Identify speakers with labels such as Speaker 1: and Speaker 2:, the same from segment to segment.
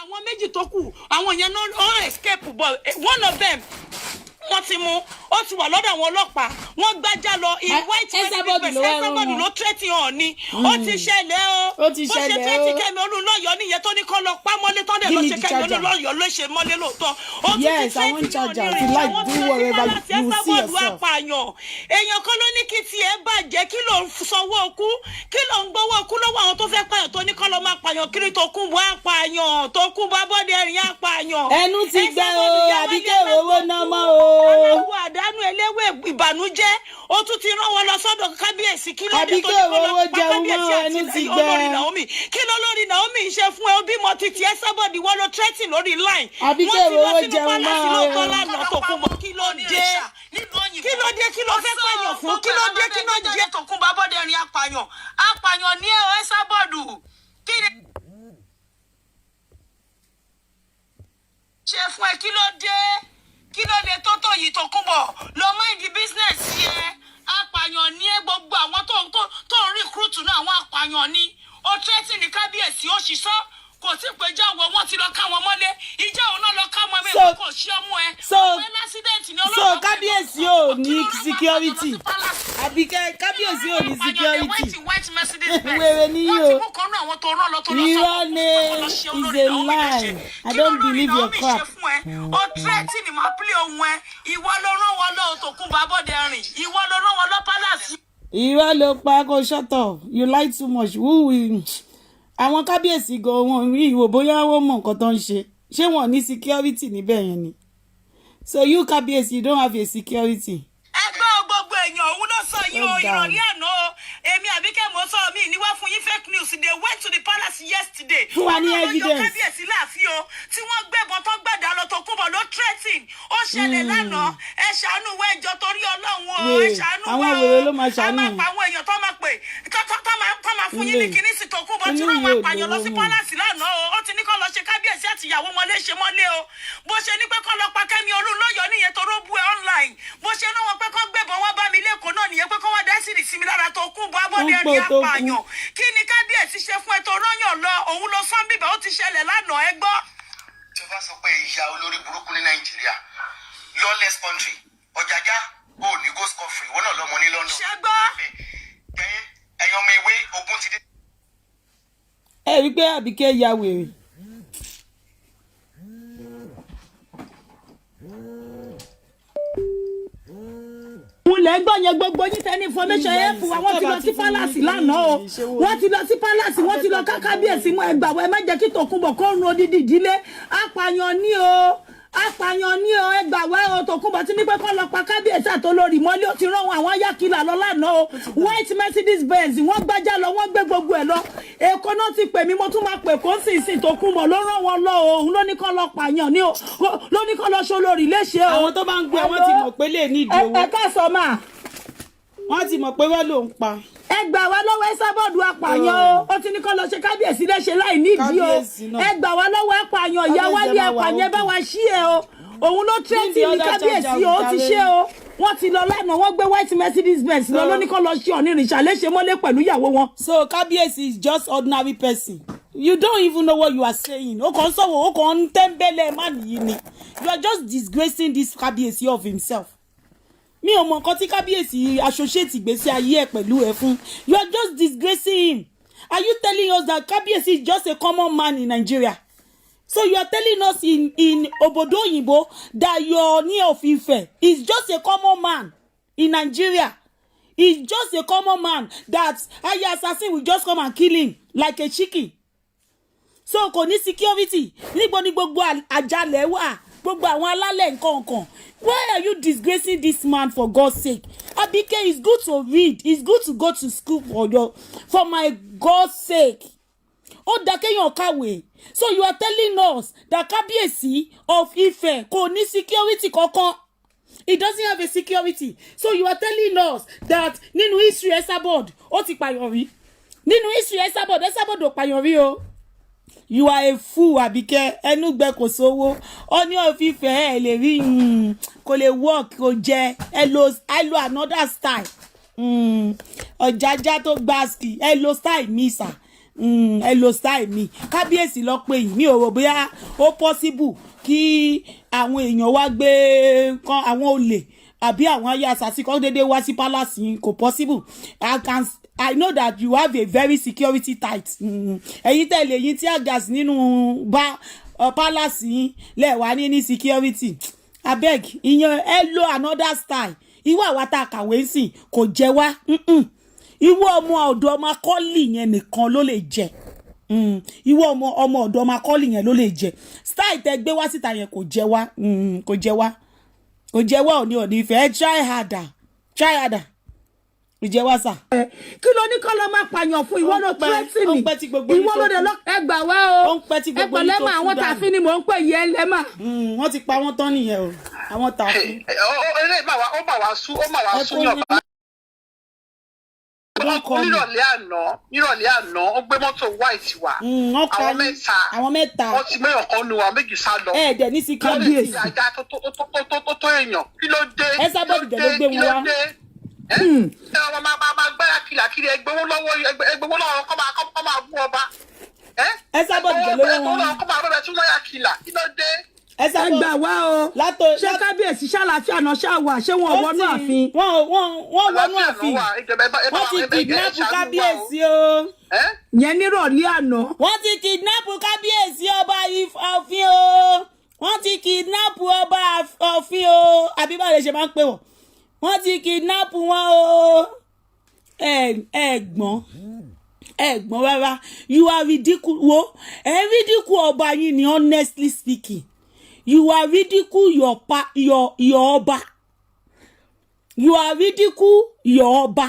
Speaker 1: àwọn méjì tó kù àwọn yẹn náà escape but one of them wọ́n ti mú ó ti wà lọ́dọ̀ àwọn ọlọ́pàá wọ́n gbájá lọ white everybody ló tẹ́tí hàn ni ó ti ṣẹlẹ̀ o bó ṣe tẹ́tí Kẹ́mi Olúnlọ́yọ̀ nìyẹn tó ní kọ́ lọ pa mọ́lé tán dẹ̀ lọ ṣe Kẹ́mi Olúnlọ́yọ̀ ló ṣe mọ́lé lóòótọ́ ó ti tẹ́tí hàn ní àwọn tí wọ́n ti Esabod apààyàn èèyàn kan ló ní kí tiẹ̀ bàjẹ́ kí ló ń sanwó okú kí ló ń gbowó okú lọ́wọ́ àwọn tó fẹ́ pààyàn tó ní kọ́ lọ máa pààyàn kiri tó kún bọ́ apààyàn tó kún bọ́ Abọ́dẹrìn apààyàn.
Speaker 2: ẹnu ti gbẹ o Àbíkẹ́ owó náà mọ́ o.
Speaker 1: aláwọ̀ àdánù eléwé ìbànújẹ́ ó tún ti rán wọn lọ sọ́dọ̀ kábíyèsí kí ló dé tó ní kó lọ pa kábíyèsí àti olórí Naomi kí ló lórí Naomi ṣe fún ẹ ó bímọ títí Esabod wọ́n lọ tírẹ́tì lórí line
Speaker 2: Àbíkẹ́ owó jẹun mọ́
Speaker 1: lóòótọ́ lánàá tó kún mọ́ kí ló dé kí ló dé kí ló fẹ́ pààyàn fún kí ló dé kí ló jẹ́ tó kún Abọ́dẹrìn apààyàn ní ẹ̀ Esabod kí ni ṣe fún ẹ kí ló dé tó yìí tó kún bọ̀ lọ mind the business yẹ apààyàn ní ẹ gbogbo àwọn tó ń recruit náà àwọn apààyàn ní o tẹ́tì ní kábíyèsí ó ṣiṣọ́ kò tí pé jáwọ́ wọn ti lọ ká wọn mọ́lé ìjà òun náà lọ ká wọn mẹ́wàá kò ṣe ọmú ẹ ọmọ lásìdẹ̀ntì ní ọlọ́pàá
Speaker 2: kábíyèsí ò ní security Àbíkẹ́ kábíyèsí ò ní security wèrè ní yìí o irọ́ ni is a lie I don't believe your crap.
Speaker 1: ó tẹ́tì ní máa pílẹ̀ ohun ẹ ìwọ ló rán wọn lọ Tókunbọ̀ Abọ́dẹrìn ìwọ ló rán wọn lọ palace.
Speaker 2: irọ́ ló pa kó shut up you lie too much who will. àwọn kábíyèsí gan wọn rí ìwò bóyá wọn mọ nǹkan tó ń ṣé wọn ní security níbẹ̀ yẹn ni so you kábíyèsí you don't have a security.
Speaker 1: ẹgbẹ́ gbogbo èèyàn òun ló sọ yìí o ìrọ̀lẹ́ àná èmi Àbíkẹ́ mo sọ mí ní wá fún yín fake news they went to the palace yesterday.
Speaker 2: fún wa ní evidence.
Speaker 1: kábíyèsí láàfin o tí wọ́n gbẹ̀bọn tó gbẹ̀dá lọ Tókunbọ̀ ló threatening ó ṣẹlẹ̀ lánàá ẹ ṣàánú wẹ́jọ torí Ọlọ́run o ẹ ṣàánú wẹ́ o
Speaker 2: àwọn wèrè ló máa ṣàánú.
Speaker 1: a máa pa àwọn èèyàn tó máa pè tó máa fún yín ní kinní sí Tókunbọ̀ tí wọ́n máa pààyàn lọ sí palace lánàá o ó ti ní kó lọ ṣe kábíyèsí àtìyàwó wọn léṣe mọ́lé o bó ṣe ní pé kó lọ pa Kẹ́mi Olúnlọ́yọ̀ nìyẹn tó róbú ẹ online bó ṣe ní wọn pé kó gbẹ̀bọn wọn bá mi lẹ́kọ̀ọ́ náà nìyẹn pé kó wá dá sí mi lára Tókunbọ̀ Abọ́dẹrìn apààyàn kí ni kábíyèsí ṣe fún ẹ tó rányàn lọ òun lọ sán bíbẹ ó ti ṣẹlẹ̀ lánàá ẹ gbọ́.
Speaker 3: tí o bá sọ pé ìyá olórí burúkú ní Nàìjíríà lawless country ọ̀jájá ò ní go score free wọn náà lọ́mọ ní London.
Speaker 1: ṣé gbọ́.
Speaker 3: ẹ̀yin ọmọ ìwé ogun ti dé.
Speaker 2: ẹ rí i pé Àbíkẹ́ ya wèrè.
Speaker 4: lẹ́gbọ́n yẹn gbogbo yín tẹ́ ní information yẹn fún wa wọ́n ti lọ sí palace lánàá o wọ́n ti lọ sí palace wọ́n ti lọ ká kábíyèsí mọ́ ẹgbàá wọ́n ẹ má jẹ́ kí Tókunbọ̀ kó run odidi ìdílé apààyàn ní o ẹgbàá wẹ́ o Tókunbọ̀ ti ní pé kó lọ pa kábíyèsí àtolórí mọ́lé ó ti rán wọn àwọn ayákìlá lọ lánàá o white Mercedes Benz wọ́n gbájá lọ wọ́n gbé gbogbo ẹ̀ lọ èkó náà ti pè mí mo tún máa pè kó sì Tókunbọ̀ ló rán wọn lọ o òun ló ní kó lọ pààyàn ní o ló ní kó lọ ṣolórí léṣe o.
Speaker 2: àwọn tó bá ń gbé wọn ti mọ̀ pé lè ní ìdí owó.
Speaker 4: ẹ ká sọ máa
Speaker 2: wọ́n ti mọ̀ pé wọ́n ló ń pa.
Speaker 4: ẹ gbà wá lọ́wọ́ Esabod apààyàn o ó ti ní kó lọ ṣe kábíyèsí léṣe láì nídìí o ẹ gbà wá lọ́wọ́ apààyàn ìyá wálé apààyàn bá wa ṣí ẹ o òun ló tẹ́tì ní kábíyèsí o ó ti ṣe o wọ́n ti lọ lánàá wọ́n gbé white Mercedes Benz lọ ló ní kó lọ ṣe ọ̀nìrìnṣà léṣe mọ́lé pẹ̀lú ìyàwó wọn.
Speaker 2: so kábíyèsí is just ordinary person you don't even know what you are saying o kàn sọ̀rọ̀ o kàn ń tẹ́ńbẹ́lẹ̀ má nìyí ni you are just disgracing this kábíyèsí of himself. mi ò mọ nǹkan tí kábíyèsí associate ìgbésí ayé ẹ̀ pẹ̀lú ẹ̀ fún you are just disgracing him are you telling us that kábíyèsí is just a common man in Nigeria so you are telling us in obodo oyinbo that your Ooni of Ife is just a common man in Nigeria he's just a common man that aya assassin will just come and kill him like a chicken so kò ní security níbo ni gbogbo àjálẹ̀ wà gbogbo àwọn alálẹ̀ nǹkan why are you disgracing this man for God's sake Abike it's good to read it's good to go to school for my God's sake ó dá kéèyàn kàwé so you are telling us that kábíyèsí of Ife kò ní security kankan he doesn't have a security so you are telling us that nínú history Esabod ó ti pààyàn rí nínú history Esabod ò pààyàn rí o. You are a fool Abike ẹnu gbẹ kò sówó Ooni of Ife ẹ lè rí kò lè work kò jẹ ẹ lo another style ọ̀jájá tó gbáàsì ẹ lo style misa ẹ lo style mi kábíyèsí lọ pé yìí mi ò rò bóyá ó possible kí àwọn èèyàn wá gbé kan àwọn olè àbí àwọn ayé àṣàṣì kan déédéé wá sí palace yìí kò possible. I know that you have a very security tight. Ẹ̀yin tẹ̀lé yín tí gas nínú palace yín lẹ́wà ní security. Abeg, ìyẹn ẹ lo another style. Ìwọ àwa tá kàwé sìn kò jẹ wá. Ìwọ ọmọ ọ̀dọ̀ Macaulay yẹn nìkan ló lè jẹ. Ìwọ ọmọ ọ̀dọ̀ Macaulay yẹn ló lè jẹ. Style tẹ́ gbé wá síta yẹn kò jẹ wá. Kò jẹ wá. Kò jẹ wá òní ìfẹ́ try harder. Try harder. Ìjẹ́ wá sà.
Speaker 4: Kí ló ní kọ́ ló máa pààyàn fún ìwọ ló tẹ́tì mi ìwọ ló dé lọ ẹgbà wá o ẹgbà lẹ́mọ̀ àwọn tààfin ni mò ń pè yẹ lẹ́mà.
Speaker 2: Wọ́n ti pa wọ́n tán nìyẹn o àwọn tààfin.
Speaker 3: Ó bà wá sú yàn bá nírọ̀lẹ́ àná ó gbé mọ́tò white wá àwọn mẹ́ta wọ́n ti mẹ́yàn kan nu àwọn méjì sá lọ
Speaker 2: ẹ̀ẹ́dẹ̀ ní sí kábíyèsí
Speaker 3: àjà tó èèyàn kí ló dé
Speaker 2: ẹ sábọ́ọ̀dù tẹ̀lé gbé wọn wá.
Speaker 3: Ọmọ máa gbára kìlàkiri ẹgbẹ́wó lọ́wọ́ kọ́ máa bú ọba.
Speaker 2: Ẹ sábọ́ọ̀dù tẹ̀lé wọn wá.
Speaker 3: Kọ́ máa bẹ̀rẹ̀ tí wọ́n yà kìlà kí ló dé.
Speaker 4: Ẹ gbà wá o ṣé kábíyèsí ṣàlàfíà náà ṣàwà ṣé wọn wọnú ààfin.
Speaker 2: wọ́n wọnú ààfin wọ́n ti kidnap kábíyèsí o.
Speaker 4: Yẹn nírọ̀lẹ́ àná.
Speaker 2: Wọ́n ti kidnap kábíyèsí ọba ọ̀fin o. Wọ́n ti kidnap ọba ọ̀fin o. Àbí báwo lè ṣe máa ń pè wọ́n. Wọ́n ti kidnap wọn o. Ẹ̀gbọ́n rárá you are ridicule wo ridicule ọba yín ni honestly speaking you are ridicule your ọba you are ridicule your ọba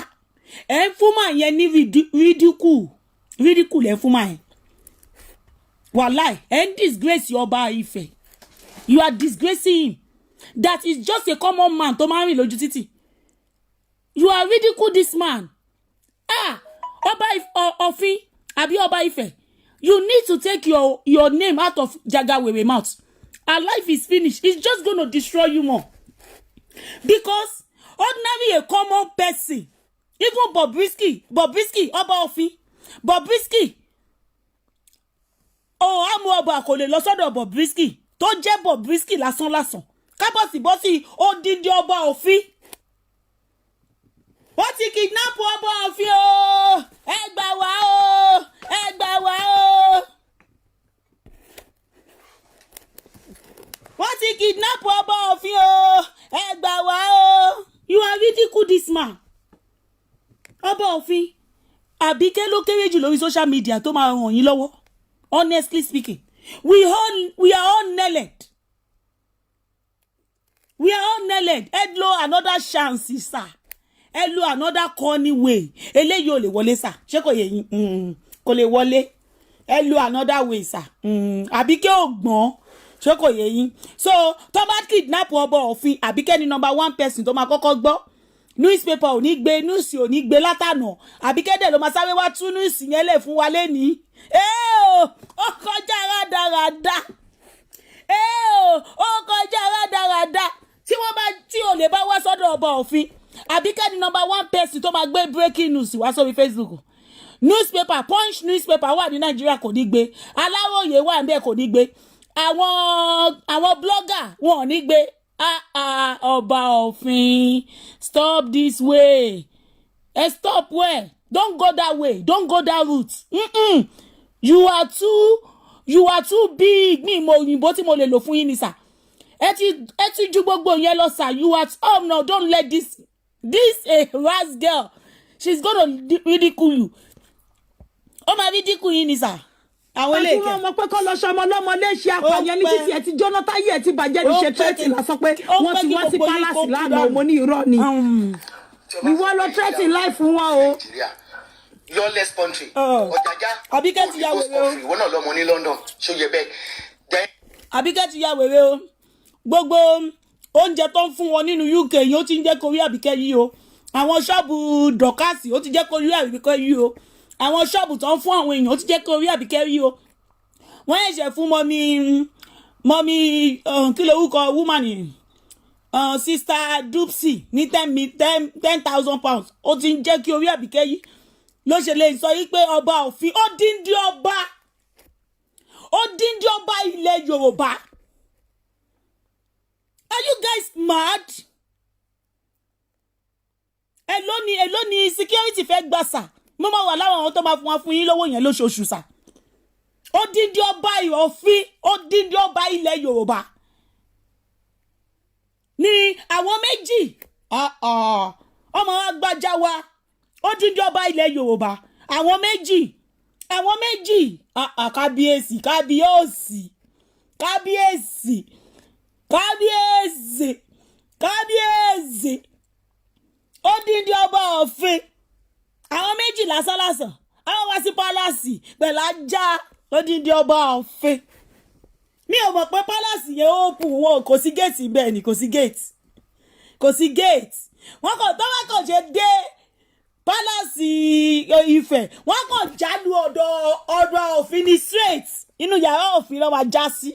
Speaker 2: fún mà yẹn ní ridicule fún mà yẹn wàláì disgrace your ọba Ifẹ̀ you are disgracing him that is just a common man tó máa ń rìn lójú títì you are ridicule this man ọba Ọ̀fin àbí ọba Ifẹ̀ you need to take your name out of Jagawewe mouth. Our life is finished. It's just going to destroy you more. Because ordinary a common person, even Bobrisky, ọba Ọ̀fin, Bobrisky, àmọ́ ọba kò lè lọ sọ́dọ̀ Bobrisky, tó jẹ́ Bobrisky lásán. Kábọ̀sì odindi ọba Ọ̀fin. Wọ́n ti kidnap ọba Ọ̀fin o. Ẹ gbà wá o. Wọ́n ti kidnap ọba Ọ̀fin o. Ẹ gbà wá o. You are ridicule this man. Ọba Ọ̀fin. Àbíkẹ́ ló kéré jù lórí social media tó máa ràn yín lọ́wọ́. Honestly speaking, we are all nailed. Ẹ lo another chance, sir. Ẹ lo another corny way. Eléyìí ò lè wọlé sà. Ṣé kò yé yín? Kò lè wọlé. Ẹ lo another way sà. Àbíkẹ́ ò gbọ́n. Ṣé kò yé yín? So, tó bá kidnap ọba Ọ̀fin, Àbíkẹ́ ni number 1 person tó máa kọ́kọ́ gbọ́. Newspaper ò ní gbé, news ò ní gbé látànà. Àbíkẹ́ dẹ̀ ló máa sáré wá tú news yẹn lẹ̀ fún wa lénìí. Ó kọjá rádaràda. Ó kọjá rádaràda. Tí ò lè bá wá sọ́dọ̀ ọba Ọ̀fin. Àbíkẹ́ ni number 1 person tó máa gbé breaking news wá sórí Facebook. Newspaper, Punch newspaper wà ní Nàìjíríà kò ní gbé. Aláròyé wà níbẹ̀ kò ní gbé. Àwọn blogger wọn ò ní gbé. Ọba Ọ̀fin, stop this way. Stop where? Don't go that way. Don't go that route. You are too big. Mi mo òyìnbó tí mo lè lò fún yín ni sà. Ẹ ti ju gbogbo yẹn lọ sà. You are no, don't let this a ras girl. She's gonna ridicule you. Ó máa ridicule yín ni sà. Àwọn ilé ìkẹ́.
Speaker 4: Àti wọn mọ̀ pé kọ́ lọ ṣọmọ lọ́mọ léṣe àpàyàn ní títí ẹ̀ ti jóná táyé ẹ̀ ti bàjẹ́ ní ṣe tẹ́tì lásán pé wọ́n ti wá sí palace lánàá mo ní irọ́ ni. Ìwọ lọ tẹ́tì láì fún wọn o.
Speaker 3: Lawless country. Ọ̀jàjà.
Speaker 2: Àbíkẹ́ ti ya wèrè o.
Speaker 3: Ìwọ náà lọ́mọ ní London. Ṣó yẹ bẹ́ẹ̀?
Speaker 2: Àbíkẹ́ ti ya wèrè o. Gbogbo oúnjẹ tó ń fún wọn nínú UK yìí ó ti ń jẹ́ kó rí Àbíkẹ́ yìí o. Àwọn ṣọ́ọ̀bù dọ̀kásì ó ti jẹ́ kó rí Àbíkẹ́ yìí o. Àwọn ṣọ́ọ̀bù tó ń fún àwọn èèyàn ó ti jẹ́ kó rí Àbíkẹ́ yìí o. Wọ́n ẹ̀ṣẹ̀ fún mọ́mí kí lorúkọ woman yìí Sister Dupsy ní £10,000. Ó ti ń jẹ́ kí orí Àbíkẹ́ yìí. ló ṣe lè sọ yí pé ọba òfin ó díndín ọba ilẹ̀ Yorùbá. Are you guys mad? Èló ni security fẹ́ gbà sà. Mo máa wà láwọn àwọn tó máa fún yín lówó yẹn lóṣooṣù sà. Ó díndín ọba òfin, ó díndín ọba ilẹ̀ Yorùbá. Ní àwọn méjì ọmọ agbájá wa ó díndín ọba ilẹ̀ Yorùbá. Àwọn méjì kábíyèsí ó díndín ọba òfin. Àwọn méjì lásán àwọn wá sí pálásì pẹ̀lú ajá ó díndín ọba òfin. Mi ò mọ̀ pé pálásì yẹn ó pù wọn kò sí géètì bẹ́ẹ̀ ni kò sí géètì wọ́n kàn tó wá kàn ṣe dé pálásì Ifẹ̀ wọ́n kàn jálu ọ̀dọ̀ òfin ní straight inú yàrá òfin ló máa já sí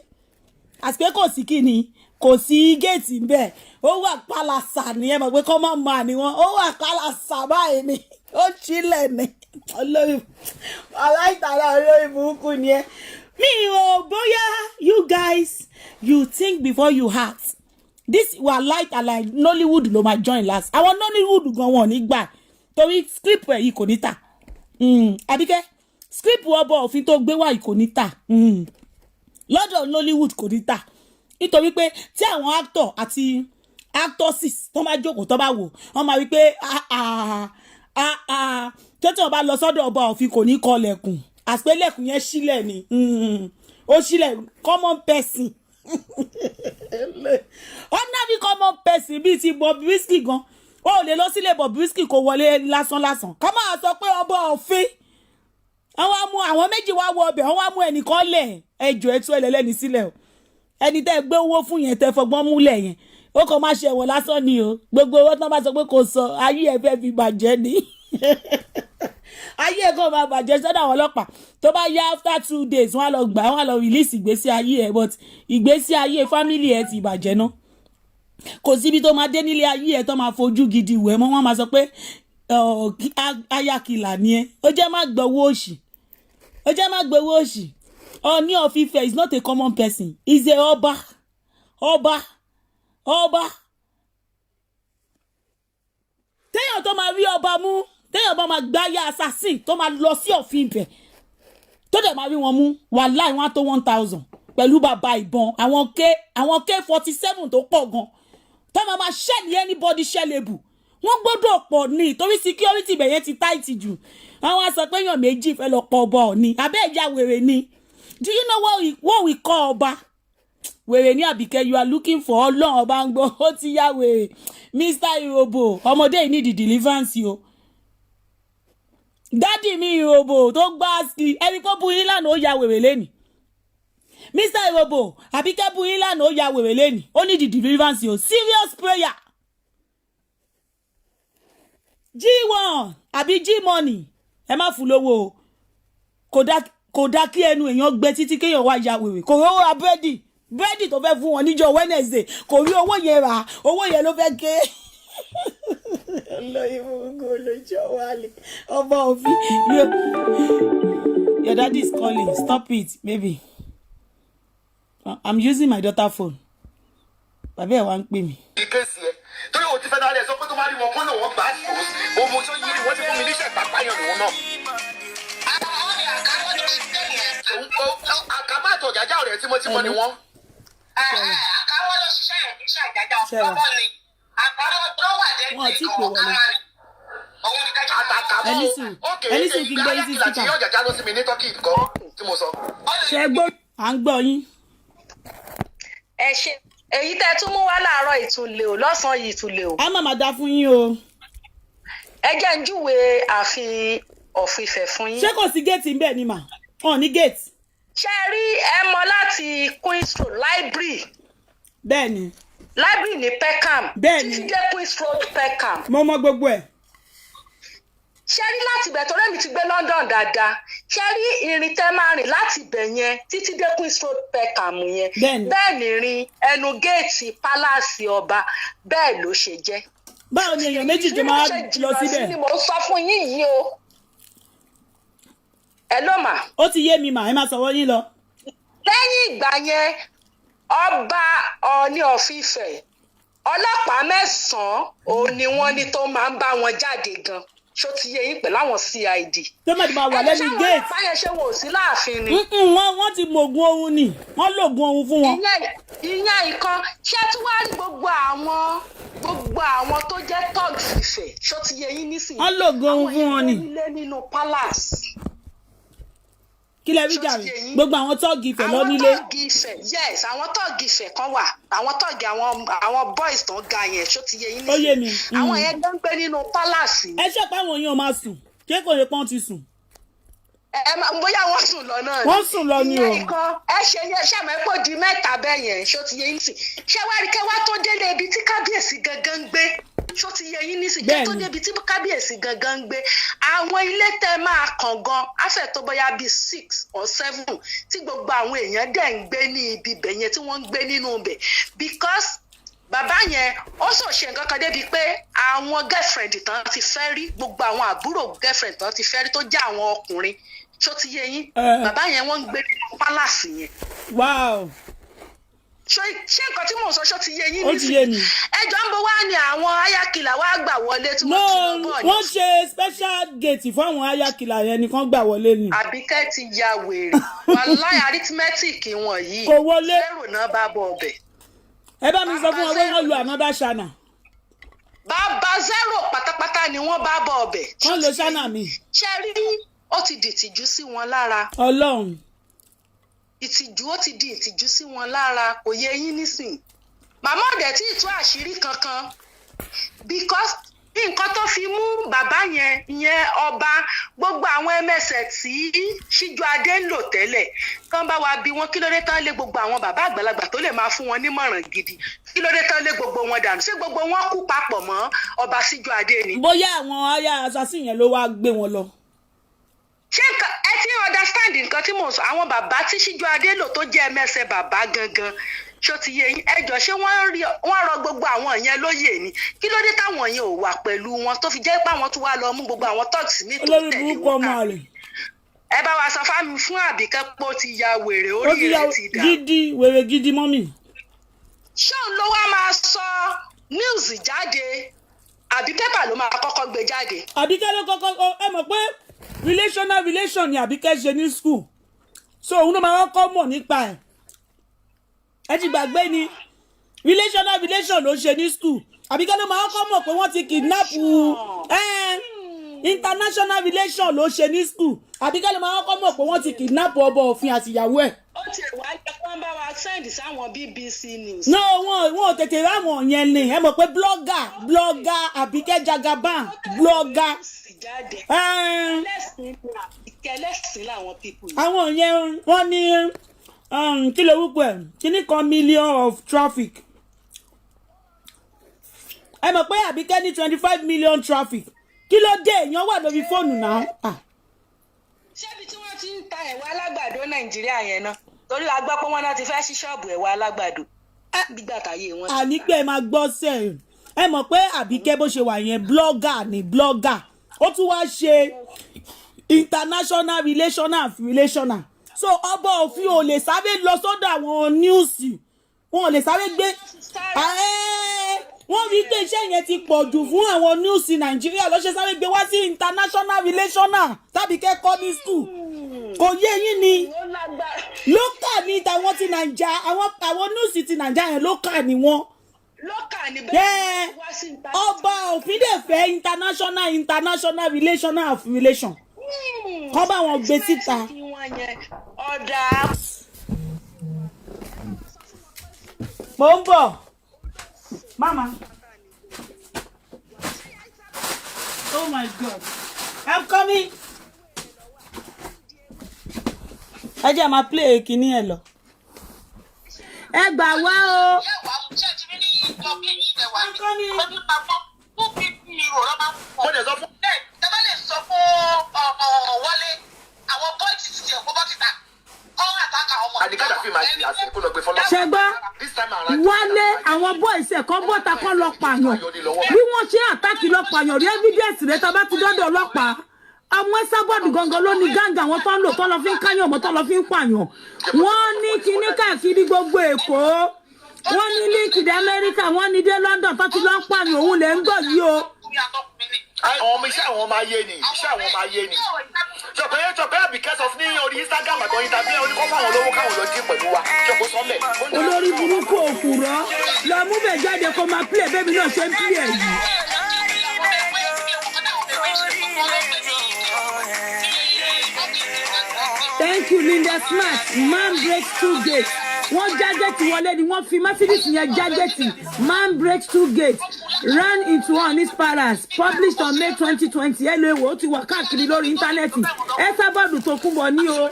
Speaker 2: àti pé kò sí kíni kò sí géètì bẹ́ẹ̀ ó wà pálásà ni ẹ mọ̀ pé kọ́ máa ma ni wọ́n ó wà pálásà báyìí ni ó chilẹ̀ ni olórí aláìtàlá olórí burúkú ni ẹ. Mi ò bóyá you guys you think before you act. This were like Nollywood ló máa join last. Àwọn Nollywood gan wọn ní gbà torí script ẹ̀ yìí kò ní tà. Àbíkẹ́ script ọba òfin tó gbé wá yìí kò ní tà. Lọ́dọ̀ Nollywood kò ní tà. Nítorí pé tí àwọn actor àti actresses tó máa jókòó tó bá wò wọ́n máa wí pé tó tí wọ́n bá lọ sọ́dọ̀ ọba òfin kò ní kọ lẹ̀kùn. Àpélẹ̀kùn yẹn sílẹ̀ ni ó sílẹ̀ common person ordinary common person bíi ti Bobrisky gan ó lè lọ sílé Bobrisky kó wọlé lásán ká máa sọ pé ọba òfin àwọn méjì wá wọ ọbẹ̀ wọ́n wá mú ẹnìkan lẹ̀ ẹjọ́ ẹtú ẹlẹ́lẹ́ni sílẹ̀ o ẹni tẹ́ gbé owó fún yẹn tẹ́ fọgbọ́n múlẹ̀ yẹn ó kàn máa ṣe ẹ̀wọ̀n lásán ni o gbogbo owó tán bá sọ pé kò sọ ayé ẹ̀ fẹ́ fi bàjẹ́ ni ayé ẹ̀ kò máa bàjẹ́ sọ́dọ̀ àwọn ọlọ́pàá tó bá yá after 2 days wọ́n á lọ gbà wọ́n á lọ release ìgbésí ayé ẹ̀ but ìgbésí ayé family ẹ̀ ti bàjẹ́ náà kò síbi tó máa dé nílé ayé ẹ̀ tó máa fojú gidi wẹ̀ mọ́ wọ́n máa sọ pé ayakìlà ni ẹ ó jẹ́ má gbowó òṣì Ọọ̀ni of Ifẹ̀ is not a common person he's a ọba téèyàn tó máa rí ọba mú téèyàn bá máa gbáyà assassin tó máa lọ sí òfin ibẹ̀ tó dẹ̀ máa rí wọn mú wàláì wọn á tó 1000 pẹ̀lú bàbá ìbọn àwọn K47 tó pọ̀ gan tó máa ṣẹ́ni anybody ṣẹlẹ̀bù wọ́n gbọ́dọ̀ pọ̀ ní torí security ibẹ̀ yẹn ti tight jù àwọn á sọ pé èèyàn méjì fẹ́ lọ pọ̀ ọba Ọọ̀ni abẹ́ ìjà wèrè ni do you know what we call ọba wèrè ní Àbíkẹ́ you are looking for Ọlọ́run ọba ń gbọ́ ó ti yá wèrè Mr. Irobo ọmọdé yìí ní the deliverance o dádì mi Irobo tó gbá ẹni kó bu yín lánàá ó ya wèrè lẹ́nìí Mr. Irobo Àbíkẹ́ bu yín lánàá ó ya wèrè lẹ́nìí ó ní the deliverance o serious prayer G1 àbí G-Money ẹ má fún lówó kò dá kí ẹnu èèyàn gbé títí kéèyàn wá ya wèrè kò rówó ra búrẹ́dì tó fẹ́ fún wọn níjọ́ Wednesday kò rí owó yẹn rà owó yẹn ló fẹ́ ké olóyìnbó wálé ọba òfin your daddy is calling stop it baby I'm using my daughter phone bàbá ẹ̀ wá ń pè mí.
Speaker 3: ìkéèsì ẹ torí o ti fẹ́ dára ẹ sọ pé tó máa rí wọn kọ́ náà wọ́n gbà á sí ohun tó yí wọ́n ti fún mi níṣẹ́ ìpàpáyọ̀ lòun náà. àkàmọ́ àtọ̀jájá ọ̀rẹ́ tímọ́tímọ́ ni wọ́n.
Speaker 5: àkàwọ́ ló ṣiṣẹ́ yẹn kì í ṣàjájá ọ̀pọ̀ ni àkàwọ́ tó wà lẹ́gbẹ̀ẹ́ ìkọ̀ ọ̀kàmọ́ ni. òun ni kájà àtàkàmọ́
Speaker 2: ẹlísìn kí gbé yín sí síta.
Speaker 3: ìyá ọ̀jájá ló sí mi ní tọ́kì kan tí mo sọ.
Speaker 2: ṣe gbọ́ à ń gbọ́ yín.
Speaker 5: ẹ ṣe èyí tẹ́ tún mú wá láàárọ̀ ìtúlẹ̀ o lọ́sàn-án yìí ìtúlẹ̀ o.
Speaker 2: a má máa dá fún yín o.
Speaker 5: ẹ jẹ́ ń júwe ààfin of Ifẹ̀ fún yín.
Speaker 2: ṣé kò sí géètì ń bẹ̀ ni mà ọ̀ ní géètì.
Speaker 5: ṣe rí ẹ mọ láti Queen's Road library.
Speaker 2: bẹ́ẹ̀ni.
Speaker 5: library ní Peckham.
Speaker 2: bẹ́ẹ̀ni
Speaker 5: títí dé Queen's Road Peckham.
Speaker 2: mo mọ gbogbo ẹ̀.
Speaker 5: ṣe rí láti ibẹ̀ tó rẹ́mi ti gbé London dáadáa ṣe rí ìrìn tẹ́ máa rìn láti ibẹ̀ yẹn títí dé Queen's Road Peckham yẹn bẹ́ẹ̀ ni rin ẹnu géètì pálásì ọba bẹ́ẹ̀ ló ṣe jẹ́.
Speaker 2: báwo ni èèyàn méjì tó máa lọ síbẹ̀.
Speaker 5: ni mo sọ fún yín yìí o. ẹ ló mà.
Speaker 2: ó ti yé mi mà ẹ máa sọ̀rọ̀ yín lọ.
Speaker 5: lẹ́yìn ìgbà yẹn ọba Ọọ̀ni of Ifẹ̀ ọlọ́pàá 9 òun ni wọ́n ní tó máa ń bá wọn jáde gan ṣó ti yé yín pẹ̀lú àwọn CID.
Speaker 2: tó máa ti máa wà lẹ́nu gate.
Speaker 5: ọlọ́pàá yẹn ṣé wọn ò sí láàfin ni.
Speaker 2: wọ́n ti mọ oògùn ohun ni wọ́n lògùn ohun fún wọn.
Speaker 5: ìyẹn ìkan ṣé tí wàá rí gbogbo àwọn tó jẹ́ tọ́ọ̀gì Ifẹ̀ ṣó ti yé yín nísìnyí.
Speaker 2: wọ́n lògùn ohun fún wọn ni.
Speaker 5: àwọn ilé nínú palace.
Speaker 2: kí lẹ rí jàre gbogbo àwọn tọ́ọ̀gì Ifẹ̀ lọ nílé.
Speaker 5: àwọn tọ́ọ̀gì Ifẹ̀ yes àwọn tọ́ọ̀gì Ifẹ̀ kan wà àwọn tọ́ọ̀gì àwọn boys tó ń ga yẹn ṣó ti yé yín nísìnyí.
Speaker 2: ó yé mi.
Speaker 5: àwọn yẹn ló ń gbé nínú palace.
Speaker 2: ẹ ṣe pé àwọn èèyàn máa sùn ṣé kò lè pọ́n ti sùn.
Speaker 5: bóyá wọ́n sùn lọ náà
Speaker 2: wọ́n sùn lọ ni o.
Speaker 5: ìyẹn nǹkan ẹ ṣe yẹn ṣàmẹ́pọ̀ di 3 bẹ́ẹ̀ yẹn ṣó ti yé yín nísìnyí. ṣé wàá rí kẹwàá tó délé ibi tí kábíyèsí gangan ń gbé ṣó ti yé yín nísìnyí kẹ́ tó débi tí kábíyèsí gangan ń gbé àwọn ilé tẹ́ máa kàn gan afẹ́ tó bóyá bíi 6 or 7 tí gbogbo àwọn èèyàn dẹ̀ ń gbé ní ibi ibẹ̀ yẹn tí wọ́n ń gbé nínú ibẹ̀ because bàbá yẹn ó sọ ṣe nǹkan kan débi pé àwọn girlfriend tán ti fẹ́ rí gbogbo àwọn àbúrò girlfriend tán ti fẹ́ rí tó jẹ́ àwọn ọkùnrin ṣó ti yé yín bàbá yẹn wọ́n ń gbé nínú palace yẹn.
Speaker 2: wow.
Speaker 5: ṣé nǹkan tí mò ń sọ ṣó ti yé yín
Speaker 2: ó ti yé mi.
Speaker 5: ẹjọ́ ń bọ̀ wá ní àwọn ayakìlà wá gbà wọlé tí wọ́n ti lọ bọ̀ ní.
Speaker 2: wọ́n ṣe special gate fún àwọn ayakìlà yẹn nìkan gbà wọlé ni.
Speaker 5: Àbíkẹ́ ti ya wèrè wàláì arithmetic wọn yìí
Speaker 2: kò wọlé.
Speaker 5: zero náà bá bọ̀ ọbẹ̀.
Speaker 2: ẹ bá mi sọ fún wọn pé wọ́n lu another channel.
Speaker 5: bàbá 0 pátápátá ni wọ́n bá bọ̀ ọbẹ̀.
Speaker 2: wọ́n lo channel mi.
Speaker 5: ṣe rí ó ti dìtìjú sí wọn lára.
Speaker 2: Ọlọ́run.
Speaker 5: ìtìjú ó ti di ìtìjú sí wọn lára kò yẹ yín nísìn màmá ọ̀dẹ̀ tí ì tú àṣírí kankan because nǹkan tó fi mú bàbá yẹn ọba gbogbo àwọn ẹmẹsẹ̀ tí Síjúadé ń lò tẹ́lẹ̀ kán bá wa bí wọn kí ló dé tán lé gbogbo àwọn bàbá àgbàlagbà tó lè máa fún wọn nímọ̀ràn gidi kí ló dé tán lé gbogbo wọn dànù ṣé gbogbo wọn kú papọ̀ mọ́ ọba Síjúadé ni.
Speaker 2: bóyá àwọn aya assassin yẹn ló wá gbé wọn lọ.
Speaker 5: ṣé ẹ ti understand nǹkan tí mò ń sọ àwọn bàbá tí Síjúadé lò tó jẹ́ ẹmẹsẹ̀ bàbá gangan ṣó ti yé yín ẹjọ́ ṣé wọ́n rọ gbogbo àwọn yẹn lóyè ni kí ló dé táwọn yẹn ò wà pẹ̀lú wọn tó fi jẹ́ pé àwọn tún wá lọ mú gbogbo àwọn tọ́ọ̀sì ní tó tẹ̀lé wọn ká ẹ bá wa sọ fámi fún Àbíkẹ́ pé ó ti ya wèrè orí rẹ̀ ti dà
Speaker 2: gidi wèrè gidi mọ́mì.
Speaker 5: ṣé òun ló wá máa sọ news jáde àbí pépà ló máa kọ́kọ́ gbé jáde.
Speaker 2: Àbíkẹ́ ló kọ́kọ́ ẹ mọ̀ pé relation ni Àbíkẹ́ ṣe ní school so òun ló máa kọ́kọ́ mọ̀ nípa ẹ̀ ẹ ti gbàgbé ni relation ló ṣe ní school Àbíkẹ́ ló máa kọ́kọ́ mọ̀ pé wọ́n ti kidnap international relation ló ṣe ní school Àbíkẹ́ ló máa kọ́kọ́ mọ̀ pé wọ́n ti kidnap ọba òfin àtìyàwó ẹ̀.
Speaker 5: ó ti wá jẹ́ kí wọ́n bá wa send sáwọn BBC News.
Speaker 2: no wọn ò tètè ráwọn yẹn ni ẹ mọ̀ pé blogger Àbíkẹ́ Jagaban blogger. àwọn yẹn wọ́n ní kí ló wúpọ̀ ẹ̀ kíní kan million of traffic ẹ mọ̀ pé Àbíkẹ́ ní 25 million traffic kí ló dé èèyàn wà lórí fóònù náà.
Speaker 5: ṣébi tí wọ́n ti ń ta ẹ̀wà alágbàdo Nàìjíríà yẹn náà torí a gbọ́ pé wọ́n náà ti fẹ́ ṣí ṣọ́ọ̀bù ẹ̀wà alágbàdo gbígbà táyé wọn.
Speaker 2: ànígbẹ́ máa gbọ́ sẹ́yìn ẹ mọ̀ pé Àbíkẹ́ bó ṣe wà yẹn blogger ó tún wá ṣe international relational so ọba òfin ò lè sáré lọ sọ́dọ̀ àwọn níùsì wọn ò lè sáré gbé wọ́n rí pé iṣẹ́ yẹn ti pọ̀ jù fún àwọn níùsì Nàìjíríà ló ṣe sáré gbé wá sí international relational tàbí kẹ́kọ̀ọ́ ní school kò yé yín ni lókà ní tàwọn ti Nàìjà àwọn níùsì ti Nàìjà yẹn lókà ní wọn ọba òfin dẹ̀ fẹ́ international relation kọ́ bá wọn gbé síta. mo ń bọ̀ mama oh my God I'm coming. ẹ jẹ́ máa play kínní ẹ̀ lọ. ẹ gbà wá o. I'm coming. ṣẹgbẹ́ Wálé àwọn boys ẹ̀kọ́ bọ́ta kọ́ lọ pààyàn bí wọ́n ṣe àtàkì lọ pààyàn rí evidence rẹ̀ tá a bá ti dọ́dọ̀ ọlọ́pàá
Speaker 4: àwọn sábọ̀dù gangan ló ní gángà àwọn tó ń lò tó lọ fi ń káyàn ọmọ tó lọ fi ń pààyàn wọ́n ní kinní káàkiri gbogbo Èkó wọ́n ní líǹkì dé Amẹ́ríkà wọ́n ní dé London tó ti lọ ń pààyàn òun lè ń gbọ́ yìí o.
Speaker 3: àwọn ọmọ iṣẹ́ àwọn ọmọ ayé ni ṣọ̀pẹ́ because of ní orí Instagram àtọ̀ interview oníkọ́ fáwọn olówó káwọn lọ dín pẹ̀lú wa ṣọ̀pọ̀ sọ́lẹ̀.
Speaker 4: olórí burúkú òkúrọ̀ lọ mú bẹ̀ jáde kó máa play bébí náà ṣe ń play yìí. Thank you, Linda Smart. Man breaks 2 gates. Wọ́n jágẹ́tì wọlé ni wọ́n fi Mercedes yẹn jágẹ́tì. Man breaks 2 gates. Ran into one his palace. Published on May 2020. Hello, ó ti wà káàkiri lórí íńtánẹ́ẹ̀tì. Ẹ sábàdù Tòkunbọ̀ ní o.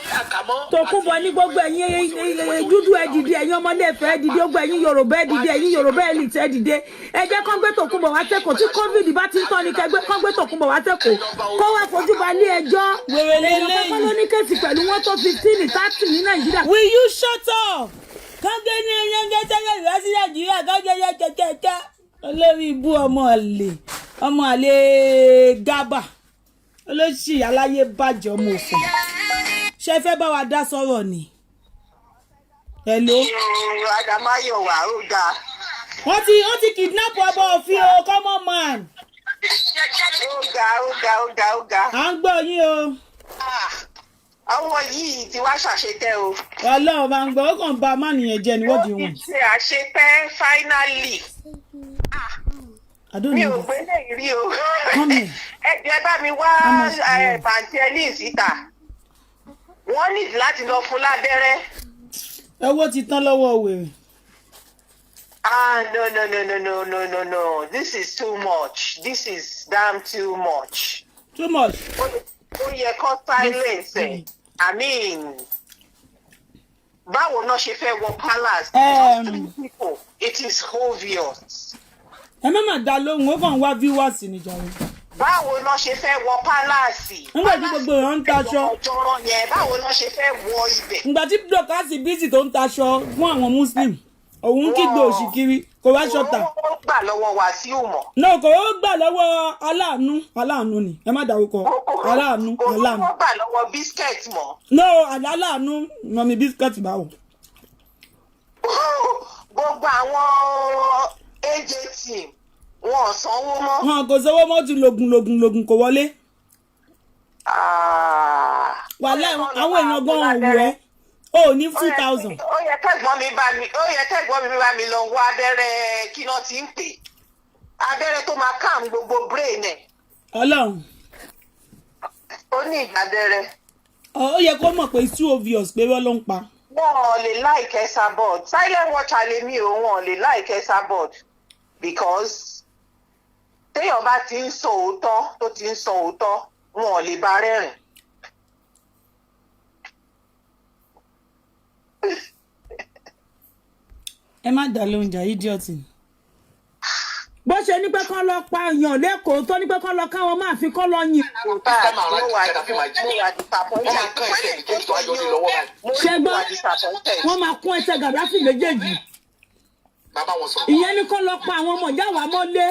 Speaker 4: Tòkunbọ̀ ní gbogbo ẹ̀yin dúdú ẹ dìde, ẹ̀yin ọmọdé ẹ̀fẹ̀ ẹ dìde, gbogbo ẹ̀yin Yorùbá ẹ dìde, ẹ̀yin Yorùbá elite ẹ dìde. Ẹ jẹ́ kán gbé Tòkunbọ̀ wá tẹ́kọ̀ọ́ tí COVID bá ti ń tán ni kán gbé Tòkunbọ̀ wá tẹ́kọ̀ọ́. Kó wá fojú ba ilé ẹjọ́. Èèyàn kọ́kọ́ ló ní kéèsì pẹ̀lú wọn tó 15 30 ní Nàìjíríà.
Speaker 2: Will you shut up? Kọ́ńgé ní ẹyẹ ń gẹ́gẹ́ ìwá sí Nàìjíríà kọ́ńgé yẹ kẹ́kẹ́kẹ́. Olórí ibú ọmọ àlè Gábà. Olóṣì aláyé bàjẹ́ ọmọ òfin. Ṣé fẹ́ bá wa dá sọ̀rọ̀ ni? Hello.
Speaker 6: Adamáyọ̀wá ó ga.
Speaker 2: Wọ́n ti kidnap ọmọ òfin o, common man.
Speaker 6: Ó ga.
Speaker 2: À ń gbọ́ yín o.
Speaker 6: Àwọn yìí ti wá ṣàṣetẹ́ o.
Speaker 2: Ọlọ́run máa ń gbọ́, ó kàn bá má nìyẹn jẹ́ ni wọ́n di wọn.
Speaker 6: Ó ti ṣe àṣetẹ́ finally. Mi ò gbé lè rí o. Ẹ jẹ́ bá mi wá pàǹtí ẹlí síta. Wọ́n ní láti lọ fún lábẹ́rẹ́.
Speaker 2: Owó ti tán lọ́wọ́ wèrè.
Speaker 6: No. This is too much. This is damn too much.
Speaker 2: Too much.
Speaker 6: Ó yẹ kó silence ẹ̀. I mean, báwo náà ṣe fẹ́ wọ palace? People, it is obvious.
Speaker 2: Ẹ má mà dá lóhùn, ó kàn wá viewers nìjọba.
Speaker 6: Báwo náà ṣe fẹ́ wọ palace?
Speaker 2: Nígbà tí gbogbo èèyàn ń taṣọ.
Speaker 6: Ọjọ́rọ̀ yẹn, báwo náà ṣe fẹ́ wọ ibẹ̀?
Speaker 2: Nígbà tí dọ́kásì bíìsì tó ń taṣọ fún àwọn Muslim, òun kígbe òṣì kiri, kò wá ṣọ́tà.
Speaker 6: Ó gbà lọ́wọ́ Wàsíù mọ̀.
Speaker 2: No, kò ó gbà lọ́wọ́ aláàánú ni, ẹ má dárúkọ. Aláàánú.
Speaker 6: Ó gbà lọ́wọ́ biscuit mọ̀.
Speaker 2: No, aláàánú mọ̀mí biscuit báwo.
Speaker 6: Gbogbo àwọn AJ team wọn ò sanwó mọ́.
Speaker 2: Wọn kò sanwó mọ́, ti lògùn kò wọlé. Wàhálà àwọn èèyàn gan-an wù ẹ́. O ní 2,000.
Speaker 6: Ó yẹ kẹ́gbọ́n mi bá mi lọ wá abẹ́rẹ́ kí náà ti ń pè. Abẹ́rẹ́ tó máa calm gbogbo brain ẹ̀.
Speaker 2: Ọlọ́run.
Speaker 6: Ó ní ìgbàdẹ́rẹ́.
Speaker 2: Ó yẹ kó mọ̀ pé it's too obvious pé wọ́n ló ń pa.
Speaker 6: Wọ́n ò lè like Esabod. Silent watcher lèmi o, wọ́n ò lè like Esabod. Because téèyàn bá ti ń sọ òótọ́ tó ti ń sọ òótọ́, wọn ò lè bá rẹ́rìn.
Speaker 2: Ẹ má dá lóúnjẹ idiot.
Speaker 4: Bó ṣe ní pé kán lọ pa èèyàn lẹ́kọ̀ọ́ tó ní pé kán lọ káwọn máa fi kán lọ yìn. Ṣẹ́gbọ́n wọ́n máa kún ẹsẹ̀ Gàdáfì méjèèjì. Ìyẹn ní kán lọ pa àwọn ọmọ ìyá wa mọ́lé.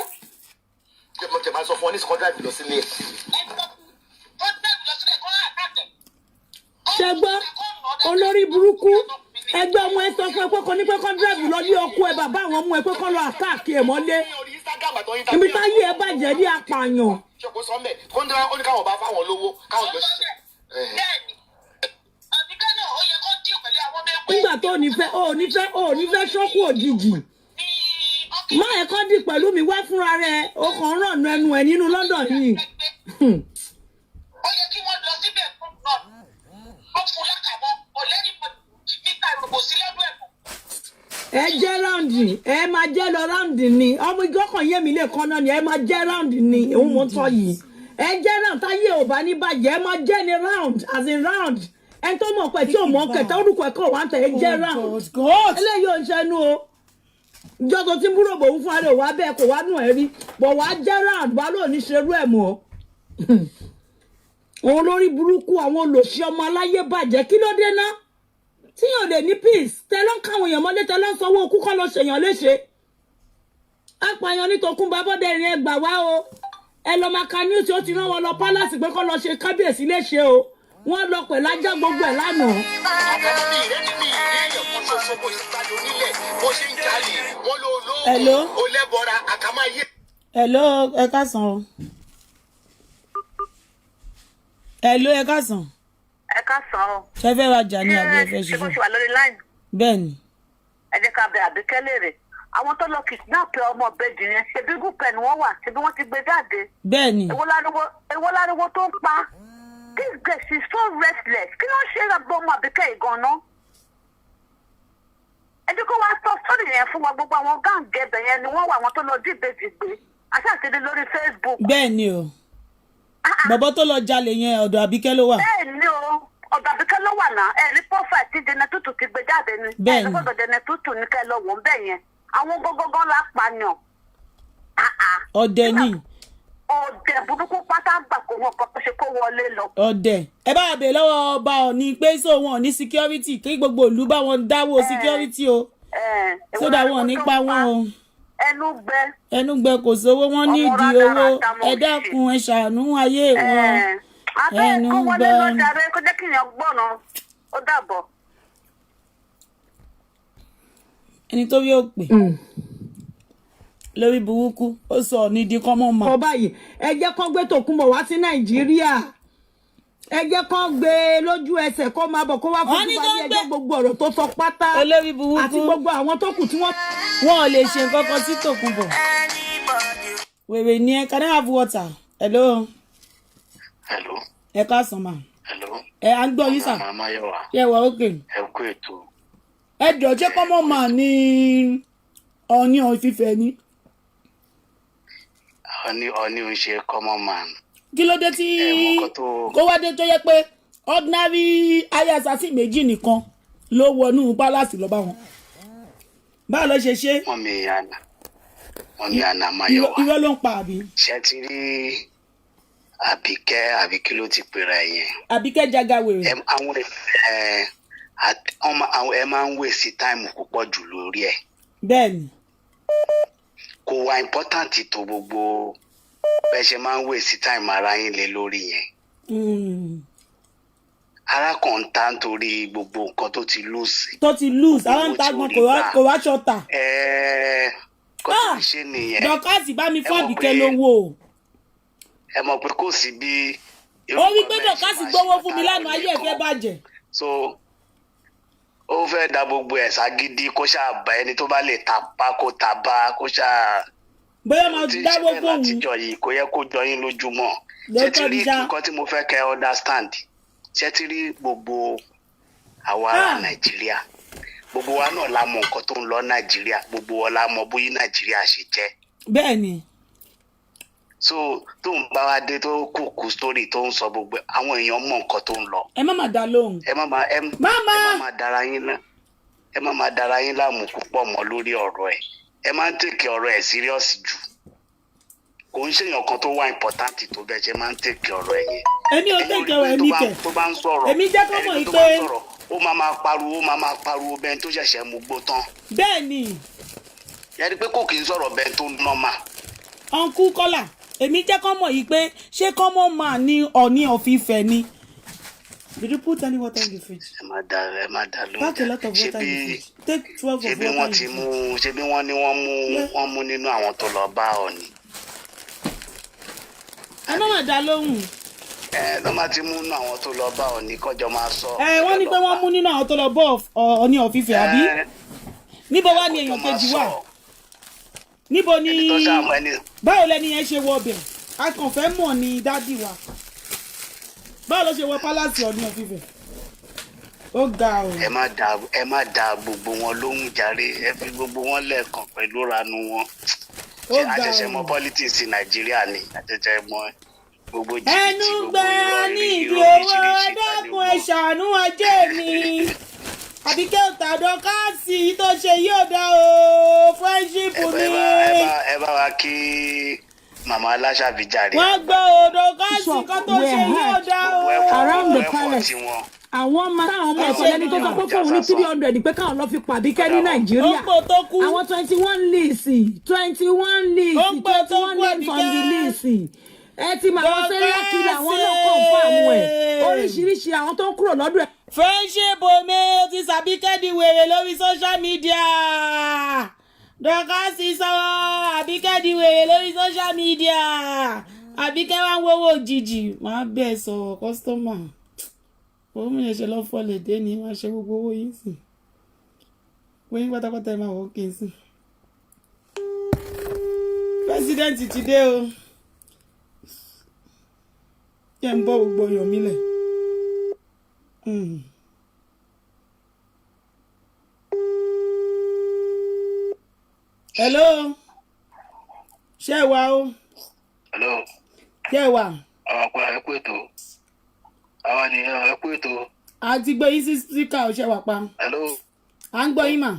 Speaker 4: Ṣẹ́gbọ́n olórí burúkú ẹgbẹ́ ọmọ ẹ sọ fún ẹ pé kò ní pé kán dírẹ́bù lọ ní ọkọ ẹ bàbá àwọn ọmọ ẹ pé kán lọ àkáàkì ẹ mọ́lé. Ibi táyé ẹ bàjẹ́ ní apààyàn. Nígbà tó ò ní fẹ́ ṣọ́kù òjijì. Má ẹ̀ kọ́ dì pẹ̀lú mi wá fúnra rẹ̀ ó kàn ń rànú ẹnu ẹ̀ nínú London yìí.
Speaker 5: Ó yẹ kí wọ́n lọ síbẹ̀ fún náà. Ó fún lákàmọ́ ọ̀lẹ́ni níta ìrògbò sí lẹ́gbẹ̀ẹ́ ẹ̀kọ́.
Speaker 4: Ẹ jẹ́ ráùndì, ẹ máa jẹ́ lọ ráùndì ni. Ọmọ ìgbọ́kàn yé mi lè kọ́ náà ni ẹ máa jẹ́ ráùndì ni. Òun mo sọ yìí. Ẹ jẹ́ ráùndì táyé ò bá ní bàjẹ́ ẹ máa jẹ́ ní ráùnd as in ráùnd. Ẹ tó mọ̀ pé tí ò mọ̀ kẹta orúkọ ẹ̀kọ́ wà ń tẹ̀ ẹ jẹ́ ráùnd. Eléyìí ò ń ṣẹnu o. Ìjọ tó ti ń búrò bò ń fún ara ò wá bẹ́ẹ̀ kò wá nù ẹ̀ rí. Bọ̀ wá jẹ́ ráùnd wá lóò ní ṣerú ẹ̀ mọ́. Àwọn olórí burúkú àwọn olòṣì ọmọ aláyé bàjẹ́ kí ló dé ná? Tí yóò lè ní peace tẹ́lọ́ káwọn èèyàn mọ́lé tẹ́lọ́ sanwó okú kọ́ lọ ṣèyàn léṣe. Apààyàn ní Tòkunbọ̀ Abọ́dẹ̀rìn ẹgbà wá o. ẹ lọ máa ka news ó ti rán wọn lọ palace pé kó lọ ṣe kábíyèsí léṣe o wọ́n lọ pẹ̀lú ajá gbogbo ẹ̀ lánàá.
Speaker 2: hello. hello ẹ káàsán o. hello ẹ káàsán.
Speaker 7: ẹ káàsán o.
Speaker 2: ṣé fẹ́ rajà ní àbí ẹ fẹ́ ṣiṣẹ́.
Speaker 7: ṣé mo ṣe wà lórí line.
Speaker 2: bẹ́ẹ̀ni.
Speaker 7: ẹ jẹ́ ká bẹ Àbíkẹ́ léèrè àwọn tó lọ kidnap ọmọ ìbejì yẹn ṣe bí gúpẹ̀ ni wọ́n wà ṣe bí wọ́n ti gbé jáde.
Speaker 2: bẹ́ẹ̀ni.
Speaker 7: èwo láriwo tó ń pa this girl she is so restless kí ló ń ṣe é ọmọ Àbíkẹ́ yìí gan-an. ẹ jẹ́ kó wá sọ sórí yẹn fún wa gbogbo àwọn gáǹgì ẹbẹ̀ yẹn ni wọ́n wà àwọn tó lọ dí ìbejì gbé aṣáàtìdí lórí Facebook.
Speaker 2: bẹ́ẹ̀ni o bàbá tó lọ jalè yẹn ọ̀dọ̀ Àbíkẹ́ ló wà.
Speaker 7: bẹ́ẹ̀ni o ọ̀dọ̀ Àbíkẹ́ ló wà náà ẹ̀ ní profile tí Jẹnẹtútù ti gbé jáde ni.
Speaker 2: bẹ́ẹ̀ni
Speaker 7: ẹ̀ lọ́gbọ̀dọ̀ Jẹnẹtútù ní kẹ́ lọ wọ́n bẹ́ẹ̀ yẹn àwọn gógógó la pààyàn.
Speaker 2: ọdẹ ni.
Speaker 7: ọdẹ burúkú pátá gbà kó wọn kọ́ ṣe kó wọlé lọ.
Speaker 2: ọdẹ ẹ bá bèè lọ́wọ́ ọba Ọ̀ọ̀ni pé sọ wọn ní security kí gbogbo ìlú bá wọn dáwọ́ security o sódà wọn nípa wọn o. ẹnu gbẹ kò sówó wọn nídìí owó ẹ dákun ẹ ṣàánú ayé wọn.
Speaker 7: ẹnu gbẹ kó jẹ́ kí èèyàn gbọ́nà ó dàbọ̀.
Speaker 2: ẹni tó rí ó pè lórí burúkú ó sọ ní di kọ́mọ́ mọ́.
Speaker 4: ọba yìí ẹ jẹ́ kán gbé Tòkunbọ̀ wá sí Nàìjíríà ẹ jẹ́ kán gbé lójú ẹsẹ̀ kó máa bọ̀ kó wá fún ìbáraẹni ẹjọ́ gbogbo ọ̀rọ̀ tó sọ pátá
Speaker 2: olórí burúkú
Speaker 4: àti gbogbo àwọn tó kù tí wọ́n.
Speaker 2: wọn ò lè ṣe nǹkan kan sí Tòkunbọ̀. wèrè ni ẹ can I have water. hello.
Speaker 3: hello.
Speaker 2: ẹ káàsán ma.
Speaker 3: hello.
Speaker 2: ẹ à ń gbọ́ yín sà.
Speaker 3: màmá Máyọ̀wá.
Speaker 2: yẹ wà ókè.
Speaker 3: ẹ kú ètò.
Speaker 2: ẹ jọ ṣé kọ́mọ́ mà ní Ọọ̀ni of Ifẹ̀ ni.
Speaker 3: Ọọ̀ni ò ń ṣe common man.
Speaker 2: kí ló dé tí kó wá dé tó yẹ pé ordinary ayasasi méjì nìkan ló wọnú pálásì lọ bá wọn. báwo ló ṣe ṣe.
Speaker 3: mọ̀mí àná Máyọ̀wá.
Speaker 2: irọ́ ló ń pa àbí.
Speaker 3: ṣé ti rí Àbíkẹ́ ló ti pera yẹn.
Speaker 2: Àbíkẹ́ Jagawèrè.
Speaker 3: àwọn ẹ máa ń wèsì táìmù púpọ̀ jù lórí ẹ̀.
Speaker 2: bẹ́ẹ̀ni.
Speaker 3: kò wá important tó gbogbo bẹ́ẹ̀ ṣe máa ń wèsì táìmù ara yín lé lórí yẹn. ara kan ń ta nítorí gbogbo nǹkan tó ti lose.
Speaker 2: àwọn ń ta gan kò wá ṣọta.
Speaker 3: kò tó ṣe nìyẹn.
Speaker 2: dọ́kásì bá mi fún Àbíkẹ́ lówó.
Speaker 3: ẹ mọ̀ pé kò sí bí.
Speaker 2: ó wí pé dọ́kásì gbówó fún mi lánàá ayé ẹ̀ fẹ́ bàjẹ́.
Speaker 3: so ó fẹ́ da gbogbo ẹ̀ ságídí kó ṣáà bá ẹni tó bá lè tapá kó tabá kó ṣáà.
Speaker 2: bóyá máa dáwọ́ fóun.
Speaker 3: látijọ́ yìí kò yẹ kó jọ yín lójúmọ́. ṣé ti rí nǹkan tí mo fẹ́ kẹ́ understand ṣé ti rí gbogbo àwa ará Nàìjíríà gbogbo wa náà la mọ nǹkan tó ń lọ Nàìjíríà gbogbo wa la mọ bóyá Nàìjíríà ṣe jẹ́.
Speaker 2: bẹ́ẹ̀ni.
Speaker 3: so tó ń bá wa dé tó kúkú story tó ń sọ gbogbo àwọn èèyàn mọ nǹkan tó ń lọ.
Speaker 2: ẹ má má dá lóhùn.
Speaker 3: ẹ má má dára yín láàmú púpọ̀ mọ́ lórí ọ̀rọ̀ ẹ̀ ẹ má ń tèkè ọ̀rọ̀ ẹ̀ serious jù kò ń ṣèyàn kan tó wá important tó bẹ́ẹ̀ ṣe máa ń tèkè ọ̀rọ̀ ẹ̀ yẹn.
Speaker 2: èmi ò tèkè ọ̀rọ̀ ẹ̀mí kẹ̀
Speaker 3: tó bá ń sọ̀rọ̀
Speaker 2: èmi jẹ́ kó mọ̀ pé
Speaker 3: ó máa pariwo bẹ́ẹ̀ tó ṣẹ̀ṣẹ̀ mú gbó tán.
Speaker 2: bẹ́ẹ̀ni.
Speaker 3: yẹ́nì pé kò kì í sọ̀rọ̀ bẹ́ẹ̀ tó normal.
Speaker 2: uncle Kọ́lá èmi jẹ́ kó mọ̀ yìí pé ṣé common man ní Ọọ̀ni of Ifẹ̀ ni. Did you put any water in the fridge?
Speaker 3: ẹ má dá lóhùn.
Speaker 2: Pack a lot of water in the fridge. Take 12 of water in the fridge.
Speaker 3: ṣebí wọ́n ní wọ́n mú nínú àwọn tó lọ bá Ọọ̀ni.
Speaker 2: ẹ má má dá lóhùn.
Speaker 3: ló máa ti mú nínú àwọn tó lọ bá Ọọ̀ni kọjọ máa sọ.
Speaker 2: wọ́n ní pé wọ́n mú nínú àwọn tó lọ bọ́ Ọọ̀ni of Ifẹ̀ àbí. níbo wá ni èèyàn kejì wà. níbo ni báwo lẹni yẹn ṣe wọ ọbẹ̀ a kàn fẹ́ mọ̀ ní dádì wa báwo ló ṣe wọ pálásì Ọọ̀ni of Ifẹ̀ ó ga o.
Speaker 3: ẹ má da gbogbo wọn lóhùn jàre ẹ fi gbogbo wọn lẹ́ẹ̀kan pẹ̀lú ranu wọn àṣẹ̀ṣẹ̀ mọ̀ politics Nàìjíríà ni àṣẹ̀ṣẹ̀ mọ̀ gbogbo jìbìtì gbogbo irọ́ ní
Speaker 2: owó ẹ̀dákun ẹ̀ ṣàánú ajé mi Àbíkẹ́ òtàdọ́ káàsì tó ṣe yóò dá o friendship ni.
Speaker 3: ẹ bá wa kí màmá Aláṣàbí jàre.
Speaker 2: wọ́n gbọ́ odò káàsì kan tó ṣe yóò dá o.
Speaker 4: around the palace àwọn ọmọ ẹ̀fọ́ lẹ́ni tó sọ pé fóun ní 300 pé káwọn lọ fi pa Àbíkẹ́ ní Nàìjíríà àwọn 21 lease from the lease ẹ ti mọ àwọn serial killer àwọn náà kàn fún àwọn ẹ̀ oríṣiríṣi àwọn tó ń kúrò lọ́dún ẹ̀.
Speaker 2: friendship omi ó ti sàbíkẹ́ di wèrè lórí social media Dorcas sọ Àbíkẹ́ di wèrè lórí social media Àbíkẹ́ wá ń wọ́wọ́ òjijì máa bẹ́ẹ̀ sọ̀rọ̀ kọ́sítọ́mà òun mi lè ṣe lọ́ fọ́lẹ̀ dé ni wọ́n ṣe gbogbo owó yìí sìn wọ́n yín pátápátá ẹ̀ máa wọ́n kí n sìn. president ti dé o kí ẹ ń bọ́ gbogbo ọyàn mi lẹ̀. hello ṣé ẹ wà o.
Speaker 3: hello.
Speaker 2: ṣé ẹ wà.
Speaker 3: àwọn àpò ẹ kú ètò àwọn ènìyàn ẹ kú ètò.
Speaker 2: a ti gbé yín sí síkà ọṣẹ wà pa.
Speaker 3: hello.
Speaker 2: à ń gbọ́ yín mà.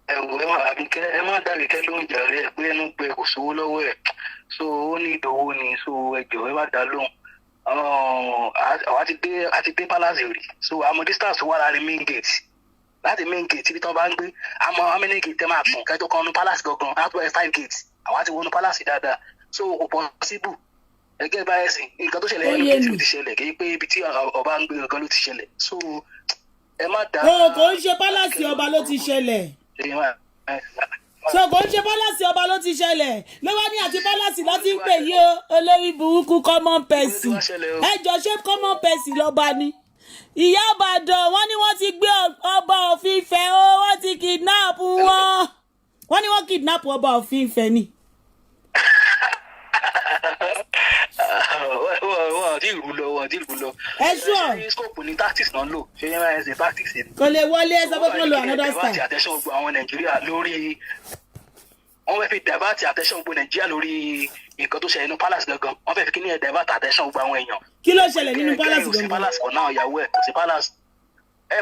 Speaker 3: ẹ wò ẹ má Àbíkẹ́ ẹ má dá Àbíkẹ́ lóhùn jàre ẹ pé ẹnu pé kò sówó lọ́wọ́ ẹ̀ so ó ní ìdòwò ni so ẹ jọ̀ọ́ ẹ má dá lóhùn àti dé palace rí so àmọ́ distance wà láàrin main gate láti main gate ibi tí wọ́n bá ń gbé àmọ́ how many gate ẹ máa kàn kẹjọ kan nu palace gangan á tó ẹ 5 gate àwọn àti wọnú palace dáadáa so kò possible ẹgẹ́ báyẹn sìn nǹkan tó ṣẹlẹ̀ ẹnu gate ló ti ṣẹlẹ̀ kì í pé ibi tí ọba ń gbé gangan ló ti ṣẹlẹ̀ so ẹ má dá.
Speaker 2: kò ń ṣe palace ọba ló ti ṣẹlẹ̀. so kò ń ṣe palace ọba ló ti ṣẹlẹ̀ lọ́wọ́ ní àti palace ló ti ń pè yí o olórí burúkú common person ẹjọ́ ṣé common person lọ́ba ni. ìyá Ìbàdàn wọ́n ní wọ́n ti gbé ọba of Ifẹ̀ o wọ́n ti kidnap wọ́n ní wọ́n kidnap ọba of Ifẹ̀ ni.
Speaker 3: wọ́n ti rú lọ.
Speaker 2: ẹ ṣọ́
Speaker 3: ṣe scope ní tactics náà lò ṣe yẹn máa ń ṣe tactics ni.
Speaker 2: kò lè wọlé ẹ sọ pé kí ló lo another style.
Speaker 3: divert attention gbogbo àwọn Nàìjíríà lórí wọ́n fẹ́ fi divert attention gbogbo Nàìjíríà lórí nǹkan tó ṣẹlẹ̀ nínú palace gangan wọ́n fẹ́ fi kí ni ẹ̀ divert attention gbogbo àwọn èèyàn.
Speaker 2: kí ló ṣẹlẹ̀ nínú palace
Speaker 3: gangan. kò sí
Speaker 2: gangan.
Speaker 3: palace kan náà ìyàwó ẹ̀ kò sí palace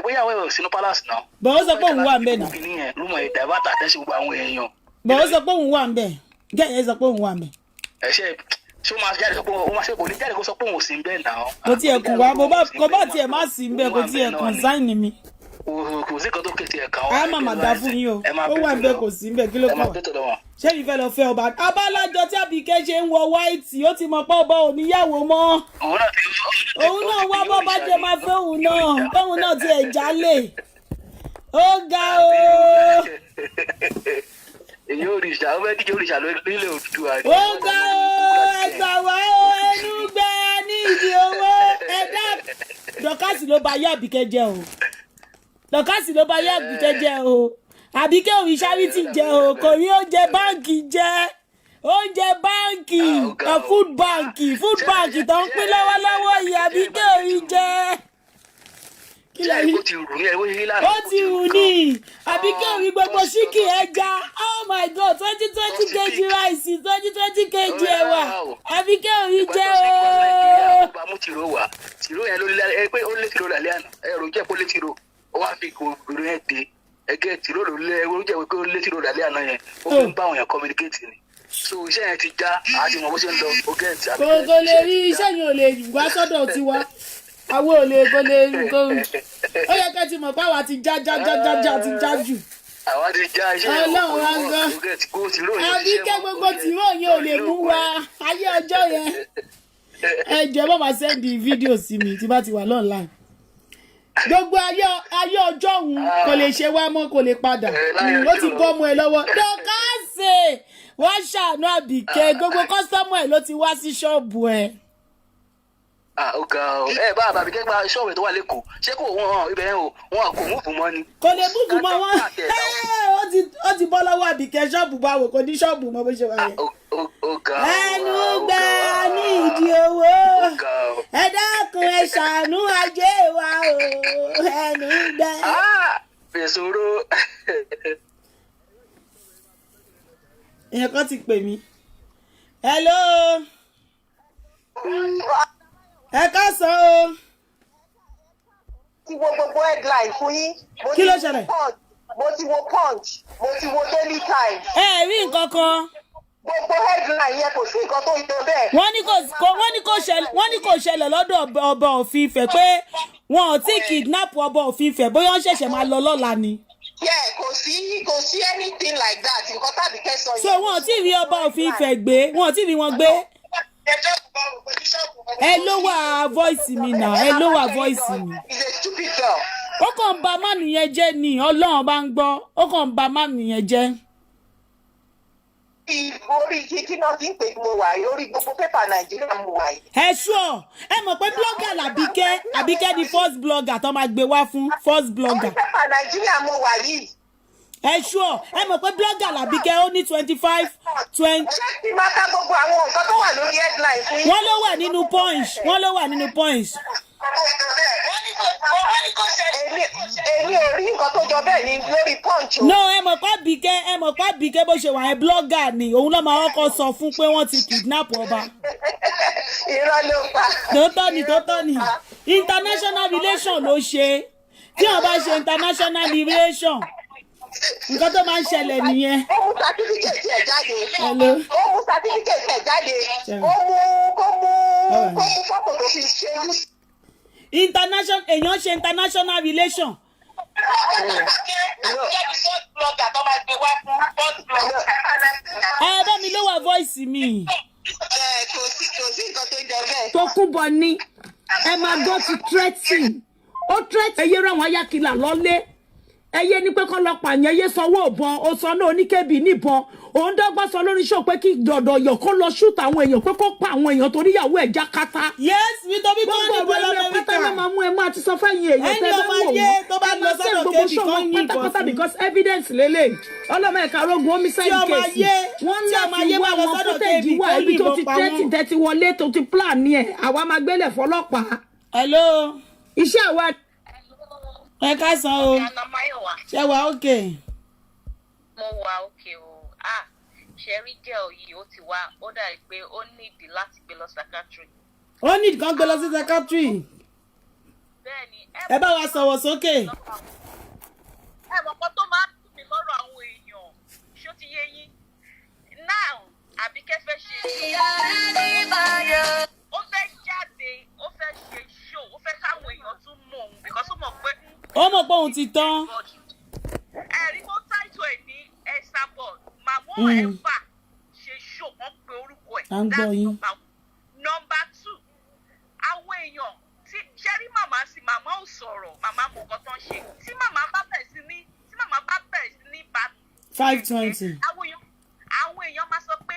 Speaker 3: bóyá ìyàwó ẹ̀ ò sínú palace náà.
Speaker 2: bọ̀ ó sọ pé òun wà ń bẹ̀ náà.
Speaker 3: rúmọ̀ ẹ̀ divert attention gbogbo àwọn èèyàn.
Speaker 2: bọ̀ ó sọ pé òun wà ń bẹ̀ gẹ́gẹ́ sọ pé òun wà ń bẹ̀.
Speaker 3: ẹ ṣé ó máa jáde sọ pé ó máa ṣe kò ní jáde kó sọ pé òun ò sí ń bẹ̀ náà.
Speaker 2: kò tiẹ̀ kù wá kò bá tiẹ̀ má sí ń bẹ̀ kò tiẹ̀ consign mi.
Speaker 3: kò sí kan tó kéde ẹ̀ kan.
Speaker 2: a máa dá fún yín o ó wà ń bẹ̀ kò sí ń bẹ̀ kí ló kọ̀ ṣé mi fẹ́ lọ fẹ́ ọba abálájọ tí Àbíkẹ́ ṣe ń wọ wáìtì ó ti mọ̀ pé ọba ò níyàwó mọ́ òun náà wá bọ́ bá jẹ máa fẹ́ òun náà tóun náà ti ẹ̀ jálè ó ga o.
Speaker 3: èyí òrìṣà ó fẹ́ díje òrìṣà nílẹ̀ Odùduwà.
Speaker 2: ó ga o ẹgbà wá o ẹnu gbẹ ní ìdí owó ẹ̀dá Dorcas ló bá yé Àbíkẹ́ jẹ́ o Dorcas ló bá yé Àbíkẹ́ jẹ́ o Àbíkẹ́ òun charity jẹ́ o kò rí oúnjẹ báǹkì jẹ́ oúnjẹ báǹkì food báǹkì tó ń pín lọ́wọ́lọ́wọ́ yìí Àbíkẹ́ òun jẹ́.
Speaker 3: ó ti rù ní ẹwọ́ yìí lánàá.
Speaker 2: ó ti rù ní Àbíkẹ́ òun gbogbo ṣíkì ẹja oh my god 20 kg rice 20 kg ẹ̀wà Àbíkẹ́ òun jẹ́ o.
Speaker 3: ọba mú tìró wá tìró yẹn ló lé pé ó lé tìró lálẹ́ àná ẹ̀rọ jẹ́ kó lé tìró ó wá fi kòkòrò yẹn dé ẹgẹ tìró ló lé ẹwọ jẹ pé ó lé tìró lálẹ́ àná yẹn ó fi ń bá àwọn èèyàn communicate ni so iṣẹ́ yẹn ti já àti mọ̀ bó ṣe ń lọ ogé ẹ̀ tí a.
Speaker 2: kò lè rí iṣẹ́ yẹn ò lè wá sọ́dọ̀ tiwa àwọn ò lè kò lè kò ó yẹ kẹ́ ti mọ̀ pé àwa ti já ti já jù.
Speaker 3: àwa ti já iṣẹ́ yẹn
Speaker 2: Ọlọ́run wá ń gbọ́ Àbíkẹ́ gbogbo tìró yẹn ò lè mú wa ayé ọjọ́ yẹn ẹ jẹ́ bọ́ máa sẹ́ndì fídíò sí mi tí bá ti wà online gbogbo ayé ọjọ́ òun kò lè ṣe wá mọ́ kò lè padà ó ti bọ́ ọmọ ẹ lọ́wọ́ Dorcas wọ́n ṣàánú Àbíkẹ́ gbogbo kọ́sítọ́mù ẹ̀ ló ti wá sí ṣọ́ọ̀bù ẹ̀.
Speaker 3: ọ̀gá ẹ bá Àbíkẹ́ gba ṣọ́ọ̀bù tó wà lẹ́kọ̀ọ́ ṣé kò wọ́n ibẹ̀ yẹn o wọn kò múùfù mọ́ ni.
Speaker 2: kò lè múùfù mọ́ wọn ó ti bọ́ lọ́wọ́ Àbíkẹ́ ṣọ́ọ̀bù báwo kò ní ṣọ́ọ̀bù mọ́ bó ṣe wà yẹn. ẹnu gbẹ ní ìdí owó ẹ dákun ẹ ṣàánú ajé wa o ẹnu gbẹ.
Speaker 3: fèsòrò.
Speaker 2: èèyàn kan ti pè mí. hello. ẹ káàsán o.
Speaker 6: ti wo gbogbo headline fún yín.
Speaker 2: kí ló ṣẹlẹ̀.
Speaker 6: mo ti wo punch mo ti wo Daily Times.
Speaker 2: ẹ rí nǹkan kan.
Speaker 6: gbogbo headline yẹn kò sí nǹkan tó yọ bẹ́ẹ̀.
Speaker 2: wọ́n ní kò ṣẹlẹ̀ lọ́dọ̀ ọba of Ifẹ̀ pé wọn ò tí kidnap ọba of Ifẹ̀ bóyá wọ́n ṣẹ̀ṣẹ̀ máa lọ lọ́la ni.
Speaker 6: kò kò sí anything like that nǹkan tàbí kẹsàn yìí.
Speaker 2: so wọn ò tí ì rí ọba òfin Ifẹ̀ gbé wọn ò tí ì rí wọn gbé. ẹ ló wà voice mi náà ẹ ló wà voice mi.
Speaker 6: He's a stupid girl.
Speaker 2: ó kàn ń ba mánu yẹn jẹ́ ni Ọlọ́run bá ń gbọ́ ó kàn ń ba mánu yẹn jẹ́.
Speaker 6: orí kíkí náà ti ń pè mo wà yìí orí gbogbo pépà Nàìjíríà mo wà yìí.
Speaker 2: ẹ ṣọ́ ẹ mọ̀ pé blogger làbíkẹ́ ni first blogger tó máa gbé wá fún first blogger.
Speaker 6: orí pépà Nàìjíríà mo wà yìí.
Speaker 2: ẹ ṣọ́ ẹ mọ̀ pé blogger làbíkẹ́ ó ní 25 20.
Speaker 6: ṣé kí máa ká gbogbo àwọn nǹkan tó wà lórí headline fún yín.
Speaker 2: wọ́n ló wà nínú punch
Speaker 6: èmi ò rí nǹkan tó jọ bẹ́ẹ̀ ní lórí punch o.
Speaker 2: no ẹ mọ̀ pé Àbíkẹ́ bó ṣe wà yẹn blogger ni òun ló máa kọ́kọ́ sọ fún pé wọ́n ti kidnap ọba.
Speaker 6: irọ́ ló pa.
Speaker 2: tòótọ́ ni international relation ló ṣe tí wọ́n bá ṣe international relation nǹkan tó máa ń ṣẹlẹ̀ nìyẹn.
Speaker 6: ó mú certificate ẹ̀ jáde.
Speaker 2: Hello.
Speaker 6: ó mú certificate ẹ̀ jáde. kó mú fọ́tò tó fi ṣe é.
Speaker 2: èèyàn ṣe international relation. ẹ bá mi ló wà voice mi.
Speaker 6: kò sí nǹkan tó jọ bẹ́ẹ̀.
Speaker 4: tó kún bọ̀ ni ẹ máa gbọ́ ti threatening ó threaten ẹyẹ rẹ̀ wọ́n ayákìlá lọ́lé ẹyẹ ní pé kọ́ lọ pààyàn ẹyẹ sanwó ìbọn ó sọ náà oníkébì níbọn òun dọ́gbọ́n sọ lórí show pé kí dọ̀dọ̀ yọ̀ kó lọ shoot àwọn èèyàn pé kó pa àwọn èèyàn torí ìyàwó ẹ̀ jákátá.
Speaker 2: yes nítorí kọ́ ní
Speaker 4: gbogbo
Speaker 2: ìbọn
Speaker 4: ẹ̀rọ pátá ló
Speaker 2: lamẹ́ríkà.
Speaker 4: máa mú ẹ máa ti sọ fẹ́yìn èèyàn
Speaker 2: ẹni ọmọ ayé tó bá lọ sọ́dọ̀ kébì kan yín ìbọn
Speaker 4: pátápátá
Speaker 2: fún.
Speaker 4: because evidence lélẹ̀ ọlọ́mọ ẹ̀ka rogun homicide
Speaker 2: Tí ọmọ
Speaker 4: case
Speaker 2: ayé-
Speaker 4: wọ́n
Speaker 2: tí ọmọ ayé
Speaker 4: láti wá
Speaker 2: bá lọ
Speaker 4: àwọn
Speaker 2: sọ́dọ̀
Speaker 4: footage
Speaker 2: kébì
Speaker 4: wá
Speaker 2: kan
Speaker 4: ibi tó
Speaker 2: yìnbọn
Speaker 4: ti
Speaker 2: pa wọ́n.
Speaker 4: threaten tẹ́tí wọlé tó ti plan ní ẹ̀ àwa máa gbélé fọlọ́pàá
Speaker 2: hello
Speaker 4: iṣẹ́ àwa.
Speaker 2: ẹ káàsán o ṣe wà ókè.
Speaker 8: mo wà òkè o ṣẹ́rí girl yìí ó ti wá ó dàbí pé ó nídìí láti gbé lọ psychiatry.
Speaker 2: ó ní kan gbé lọ sí psychiatry.
Speaker 8: bẹ́ẹ̀ni
Speaker 2: ẹ bá wa sọ̀rọ̀ sókè.
Speaker 8: ẹ mọ̀ kan tó máa ń dùn mí lọ́rọ̀ àwọn èèyàn ṣó ti yé yín now Àbíkẹ́ fẹ́ ṣe ó fẹ́ jáde ó fẹ́ ṣe show ó fẹ́ káwọn èèyàn tún mọ̀ òun because ó mọ̀ pé
Speaker 2: ó mọ̀ pé òun ti tán.
Speaker 8: ẹ̀rí kó táìtò ẹ̀ ní Esabod màmú ẹ̀fà ṣe ṣò wọ́n pe orúkọ ẹ̀.
Speaker 2: À ń gbọ́ yín.
Speaker 8: Number 2 àwọn èèyàn tí ṣẹ́rí màmá ò sọ̀rọ̀ màmá mọ̀ nǹkan tó ń ṣe tí màmá bá bẹ̀rẹ̀ sí ní bá
Speaker 2: 520.
Speaker 8: àwọn èèyàn máa sọ pé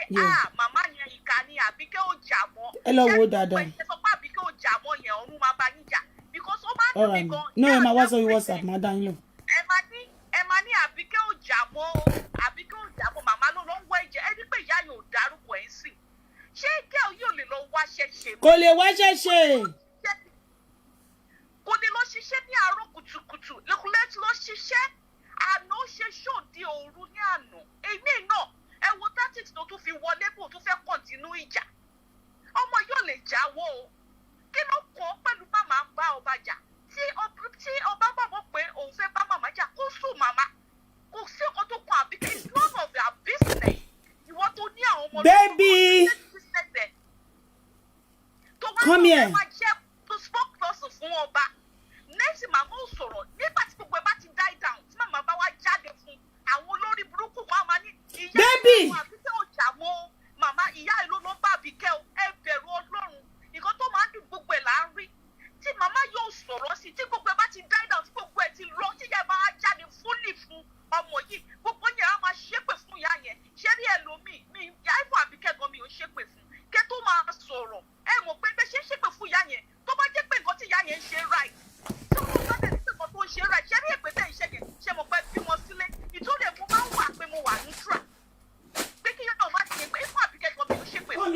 Speaker 8: màmá yẹn ìkà ni Àbíkẹ́ ò jà mọ́.
Speaker 2: ẹ lọ wo dáadáa.
Speaker 8: ẹ sọ pé Àbíkẹ́ ò jà mọ́ yẹn ọ̀run máa bá yín jà because ó máa ń dùn mí
Speaker 2: alright
Speaker 8: gan.
Speaker 2: no ẹ máa wá sórí WhatsApp máa dá yín lò.
Speaker 8: ẹ máa ní Àbíkẹ́ ò jà mọ́ o Àbíkẹ́ ò jà mọ́ màmá ló lọ ń wá ẹ̀jẹ̀ ẹni pé ìyá yóò dárúkọ ẹ̀ ń sìn ṣé gẹ́ọ̀ yóò lè lọ wáṣẹ́ ṣe mọ́?
Speaker 2: kò lè wáṣẹ́ ṣe.
Speaker 8: kò lè lọ ṣiṣẹ́ ní àárọ̀ kùtùkùtù lẹ́kùnlẹ́ tí lọ ṣiṣẹ́ àná ṣe ṣòdi òru ní àná èmi náà ẹ wo tactics tó tún fi wọlé bò tó fẹ́ kọ̀ǹtínú ìjà ọmọ yóò lè jáwọ́ o kí ló kọ́ pẹ̀lú màmá ń bá ọba jà tí ọba bàbọ̀ pé òun fẹ́ bá màmá jà kó sùn màmá kò sí ọkọ tó kàn Àbíkẹ́ it's none of their business ìwọ tó ní àwọn ọmọ
Speaker 2: baby come here.
Speaker 8: tó spokesperson fún ọba nẹ́ẹ̀sì màmá ò sọ̀rọ̀ nígbà tí gbogbo ẹ bá ti die down tí màmá bá wá jáde fún àwọn olórí burúkú wọn máa ní ìyá ìlú Àbíkẹ́ ò jà mọ́ màmá ìyá ìlú ló bá Àbíkẹ́ o ẹ bẹ̀rù Ọlọ́run nǹkan tó máa ń dùn gbogbo ẹ̀ là ń rí tí màmá yóò sọ̀rọ̀ sí tí gbogbo ẹ bá ti die down tí gbogbo ẹ ti lọ tí ìyá ẹ bá jáde fúlì fún ọmọ yìí gbogbo yẹn á máa ṣépè fún ìyá yẹn ṣé rí ẹlòmíì mi ìyá ìfọ̀ Àbíkẹ́ gan mi ò ṣépè fún kẹ́ tó máa sọ̀rọ̀ ẹ mọ̀ pé bẹ́ẹ̀ ṣe ń ṣépè fún ìyá yẹn tó bá jẹ́ pé nǹkan tí ìyá yẹn ń ṣe right tí wọ́n bá tẹ̀lé pé nǹkan tó ń ṣe right ṣé rí èpè tẹ̀ ń ṣe yẹn ṣe mọ̀ pé bí wọ́n sílé ìtúndẹ̀ mo máa ń wà pé mo wà neutral pé kí yóò má ti yẹ pé ìfọ̀ Àbíkẹ́ gan mi ò ṣépè fún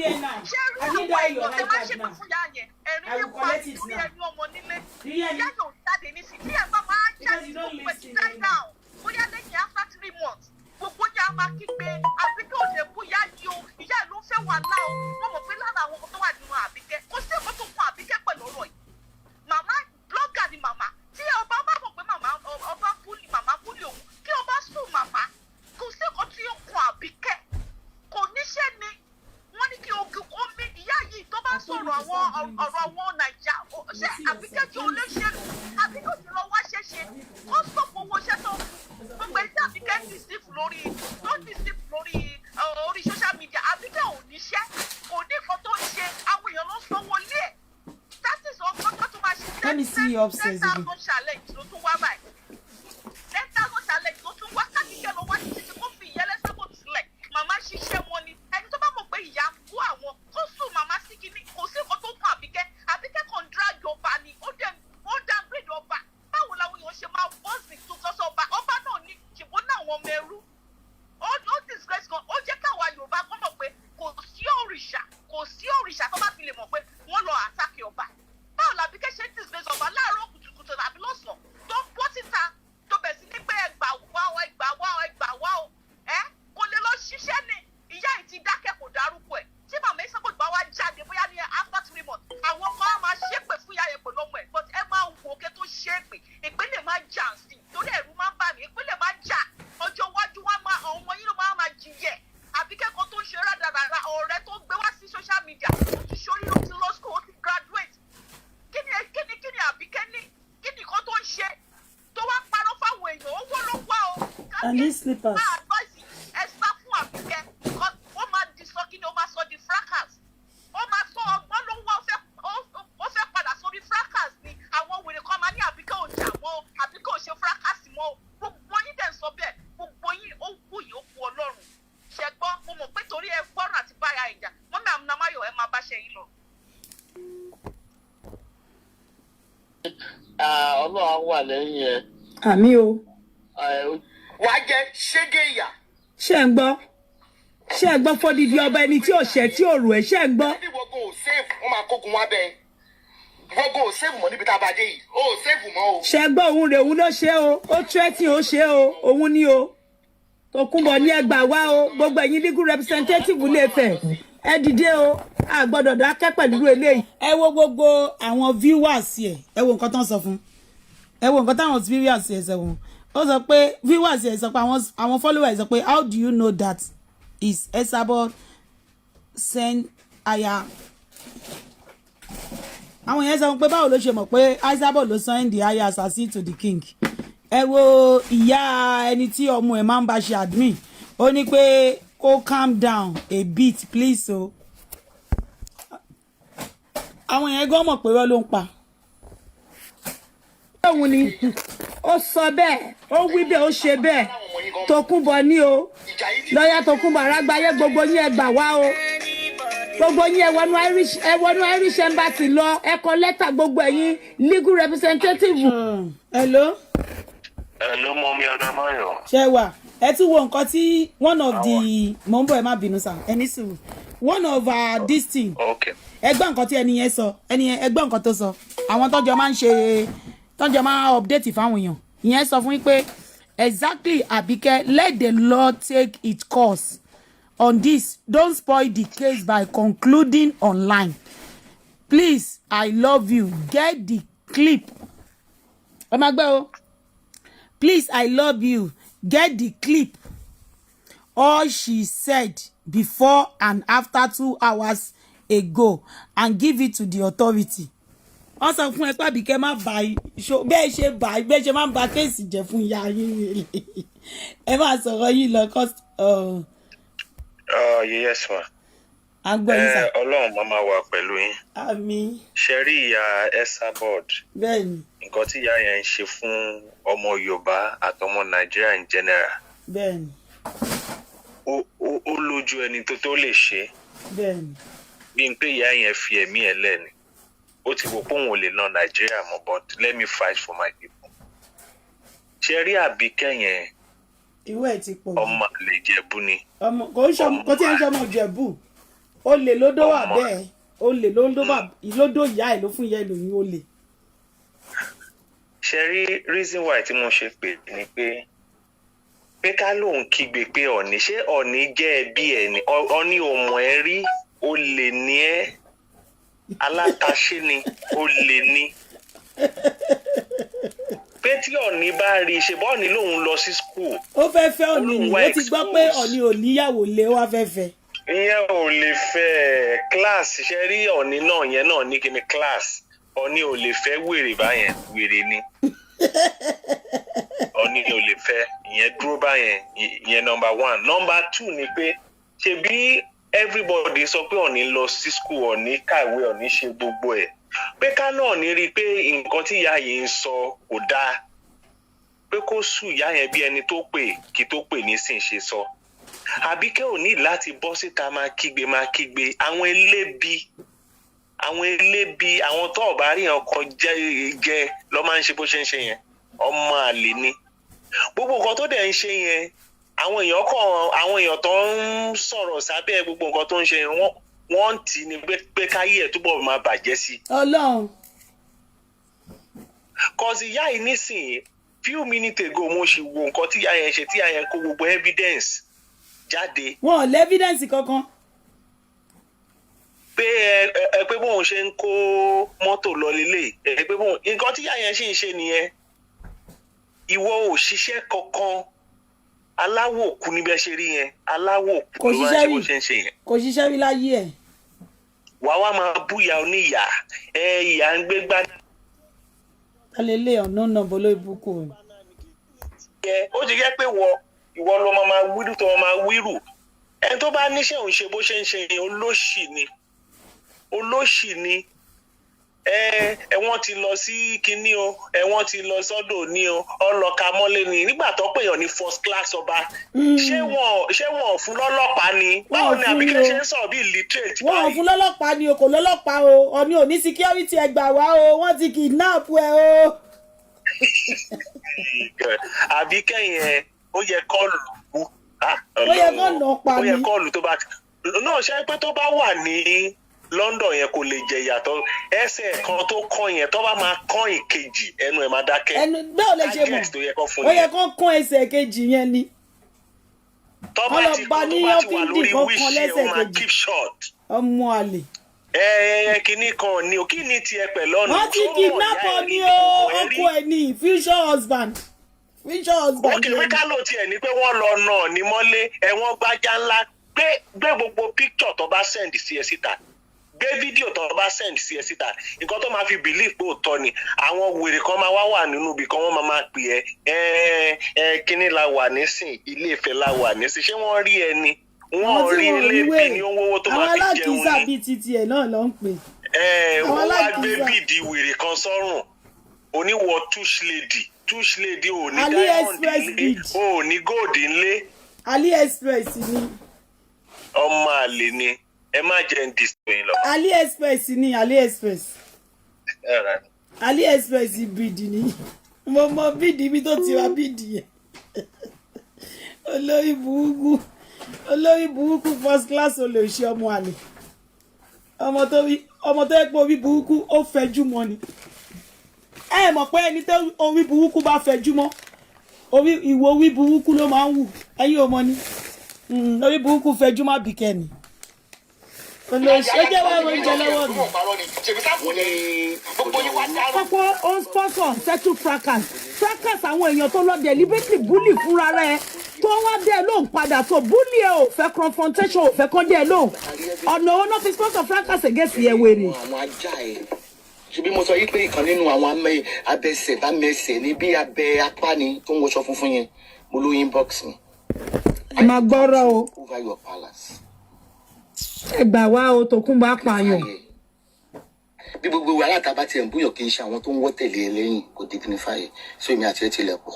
Speaker 8: ṣé rí àwọn èèyàn tẹ́ máa ṣépè fún ìyá yẹn ẹ̀rín yẹn pa nítorí ẹni ọmọ nílé ìyá yóò jáde ní sí tí ẹ bá máa jáde gbogbo ẹ̀ ti die down bóyá lẹ́yìn after 3 months gbogbo yẹn á máa kígbe Àbíkẹ́ ò lè bú ìyá yìí o ìyá ló fẹ́ wà láò wọ́n mọ̀ pé lára àwọn ọmọ tó wà nínú Àbíkẹ́ kò sí ẹ̀kọ́ tó fún Àbíkẹ́ pẹ̀lú ọ̀rọ̀ yìí màmá blogger ni màmá tí ọba bá mọ̀ pé ọba búlì màmá búlì òun kí ọba sùn màmá kò sí ẹ̀kọ́ tí ó kun Àbíkẹ́ kò níṣẹ́ ni wọ́n ní kí omi ìyá yìí tó bá sọ̀rọ̀ àwọn Nàìjà ṣé Àbíkẹ́ tí ó léṣèlú Àbíkẹ́ tí lọ wá ṣẹ̀ṣẹ̀ kó sọ̀pọ̀ owó iṣẹ́ tó gbogbo ẹ̀jẹ̀ lórí orí social media Àbíkẹ́ ò níṣẹ́ kò ní nǹkan tó ń ṣe àwọn èèyàn ló ń sanwó lé that is ọgbọ́n tó máa ṣe 10,000 challenge ló tún wá báyìí 10,000 challenge ló tún wá káàkiri lọ wá títí tí kò fi ìyẹn lẹ́sẹ̀ kò sílẹ̀ màmá ṣiṣẹ́ wọn ni ẹni tó bá mọ̀ pé ìyá kú àwọn kó sùn màmá sí kíní kò sí nǹkan tó kàn Àbíkẹ́ kan drag ọba ni ó downgrade ọba báwo làwọn èèyàn ṣe máa bọ́ọ̀sì tó kọ́sọ́ ọba náà ní ṣùgbọ́n náà wọn mẹ́rú ó disgrace kan ó jẹ́ káwa Yorùbá kọ́ mọ̀ pé kò sí òrìṣà tó bá fi lè mọ̀ pé wọ́n lọ àtàkì ọba báwo làbíkẹ́ ṣe disgrace ọba láàárọ̀ kùtùkùtù tàbí lọ́sàn-án tó ń bọ́ síta tó bẹ̀ sí ní pé ẹgbà wá o kò lè lọ ṣiṣẹ́ ni ìyá yìí ti dákẹ́ kò dárúkọ ẹ̀ tí màmá ìsọ́kò bá wá jáde bóyá ní after 3 months àwọn kan á máa ṣépè fún ìyá yẹn pẹ̀lú ọmọ ẹ̀ but ẹ máa wò ó kẹ́ tó ṣépè ìpínlẹ̀ máa jà sí torí ẹ̀rù máa ń bà mí ìpínlẹ̀ máa jà ọjọ́ iwájú wa máa àwọn ọmọ yín ló máa jìyẹ Àbíkẹ́ tó ń ṣe rádaràda ọ̀rẹ́ tó gbé wá sí social media ó ti ṣorí ó ti law school ó ti graduate kí ni Àbíkẹ́ ní kí ni nǹkan tó ń ṣe tó wá parọ́ fáwọn èèyàn owó ló wá o káàkiri máa advice ẹ sá fún Àbíkẹ́ ó máa di sọ kí ni ó máa sọ di fracas ó máa sọ ọgbọ́n ló wá ó fẹ́ padà sórí fracas ni àwọn wèrè kan máa ní Àbíkẹ́ ò jà mọ́ Àbíkẹ́ ò ṣe fracas mọ́ gbogbo yín dẹ̀ sọ bẹ́ẹ̀ gbogbo yín ó wù yín ó kú Ọlọ́run ṣẹgbọ́n mo mọ̀ pé torí ẹ gbọ́ràn àti báyà ìjà mọ́mí Amúnámáyọ̀ ẹ máa bá ṣe yín lọ.
Speaker 9: Ọlọ́run wà lẹ́yìn ẹ.
Speaker 4: àmì o.
Speaker 9: wà á jẹ ṣége ìyà.
Speaker 4: ṣé ń gbọ́ fọdídì ọba ẹni tí ò ṣẹ̀ tí ò rò ẹ̀ ṣé ń gbọ́.
Speaker 9: ẹni wọ́gùn ò sèfù wọ́n máa kógun wá bẹ́ẹ̀ wọ́gùn ò sèfù mọ́ níbi tá a bá dé yìí ó sèfù mọ́ o.
Speaker 4: ṣé gbọ́ òun rè òun ló ṣe o ó tírẹ́tì ó ṣe o òun ni o Tòkunbọ̀ ní ẹgbàá wá o gbogbo ẹ̀yin legal representative lè fẹ̀ ẹ dìde o a gbọ́dọ̀ dákẹ́ pẹ̀lú eléyìí.
Speaker 2: ẹ wo gbogbo àwọn viewers ẹ wo nǹkan tó ń sọ fún ẹ wo nǹkan táwọn viewers ẹ sọ fún ó sọ pé viewers ẹ sọ pé àwọn followers sọ pé how do you know that is Esabod send aya àwọn yẹn sọ pé báwo ló ṣe mọ̀ pé Esabod ló send the aya assassin to the king ẹ wo ìyá ẹni tí ọmọ ẹ máa ń bá ṣe admin ó ní pé kó calm down a bit please o àwọn yẹn gan mọ̀ pé wọ́n ló ń pa.
Speaker 4: òun ni ó sọ bẹ́ẹ̀ ó wí bẹ́ẹ̀ ó ṣe bẹ́ẹ̀ Tòkunbọ̀ ní o lọ́yà Tòkunbọ̀ Arágbáyé gbogbo yín ẹ gbà wá o gbogbo yín ẹ wọnú Irish embassy lọ ẹ kọ lẹ́tà gbogbo ẹ̀yin legal representative.
Speaker 2: hello
Speaker 3: mọ́mí Amúnámáyọ̀.
Speaker 2: ṣé wà ẹ tún wo nǹkan tí one of the mò ń bọ̀ ẹ má bínú sá ẹni sùn one of this thing ẹgbẹ́ nǹkan tí ẹni yẹn sọ ẹni yẹn ẹgbẹ́ nǹkan tó sọ àwọn tọ́jọ́ máa ń ṣe tọ́jọ́ máa ń update fáwọn èèyàn ìyẹn sọ fún yín pé exactly Àbíkẹ́ let the law take its course on this don't spoil the case by concluding online please I love you get the clip ẹ máa gbẹ́ o please I love you get the clip all she said before and after 2 hours ago and give it to the authority. wọ́n sọ fún ẹ pé Àbíkẹ́ má bà bẹ́ẹ̀ ṣe máa ń ba kéèsì jẹ́ fún ìyá yín ẹ máa sọ̀rọ̀ yìí lọ kọ́.
Speaker 3: yes ma.
Speaker 2: Ọlọ́run
Speaker 3: máa wà pẹ̀lú yín.
Speaker 2: àmín.
Speaker 3: ṣe rí ìyá Esabod.
Speaker 2: bẹ́ẹ̀ni.
Speaker 3: nǹkan tí ìyá yẹn ń ṣe fún ọmọ Yorùbá àtọmọ Nàìjíríà in general.
Speaker 2: bẹ́ẹ̀ni.
Speaker 3: ó lójú ẹni tó lè ṣe.
Speaker 2: bẹ́ẹ̀ni.
Speaker 3: bí n pé ìyá yẹn fi ẹ̀mí ẹ̀ lẹ́ni ó ti wò pé òun ò lè ná Nàìjíríà mọ́ but let me fight for my people. ṣe rí Àbíkẹ́ yẹn.
Speaker 2: ìwé ẹ̀ ti pọ̀ jù.
Speaker 3: ọmọ àlè Ìjẹ̀bú ni.
Speaker 2: kò tí ẹ ń ṣe ọmọ Ìjẹ̀bú olè lódó wà bẹ́ẹ̀ olè lódó ìyá ẹ̀ ló fún ìyá ẹ̀ lóyún olè.
Speaker 3: ṣe rí reason why tí mo ṣe pè ní pé ká lóun kígbe pé Ọ̀ọ̀ni ṣé Ọ̀ọ̀ni jẹ́ ẹbí ẹ̀ ni Ọ̀ọ̀ni ò mọ̀ ẹ́ rí olè ní ẹ́ alátaṣé ni olè ní. pé tí Ọ̀ọ̀ni bá rí i ṣe bọ́ Ọ̀ọ̀ni lòun lọ sí school.
Speaker 2: ó fẹ́ fẹ́ Ọ̀ọ̀ni ni ó ti gbọ́ pé Ọ̀ọ̀ni ò níyàwó lé wá fẹ́ fẹ́.
Speaker 3: ìyẹn ò lè fẹ́ class ṣe rí Ọ̀ọ̀ni náà yẹn náà ní kíni class Ọ̀ọ̀ni ò lè fẹ́ wèrè báyẹn wèrè ni.
Speaker 10: Ọ̀ní ò lè fẹ́ ìyẹn dúró báyẹn ìyẹn number 1. Number 2 ni pé ṣebí everybody sọ pé Ọ̀ní lọ sí school Ọ̀ní kàwé Ọ̀ní ṣe gbogbo ẹ̀ pé ká náà ní rí i pé nǹkan tí ìyá yìí ń sọ kò dáa pé kó sùn ìyá yẹn bí ẹni tó pè kí tó pè nísìn ṣe sọ Àbíkẹ́ ò ní láti bọ́ síta máa kígbe àwọn elébi àwọn tó ọ̀bá rí ọkọ̀ jẹ́ lọ́ máa ń ṣe bó ṣe ń ṣe yẹn ọmọ àlè ni gbogbo nǹkan tó dẹ̀ ń ṣe yẹn àwọn èèyàn tó ń sọ̀rọ̀ sábẹ́ gbogbo nǹkan tó ń ṣe yẹn wọ́n ń tì ní pé káyé ẹ̀ túbọ̀ máa bàjẹ́ sí.
Speaker 2: Ọlọ́run.
Speaker 10: Cause ìyá yìí nísìnyí few minutes ago mo ṣì wo nǹkan tí ìyá yẹn ṣe tí ìyá yẹn kó gbogbo evidence jáde.
Speaker 2: Wọn ò lé evidence kankan.
Speaker 10: Pé bóun ṣe ń kó mọ́tò lọ lélẹ̀ pé bóun nǹkan tí ìyá yẹn ṣì ń ṣe nìyẹn. Ìwọ ò ṣiṣẹ́ kankan aláwọ̀ òkú níbẹ̀ ṣe rí yẹn aláwọ̀ òkú ló wá ṣe bó ṣe ń ṣe yẹn.
Speaker 2: Kò ṣiṣẹ́ rí láyé ẹ̀.
Speaker 10: Wá máa búyà oníyà ìyá ń gbé gbá.
Speaker 2: Alẹ́lẹ́ ọ̀nà bọ́lọ́ ìbùkún.
Speaker 10: Ó ti yẹ pé ìwọ ló máa wírù tó máa wírù ẹni tó bá níṣẹ́ òun ṣe bó ṣe ń ṣe yẹn olóṣì ni wọ́n ti lọ sí kinní o wọ́n ti lọ sọ́dọ̀ ní o ọlọ́ka mọ́lé ni nígbà tó pèèyàn ní first class ọba ṣé wọ́n fún lọ́lọ́pàá ni báwo ni Àbíkẹ́ ṣe ń sọ̀rọ̀ bí illiterate.
Speaker 2: Wọ́n fún lọ́lọ́pàá ni o kò lọ́lọ́pàá o Ọ̀ní ò ní security ẹgbà wá o wọ́n ti kidnap ẹ o.
Speaker 10: Àbíkẹ́ yẹn ó yẹ kọ́ọ̀lù
Speaker 2: ó yẹ kọ́ọ̀lù pa mi.
Speaker 10: Ó yẹ kọ́ọ̀lù tó bá náà ṣe pé tó bá wà ní London yẹn kò lè jẹ ìyàtọ̀ ẹsẹ̀ kan tó kàn yẹn tó bá máa kàn ìkejì ẹnu ẹ̀ máa dákẹ́.
Speaker 2: Ẹnu bẹ́ẹ̀ ò lè ṣe mọ̀ ó yẹ kó kàn ẹsẹ̀ kejì yẹn ni.
Speaker 10: Tọ́ba ti wà lórí wíṣì ẹ̀ ó máa keep short.
Speaker 2: Ọmọ àlè.
Speaker 10: Kínní kan ni o kí ni tiẹ̀ pẹ̀lú ọ̀nà.
Speaker 2: Wọ́n ti kidnap Ọ̀ní o ọkọ ẹ̀ ní future husband.
Speaker 10: Ókè pé ká ló tiẹ̀ ní pé wọ́n lọ nà ní mọ́lé ẹ̀wọ̀n gbájá ńlá gbé gbogbo picture tó bá send sí ẹ síta gbé fídíò tó bá send sí ẹ síta nǹkan tó máa fi believe pé òótọ́ ni àwọn wèrè kan máa wà nínú ibì kan wọ́n máa pè ẹ́ kínní la wà nísìn Ilé Ifẹ̀ la wà nísìn ṣé wọ́n rí ẹni wọ́n rí elébi ní owó tó máa fi jẹun
Speaker 2: ni. Àwọn alákìísà bíi titi ẹ̀ náà ló ń pè.
Speaker 10: Wọ́n wá gbé bíìdì wèrè kan sọ́rùn oníwọ̀ tush lady ò ní diamond ilé ò ní gold ńlé.
Speaker 2: AliExpress ni.
Speaker 10: Ọmọ àlè ni ẹ má jẹ́ ń dìsìn lọ.
Speaker 2: AliExpress ni AliExpress bíìdì ni mo mọ bíìdì mi tó ti wá bíìdì yẹn. olórí burúkú first class olóṣì ọmọ àlè ọmọ tó yẹ pé orí burúkú ó fẹjú mọ́ ni ẹ mọ̀ pé ẹni tó orí burúkú bá fẹjú mọ́ ìwọ orí burúkú ló máa ń wù ẹ̀yin ò mọ̀ ni orí burúkú fẹjú má bìkẹ́ ni olóṣì ó jẹ́ wàá oúnjẹ lọ́wọ́ mi. Pápá ó ń sponsor settle fracas àwọn èèyàn tó lọ deliberately bully fúnra rẹ̀ tó wá dé lóhùn padà tó bully ẹ ò fẹ́ confrontation ò fẹ́ kọ́ dé lóhùn ọ̀nà owó náà fi sponsor fracas against ẹ wèrè.
Speaker 9: àwọn ajá ẹ ṣebí mo sọ yìí pé ìkan nínú àwọn abẹsẹ̀ bá mẹsẹ̀ ní bí abẹ apá ni tó ń wọṣọ funfun yẹn mo ló inbox mi.
Speaker 2: ẹ máa gbọ́rọ̀ o.
Speaker 9: over your palace.
Speaker 2: ẹ gbà wá o Tòkunbọ̀ apààyàn.
Speaker 9: bí gbogbo wa látàbá tiẹ̀ ń búyàn kì í ṣe àwọn tó ń wọ́ tẹ̀lé ẹ lẹ́yìn kò dignify so èmi àti ẹ tilẹ̀ pọ̀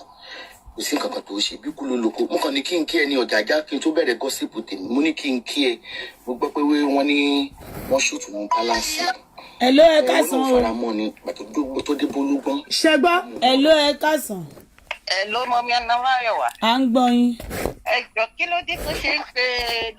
Speaker 9: kò sí nǹkan kan tó ṣe bí kú ló lóko mo kàn ní kí n kí ẹ ní ọjà ajá kí n tó bẹ̀rẹ̀ gọ́sìpù tèmi mo ní kí n kí ẹ mo gbọ́ pé wọ́n ní wọ́n ṣùtù wọn pálásì.
Speaker 2: Hello ẹ káàsán o.
Speaker 9: wọ́n fara mọ́ ni pàtó tó dé bolúgbọ́n.
Speaker 2: ṣẹgbọ́ hello ẹ káàsán.
Speaker 11: Hello mọ́mí Anámáyọ̀wá.
Speaker 2: à ń gbọ́ yín.
Speaker 11: ẹ jọ kí ló dé tó ṣe ń pe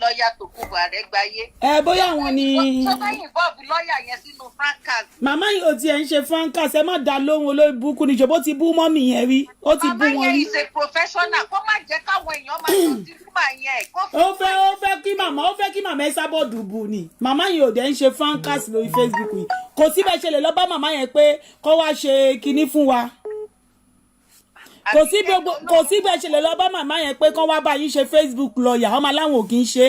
Speaker 11: lọ́ọ̀yà Tòkunbọ̀ Àrẹ́gbáyé.
Speaker 2: Bóyá àwọn ni.
Speaker 11: tó bá yìnbọn lọ́ọ̀yà yẹn sínú fracas.
Speaker 2: Màmá yìí ò tiẹ̀ ń ṣe fracas ẹ má dá lóhùn olórí burúkú ni ṣòbó ti bú mọ́mì yẹn rí ó ti bú wọn rí.
Speaker 11: màmá yẹn is a professional kó má jẹ́ káwọn èèyàn máa tó ti fún yẹn.
Speaker 2: ó fẹ́ kí màmá ẹ sábọ̀dù bù ni màmá yìí ò dẹ̀ ń ṣe fracas lórí Facebook yìí kò síbẹ̀ ṣe lè lọ bá màmá yẹn pé kó wá ṣe kinní fún wa kò sí bẹ́ẹ̀ ṣe lè lọ bá màmá yẹn pé kán wá bá yín ṣe Facebook lọ́ọ̀yà ọmọ aláwọ̀ ò kì í ṣe.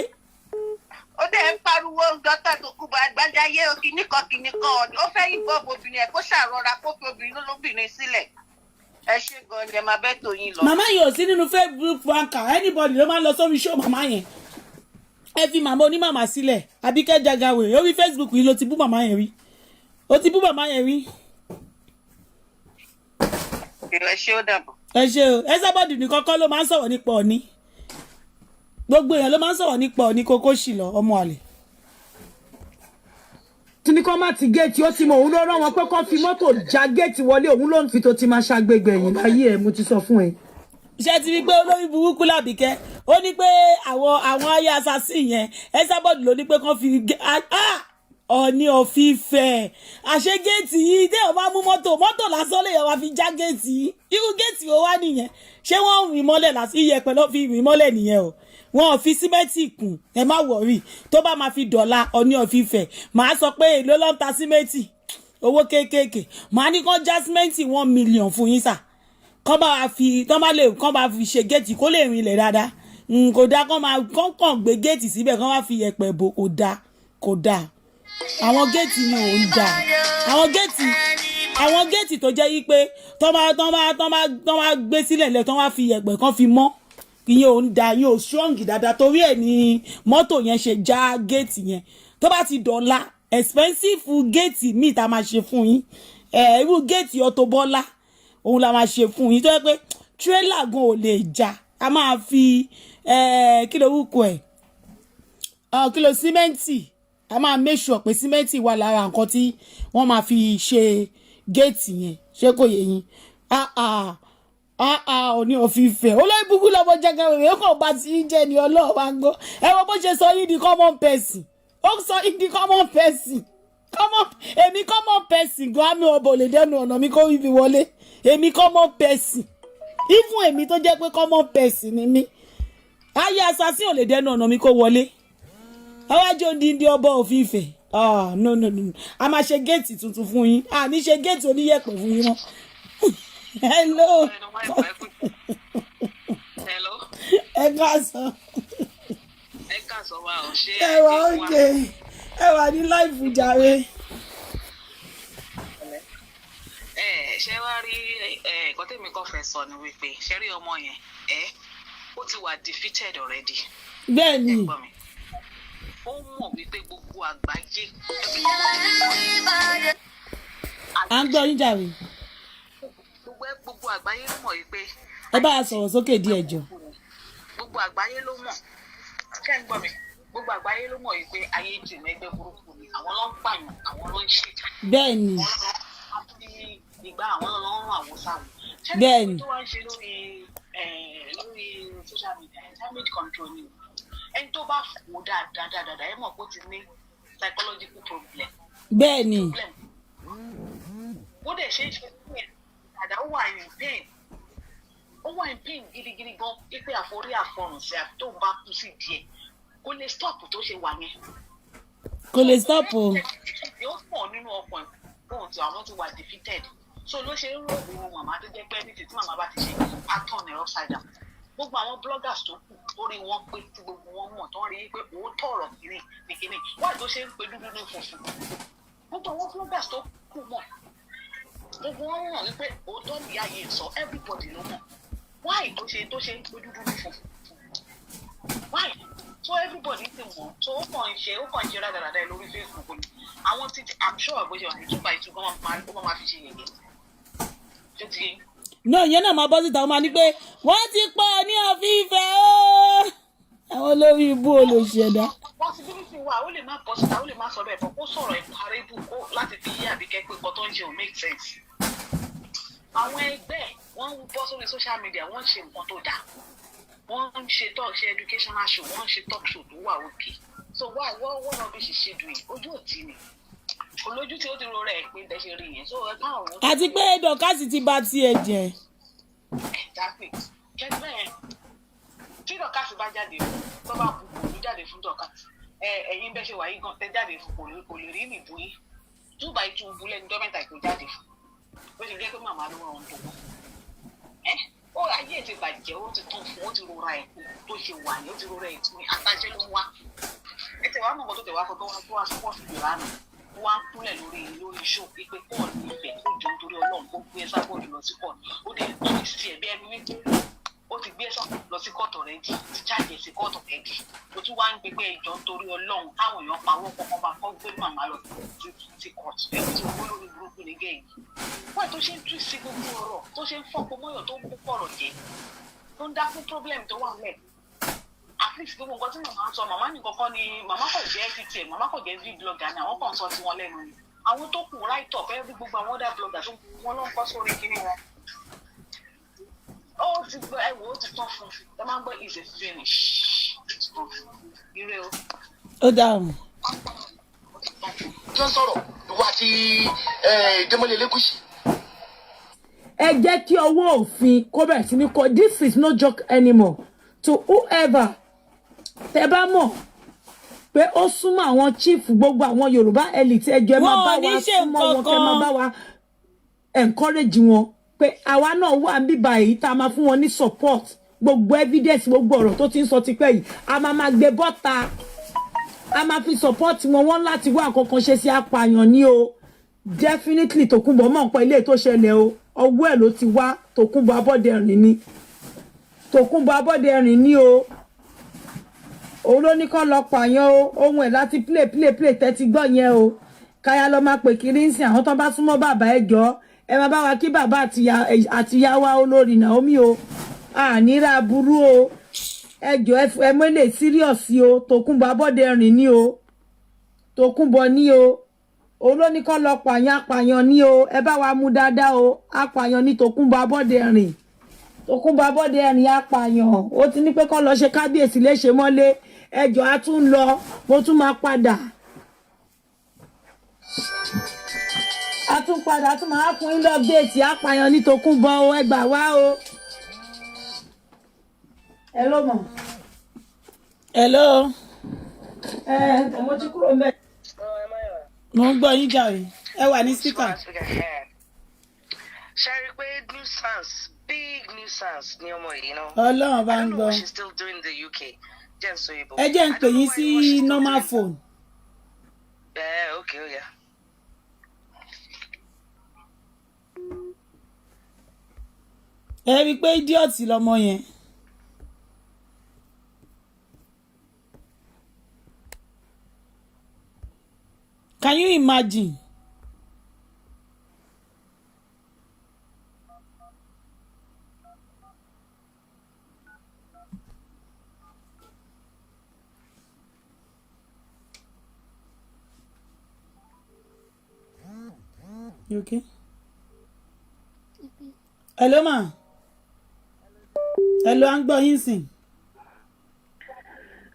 Speaker 11: ó dẹ̀ ń pariwo dọ́tà Tòkunbọ̀ Àgbájáyé kìnnìkan ó fẹ́ yìnbọn obìnrin ẹ̀ kó ṣàrọra kó fi obìnrin lólóbìnrin sílẹ̀. ẹ ṣe gan ni ẹ máa bẹ́ tó yín lọ.
Speaker 2: màmá yẹn ò sí nínú Facebook banker anybody ló máa ń lọ sórí show màmá yẹn ẹ fi màmá onímàmá sílẹ̀ Àbíkẹ́ Jagawe orí Facebook yìí ló ti bú màmá yẹn rí ó ti bú màmá yẹn rí.
Speaker 11: ẹ ṣe ó dàbọ̀.
Speaker 2: ẹ ṣe o Esabod nìkan kọ́ ló máa ń sọ̀rọ̀ nípa Ọ̀ọ̀ni gbogbo èèyàn ló máa ń sọ̀rọ̀ nípa Ọ̀ọ̀ni Kókó Ṣìlọ ọmọ àlè.
Speaker 4: tí ní kọ́ má ti géètì ó ti mọ òun ló rán wọn pé kọ́ fi mọ́tò já géètì wọlé òun ló ń fi tó ti máa ṣàgbégbè ẹ̀yìn láyé ẹ̀ mo ti sọ fún ẹ.
Speaker 2: ṣé ti rí pé olórí burúkú làbíkẹ́ ó ní pé àwọn ayé assassin yẹn Esabod ló ní pé kán fi Ọ̀ọ̀ni of Ifẹ̀ àṣẹ géètì yìí tẹ́ ọ̀ bá mú mọ́tò lásán lè yẹ wá fi já géètì yìí irú géètì ó wá nìyẹn ṣé wọ́n rìn mọ́lẹ̀ lásán iyẹ̀pẹ̀ ló fi rìn mọ́lẹ̀ nìyẹn o wọn ò fi símẹ́ǹtì kùn ẹ má wọ̀rí tó bá máa fi dọ̀la Ọ̀ọ̀ni of Ifẹ̀ màá sọ pé èló ló ń ta símẹ́ǹtì owó kéékèèké màá ní kán já símẹ́ǹtì 1 million fún yín sà kán bá fi ṣe géètì kó lè rìnlẹ̀ dáadáa kò dáa kán gbé géètì síbẹ̀ kán wá fi yẹ̀pẹ̀ bò kò dáa àwọn géètì ni ò ń dáa àwọn géètì tó jẹ́ yí pé tán bá gbé sílẹ̀ lẹ̀ tán wá fi yẹ̀pẹ̀ kán fi mọ́ ìyẹn ò ń da ìyẹn ò strong dáadáa torí ẹ̀ ní mọ́tò yẹn ṣe já géètì yẹn tó bá ti dọ̀la expensive géètì míì tá a máa ṣe fún yín irú géètì Auto Bola òun la máa ṣe fún yín tó yẹ pé tírélà gan ò lè já a máa fi kí ló wúkọ ẹ̀ kí ló símẹ́ǹtì a máa make sure pé símẹ́ǹtì wà lára nǹkan tí wọ́n máa fi ṣe géètì yẹn ṣé kò yé yín Ọ̀ọ̀ni of Ifẹ̀ olóyìn búkú lọ́mọ Jagawe ó kàn bá ti jẹ́ ni Ọlọ́run wa gbọ́ ẹ wo bó ṣe sọ yín di common person ó sọ yín di common person èmi common person gan àmì ọ̀bọ̀ lè dẹnu ọ̀nà mi kó ibi wọlé èmi common person even èmi tó jẹ́ pé common person ni mí ayé assassin ò lè dẹnu ọ̀nà mi kó wọlé ọwájú òdìndín ọba of Ifẹ̀ no a máa ṣe géètì tuntun fún yín ní ṣe géètì oníyẹ̀pẹ̀ fún yín mọ́. Hello.
Speaker 11: Hello.
Speaker 2: Ẹ káàsán.
Speaker 11: Ẹ káàsán wa ò ṣe
Speaker 2: ẹ wà ókè ẹ wà ní láìfù jàre.
Speaker 11: Ṣé wàá rí nǹkan tèmi kàn fẹ́ sọ ni wípé ṣé rí ọmọ yẹn ó ti wà defeated already.
Speaker 2: Bẹ́ẹ̀ni.
Speaker 11: Ó mọ̀ wípé gbogbo àgbáyé.
Speaker 2: À ń gbọ́ yín jàre.
Speaker 11: Gbogbo àgbáyé ló mọ̀ wípé.
Speaker 2: Ẹ bá a sọ̀rọ̀ sókè díẹ̀ jọ.
Speaker 11: Gbogbo àgbáyé ló mọ̀ kẹ́ ń gbọ́ mi gbogbo àgbáyé ló mọ̀ wípé ayé jù mẹ́gbẹ́ burúkú ni àwọn ló ń pààyàn àwọn ló ń ṣèjà.
Speaker 2: Bẹ́ẹ̀ni.
Speaker 11: Ìgbà àwọn ló ń rán àwọn sáwọn.
Speaker 2: Bẹ́ẹ̀ni.
Speaker 11: tó wá ń ṣe lórí social media damage control ni ẹni tó bá fò dáadáa ẹ mọ̀ pé ó ti ní psychological problem.
Speaker 2: Bẹ́ẹ̀ni.
Speaker 11: Bó dẹ̀ ṣe é ṣe fún ẹ̀ àdá ó wà in pain gidigidi gan ipe àforí àfọrùn sí àti tó ń bá kú sí díẹ̀ kò lè stop tó ṣe wà yẹn.
Speaker 2: Kò lè stop o.
Speaker 11: Yóò pọ̀ nínú ọkàn bóun tí àwọn ti wà defeated so ló ṣe ń rò wọ́n màmá tó jẹ́ pé ní títí màmá bá ti ṣe pattern ẹ̀ upside down. Gbogbo àwọn bloggers tó kù lórí wọn pé tí gbogbo wọn mọ̀ tó ń rí pé òótọ́ ọ̀rọ̀ kìíní wọ́n tó ṣe ń pe dúdú ní funfun. Gbogbo àwọn bloggers tó kù mọ̀ gbogbo wọn mọ̀ wípé òótọ́ nìyá yìí sọ everybody ló mọ̀ why tó ṣe ń pe dúdú ní funfun why so everybody ti mọ̀ so ó kàn ń ṣe rádaràdà ẹ lórí Facebook ni àwọn títí I'm sure àgbéjọ ìtúpa ìtúgbọ́n máa fi ṣe yẹ̀yẹ́ tó ti yé.
Speaker 2: No, ìyẹn náà máa bọ́ síta ó máa ní pé wọ́n ti pọ̀ ní of Ifẹ̀ o àwọn olórí ibú olóṣèdá.
Speaker 11: Possibility wà ó lè má bọ́ síta ó lè má sọ bẹ́ẹ̀ bọ́ kó sọ̀rọ̀ ìparébù kó láti fi yé Àbíkẹ́ pé nǹkan tó ń ṣe ò make sense. Àwọn ẹgbẹ́ wọ́n ń bọ́ sórí social media wọ́n ń ṣe nǹkan tó dáa wọ́n ń ṣe educational show wọ́n ń ṣe talk show tó wà òkè so why wọ́n náà bí ṣe ṣe dùn yìí ojú òtí ni olójú tí ó ti rọra ẹ̀ pé bẹ́ẹ̀ ṣe rí yẹn so ẹ bá àwọn.
Speaker 2: Àti pé dọ̀kásì ti bà tiẹ̀ jẹ́.
Speaker 11: Exactly kẹgbẹ́ yẹn tí dọ̀kásì bá jáde tó bá bu kò ní jáde fún dọ̀kásì ẹ̀yin bẹ́ẹ̀ ṣe wà yí gan tẹ́ jáde fún kò lè rí nìbú yìí 2x2 bu lẹ́nu dọ́mẹ́ta kò jáde fún bó ṣe jẹ́ pé màmá ló rọrùn tó ó ayé ti bàjẹ́ ó ti tán fún ó ti rọra ẹ̀ tó ṣe wà ní ó ti rọra ẹ̀ tó ní àtàjẹ́ ló ń wá ẹ ti wá mọ̀ nǹkan tó tẹ̀ wá fọ́ tó wá sọ pọ̀ sí ìlú lánàá wá ń kúnlẹ̀ lórí show pé Paul nífẹ̀ẹ́ kó jọ nítorí Ọlọ́run kó gbé Esabod lọ sí court ó dẹ̀ twist ẹ̀ bí ẹni wípé ó ti gbé Esabod lọ sí court already ti jáde sí court already ó tún wá ń gbé pé ìjọ nítorí Ọlọ́run káwọn èèyàn pawọ́ kọ́kọ́ bá kọ́ gbé màmá lọ sí court ẹ̀ tí owó lórí burúkú ní gẹ̀yìn wọ́n tó ṣe ń twist sí gbogbo ọ̀rọ̀ tó ṣe ń fọ́pọ̀ mọ́yọ̀ tó ń kó pọ̀rọ̀ jẹ́ tó ń dá fún problem tó wà mẹ́ẹ̀ at least gbogbo nǹkan tí màmá ń sọ màmá nìkan kọ́ ni màmá kò jẹ́ ftm màmá kò jẹ́ vblogger ni àwọn kan sọ tí wọ́n lẹ́nu ni àwọn tó kù right up every gbogbo àwọn other bloggers wọn ló ń kọ́ sórí kíní wọn. ó ti gbọ́ ẹ wò ó ti tán fún ẹ máa ń gbọ́ is a finish ire o.
Speaker 2: ó dáhùn.
Speaker 9: tí wọ́n sọ̀rọ̀ ìwà àti Démọ́lé Elégùṣì.
Speaker 4: ẹ jẹ́ kí ọwọ́ òfin kó bẹ̀rẹ̀ sí ní kọ́ this is no joke anymore to whoever tẹ́ bá mọ̀ pé ó súnmọ́ àwọn chief gbogbo àwọn Yorùbá elite ẹjọ́ ẹ máa bá wa súnmọ́ wọn kẹ́ máa bá wa encourage wọn pé àwa náà wà bíbá yìí tá a máa fún wọn ní support gbogbo evidence gbogbo ọ̀rọ̀ tó ti ń sọ tipẹ́ yìí a máa gbé bọ́ta a máa fi support wọn wọ́n láti wá àkọ́kọ́ ṣe sí apààyàn ní o definitely Tòkunbọ̀ mọ̀ pé ilé tó ṣẹlẹ̀ o ọwọ́ ẹ̀ ló ti wá Tòkunbọ̀ Abọ́dẹrìn ni Tòkunbọ̀ Abọ́dẹrìn ni o òun ló ní kán lọ pààyàn o ohun ẹ̀ láti play tẹ́tí gbọ́ yẹn o káyà lọ máa pè kiri ń sìn àwọn tó bá súnmọ́ bàbá ẹ jọ ẹ máa bá wa kí bàbá àtìyá wa olórí Naomi o àníra burú o ẹ jọ ẹ mọ́lẹ̀ serious o Tòkunbọ̀ Abọ́dẹrìn ni o Tòkunbọ̀ ni o òun ló ní kán lọ pààyàn apààyàn ni o ẹ bá wa mú dáadáa o apààyàn ní Tòkunbọ̀ Abọ́dẹrìn Tòkunbọ̀ Abọ́dẹrìn apààyàn ó ti ní pé kán lọ ṣe kábíyèsí léṣe mọ́lé ẹjọ́ á tún lọ mo tún máa padà á tún máa fún yín lọ́gbẹ̀ẹ́tì apààyàn ní Tòkunbọ̀ o ẹ gbà wá o. Hello mọ̀.
Speaker 2: Hello.
Speaker 4: Mo ti kúrò mẹ́.
Speaker 2: Mo ń gbọ́ yín jàre ẹ wà ní speaker.
Speaker 12: Ṣé rí pé nuisance big nuisance ní ọmọ yìí náà.
Speaker 2: Ọlọ́run bá ń gbọ́.
Speaker 12: I don't know what she's still doing in the UK.
Speaker 2: Ẹ jẹ́ ń pè yín sí normal phone.
Speaker 12: Okay, ó yá.
Speaker 2: Ẹ rí i pé idiot lọmọ yẹn. Can you imagine? You okay? Hello, ma. Hello, I'm going sing.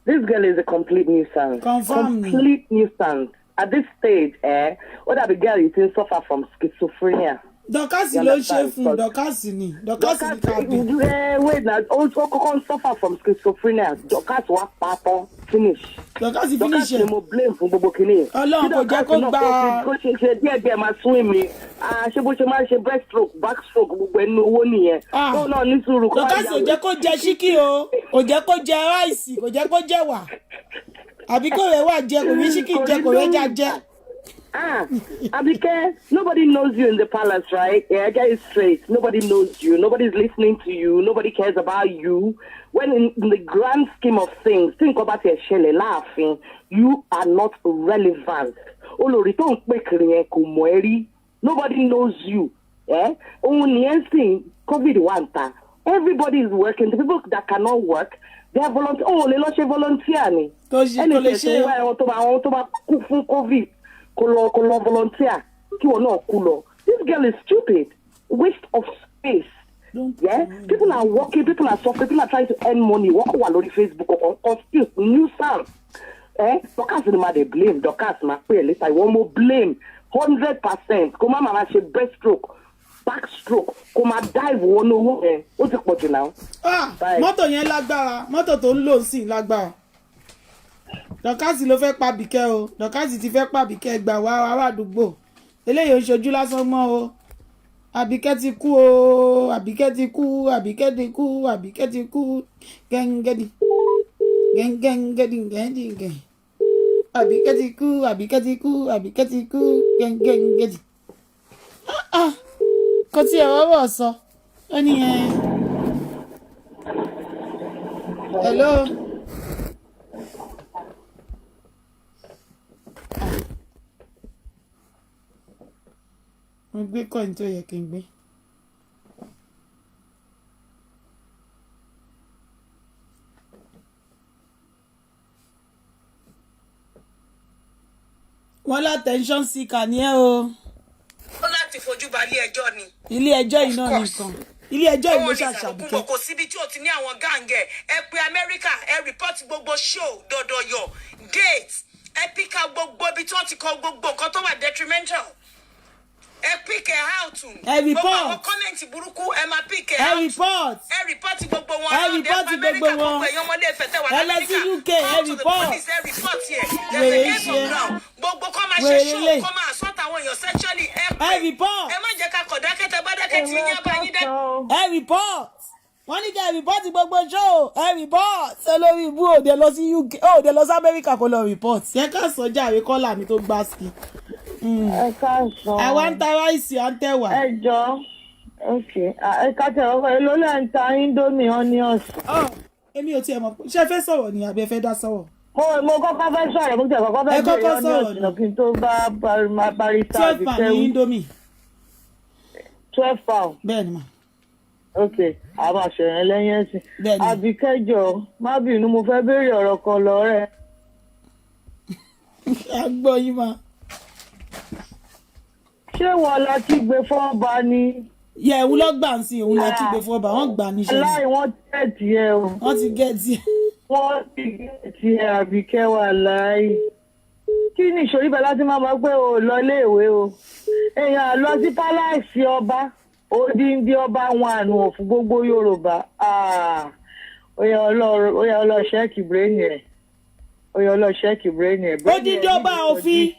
Speaker 13: This girl is a complete nuisance.
Speaker 2: Confirm
Speaker 13: complete nuisance. At this stage, what the girl is in suffer from schizophrenia.
Speaker 2: Dorcas ló ṣe fún Dorcas ni kábí.
Speaker 13: Wait now, also can suffer from schizophrenia. Dorcas wa papo finish.
Speaker 2: Dorcas finish.
Speaker 13: Dorcas mo blame fún gbogbo kini.
Speaker 2: Ọlọ́run kò jẹ́ kó gba.
Speaker 13: Kó ṣe díẹ̀ máa swim mi. Ṣé bó ṣe máa ṣe breaststroke, backstroke gbogbo ẹnu owó nìyẹn. Tó náà ní sùúrù.
Speaker 2: Dorcas ò jẹ́ kó jẹ ṣíkì o, kò jẹ́ kó jẹ ráìsì, kò jẹ́ kó jẹ wà. Àbí kò rẹ̀ wà jẹ, kò rí ṣíkì jẹ, kò rẹ̀ já jẹ.
Speaker 13: Abike, nobody knows you in the palace, right? Yeah, get it straight. Nobody knows you. Nobody's listening to you. Nobody cares about you. When in the grand scheme of things, think about your shele laughing. You are not relevant. Nobody knows you. Eh? Only anything COVID wanta. Everybody is working. The people that cannot work, they are volunteer. Oh, they not volunteer. COVID. Kolo volunteer. This girl is stupid. Waste of space. Yeah? People are working, people are suffering, people are trying to earn money. Walk on Facebook or confused. Nuisance. Dorcas they blame. Dorcas later. I want more blame. 100%. Come on, man, she breaststroke. Backstroke. Come on, dive one over. What's it called now?
Speaker 2: Mọ́tò yẹn lágbára. Mọ́tò tó ń lò sí lágbára. Dorcas ló fẹ́ pa Bíkẹ́ o. Dorcas ti fẹ́ pa Bíkẹ́ gbà wá ará àdúgbò. Eléyìí ò ń ṣojú lásán mọ́ o. Àbíkẹ́ ti kú o. Àbíkẹ́ ti kú. Àbíkẹ́ ti kú. Àbíkẹ́ ti kú. Gẹ́ngẹ́dì. Gẹ́ngẹ́dì. Gẹ́ngẹ́dì. Àbíkẹ́ ti kú, Àbíkẹ́ ti kú, Àbíkẹ́ ti kú, gẹ́gẹ́gẹ́dì. Kò tí ẹ̀ wọ́wọ́ sọ. Ó ní hello. Mo gbé kọ́ìn tó yẹ kí n gbé. Wọ́n látẹ̀ńṣọ́n sí kà ní ẹ́ o.
Speaker 1: Ó láti fojú ba ilé ẹjọ́ ni.
Speaker 2: Ilé ẹjọ́ yìí náà nìkan. Ilé ẹjọ́ yìí ló ṣàṣàbùkẹ́.
Speaker 1: Kò síbi tí o ti ní àwọn gáǹgẹ̀. Ẹ pe Amẹ́ríkà, ẹ rìpọ́tì gbogbo show dọ̀dọ̀yọ̀ date. Ẹ píkà gbogbo ibi tí wọ́n ti kọ gbogbo nǹkan tó wà detrimental. Ẹ pick out.
Speaker 2: Ẹ report.
Speaker 1: Gbogbo àwọn kọ́mẹ̀ntì burúkú ẹ máa pick out.
Speaker 2: Ẹ report.
Speaker 1: Ẹ report gbogbo wọn.
Speaker 2: Ẹ report gbogbo wọn.
Speaker 1: Gbogbo ẹ̀yàn ọmọdé ìfẹ̀tẹ̀ wà
Speaker 2: lamẹ́ríkà. Ẹ lọ sí UK, ẹ report.
Speaker 1: Ẹ report yẹ. There's a case on ground. Gbogbo kọ́ máa ṣe show, kọ́ máa assault àwọn èèyàn sexually.
Speaker 2: Ẹ report.
Speaker 1: Ẹ má jẹ́ ká kọ̀ dákẹ́tẹ̀ bá dákẹ́ tí yín bá yín dẹ́.
Speaker 2: Ẹ report. Wọ́n ní kí ẹ report gbogbo show. Ẹ report. Ṣé lórí ibú òde lọ sí UK, òde lọ sí Amẹ́ríkà kó lọ report. Ṣé ká sọjà àwé kọ́là mi tó gbá sí?
Speaker 14: Ẹ káàsán.
Speaker 2: Àwa ń ta ráìsì à ń tẹ̀wà.
Speaker 14: Ẹ jọ ẹ ká tẹ ọkọ ẹ ló lẹ́ ń ta indomie onions.
Speaker 2: Èmi ò tiẹ̀ mọ̀ ṣé ẹ fẹ́ sọ̀rọ̀ ni àbí ẹ fẹ́ dá sọ̀rọ̀.
Speaker 14: Mo kọ́kọ́ fẹ́ sọ̀rọ̀ mo tẹ̀ kọ́kọ́ fẹ́ bẹ̀rẹ̀ onions náà kí n tó bá barista àbí
Speaker 2: 12 pound ní indomie.
Speaker 14: 12 pound.
Speaker 2: Bẹ́ẹ̀ni mà.
Speaker 14: Ok, àwọn àṣẹyìn lẹ́yìn ẹ̀sìn. Àbíkẹ́jọ má bínú mo fẹ́ béèrè ọ̀rọ̀ kan lọ́rẹ́.
Speaker 2: A gbọ́ yín mà.
Speaker 14: Ṣé wọn la ti gbé fọ́ọ̀bà ni?
Speaker 2: Yẹ òun lọ gbà ń sìn òun la ti gbé fọ́ọ̀bà wọ́n gbà níṣẹ́.
Speaker 14: Aláì wọ́n tẹ̀tì ẹ o.
Speaker 2: Wọ́n ti gẹ̀ẹ́tì ẹ.
Speaker 14: Wọ́n ti gẹ̀ẹ́tì ẹ Àbíkẹ́ wà láàyè. Kí ni ìṣòrí bẹ́ẹ̀ láti máa mọ̀ pé o lọ iléèwé o? Èèyàn lọ sí pálásì ọba, odindi ọba wọn àánú òfin gbogbo Yorùbá. Ó yẹ ọlọ́ ṣẹ́ẹ̀kì bírèèni ẹ̀.
Speaker 2: Odindi ọba òfin.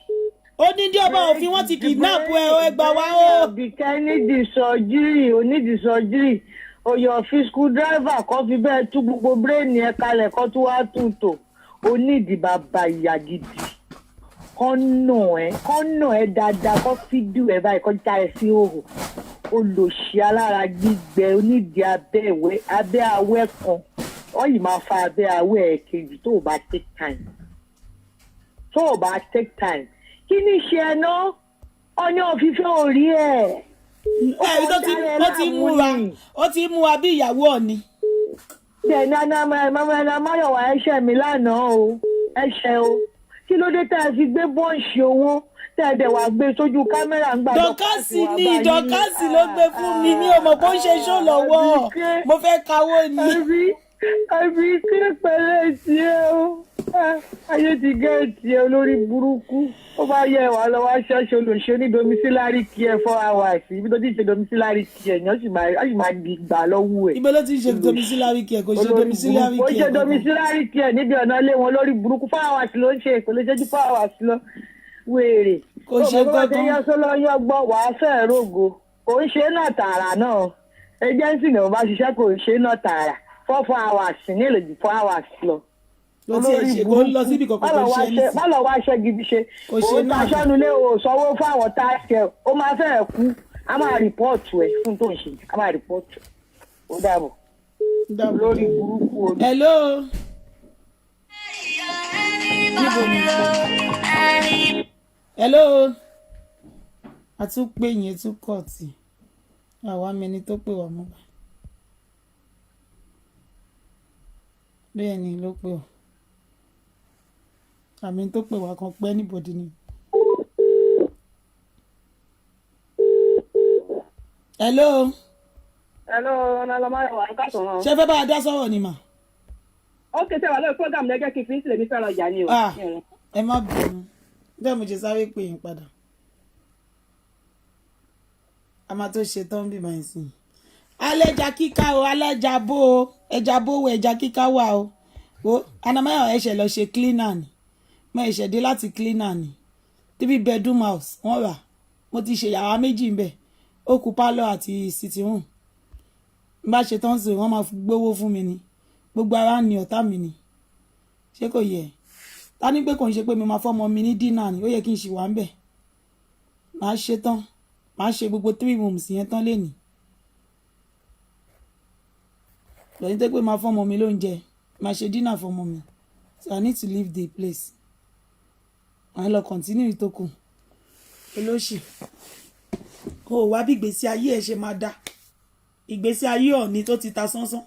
Speaker 2: Odindi ọba òfin wọ́n ti kidnap ẹ gbà wá o.
Speaker 14: Àbíkẹ́ onídìí sọ́jírì oyè fiscal driver kan fi bẹ́ẹ̀ tú gbogbo bírèèni ẹ̀ kalẹ̀ kan tó wá tún tò onídìí bàbá ìyá gidi kọ́nà ẹ̀ dáadáa kọ́ fídíò ẹ̀ báyìí kọ́ já ẹ sí òhò olòṣì alára gbígbẹ onídìí abẹ́ awẹ́ kan wọ́n yìí máa fa abẹ́ awẹ́ ẹ̀ kejì tó o bá take time. Kí ni ṣe ẹ ná ọyàn òfìfẹ́ orí ẹ̀.
Speaker 2: Ó ti mú wa bí ìyàwó Ọ̀ni.
Speaker 14: Bẹ́ẹ̀ni Máyọ̀wá ẹ̀ṣẹ̀ mi lánàá o ẹ̀ṣẹ̀ o kí ló dé tá a fi gbé bọ́ǹṣì owó tá a dẹ̀ wá gbé sójú kámẹ́rà ń gbà.
Speaker 2: Dọ́kásì ló gbé fún mi ní ọmọ bó ń ṣe ṣó lọ́wọ́ mo fẹ́ kawó ni.
Speaker 14: Àbíkẹ́ pẹ̀lẹ́ tiẹ̀ o ayé ti gẹ̀ẹ́tì ẹ olórí burúkú ó bá yẹ wà lọ́wọ́ aṣáṣe olóṣèlú ní domiciliary care 4 hours ibi tó ti ṣe domiciliary care yẹn ó sì máa di gbà lọ́wọ́ ẹ̀.
Speaker 2: ibi ló ti ṣe domiciliary care kò ṣe domiciliary care.
Speaker 14: ó ṣe domiciliary care níbi ọ̀nà ilé wọn lórí burúkú 4 hours ló ń ṣe kò lè ṣe ju 4 hours lọ wéèrè.
Speaker 2: kò ṣe gbọ́dọ̀.
Speaker 14: ó yẹ sọ́lọ́yọ́ gbọ́ wàá fẹ́ rògo kò ń ṣe náà tààrà náà agency náà bá ṣiṣẹ́ kò ń ṣe náà tààrà 4 hours ní èlò ju 4 hours lọ.
Speaker 2: Ló ti ṣe kó lọ síbi kankan kò ṣe ní.
Speaker 14: Má lọ wá ṣe gidi ṣe. Òun ta aṣọ́nulé o sanwó fún àwọn táàkì ẹ̀ ó máa fẹ́ kú a máa rìpọ́ọ̀tù ẹ̀ fún tó ń ṣe a máa rìpọ́ọ̀tù ó dàbọ̀. Lórí burúkú o.
Speaker 2: Hello. Hello. A tún pè yín tún kọ̀ọ̀tì. Àwa mẹni tó pè wá mọ́ bá. Bẹ́ẹ̀ ni ló pè ọ́. Àmì tó pè wá kan pẹ́ níbodì ni. Hello.
Speaker 15: Ọ̀nà Máyọ̀wá ń kàtọ̀ wọn.
Speaker 2: Ṣé fẹ́ bá a dá sọ̀rọ̀ ni mà?
Speaker 15: Ó kété wà lórí program lẹ́gẹ́ kí n fi ń sílẹ̀ mi fẹ́ràn ìjà ni o.
Speaker 2: Ẹ má bínú. Bẹ́ẹ̀ mo ṣe sáré pè yín padà. A máa tó ṣe tán bí màá sìn. Alẹ́ja kíká o, alẹ́ja bó o, ẹja bó o, ẹja kíká wà o. Wo Anamáyọ̀ ẹ̀ṣẹ̀ lọ ṣe cleaner ni. Mo ẹ̀ṣẹ̀ dé láti cleaner ni. 3 bedroom house wọ́n rà. Mo ti ṣe yàrá méjì ń bẹ̀. Ó kù pálọ̀ àti sitting room. Bá ṣe tán sí wọ́n máa gbówó fún mi ni. Gbogbo ara ni ọ̀tá mi ni. Ṣé kò yẹ? ta ní pé kò ń ṣe pé mi máa fọ́mọ mi ní dínà ni ó yẹ kí n ṣì wà ń bẹ̀ máa ṣe tán máa ṣe gbogbo 3 rooms yẹn tán lénìí lẹ́yìn tó pé máa fọ́mọ mi lóúnjẹ máa ṣe dínà fọ́mọ mi so I need to leave the place màá lọ continue tó kù olóṣì kó o wá bí ìgbésí ayé ẹ ṣe máa dá ìgbésí ayé Ọọ̀ni tó ti ta sánsán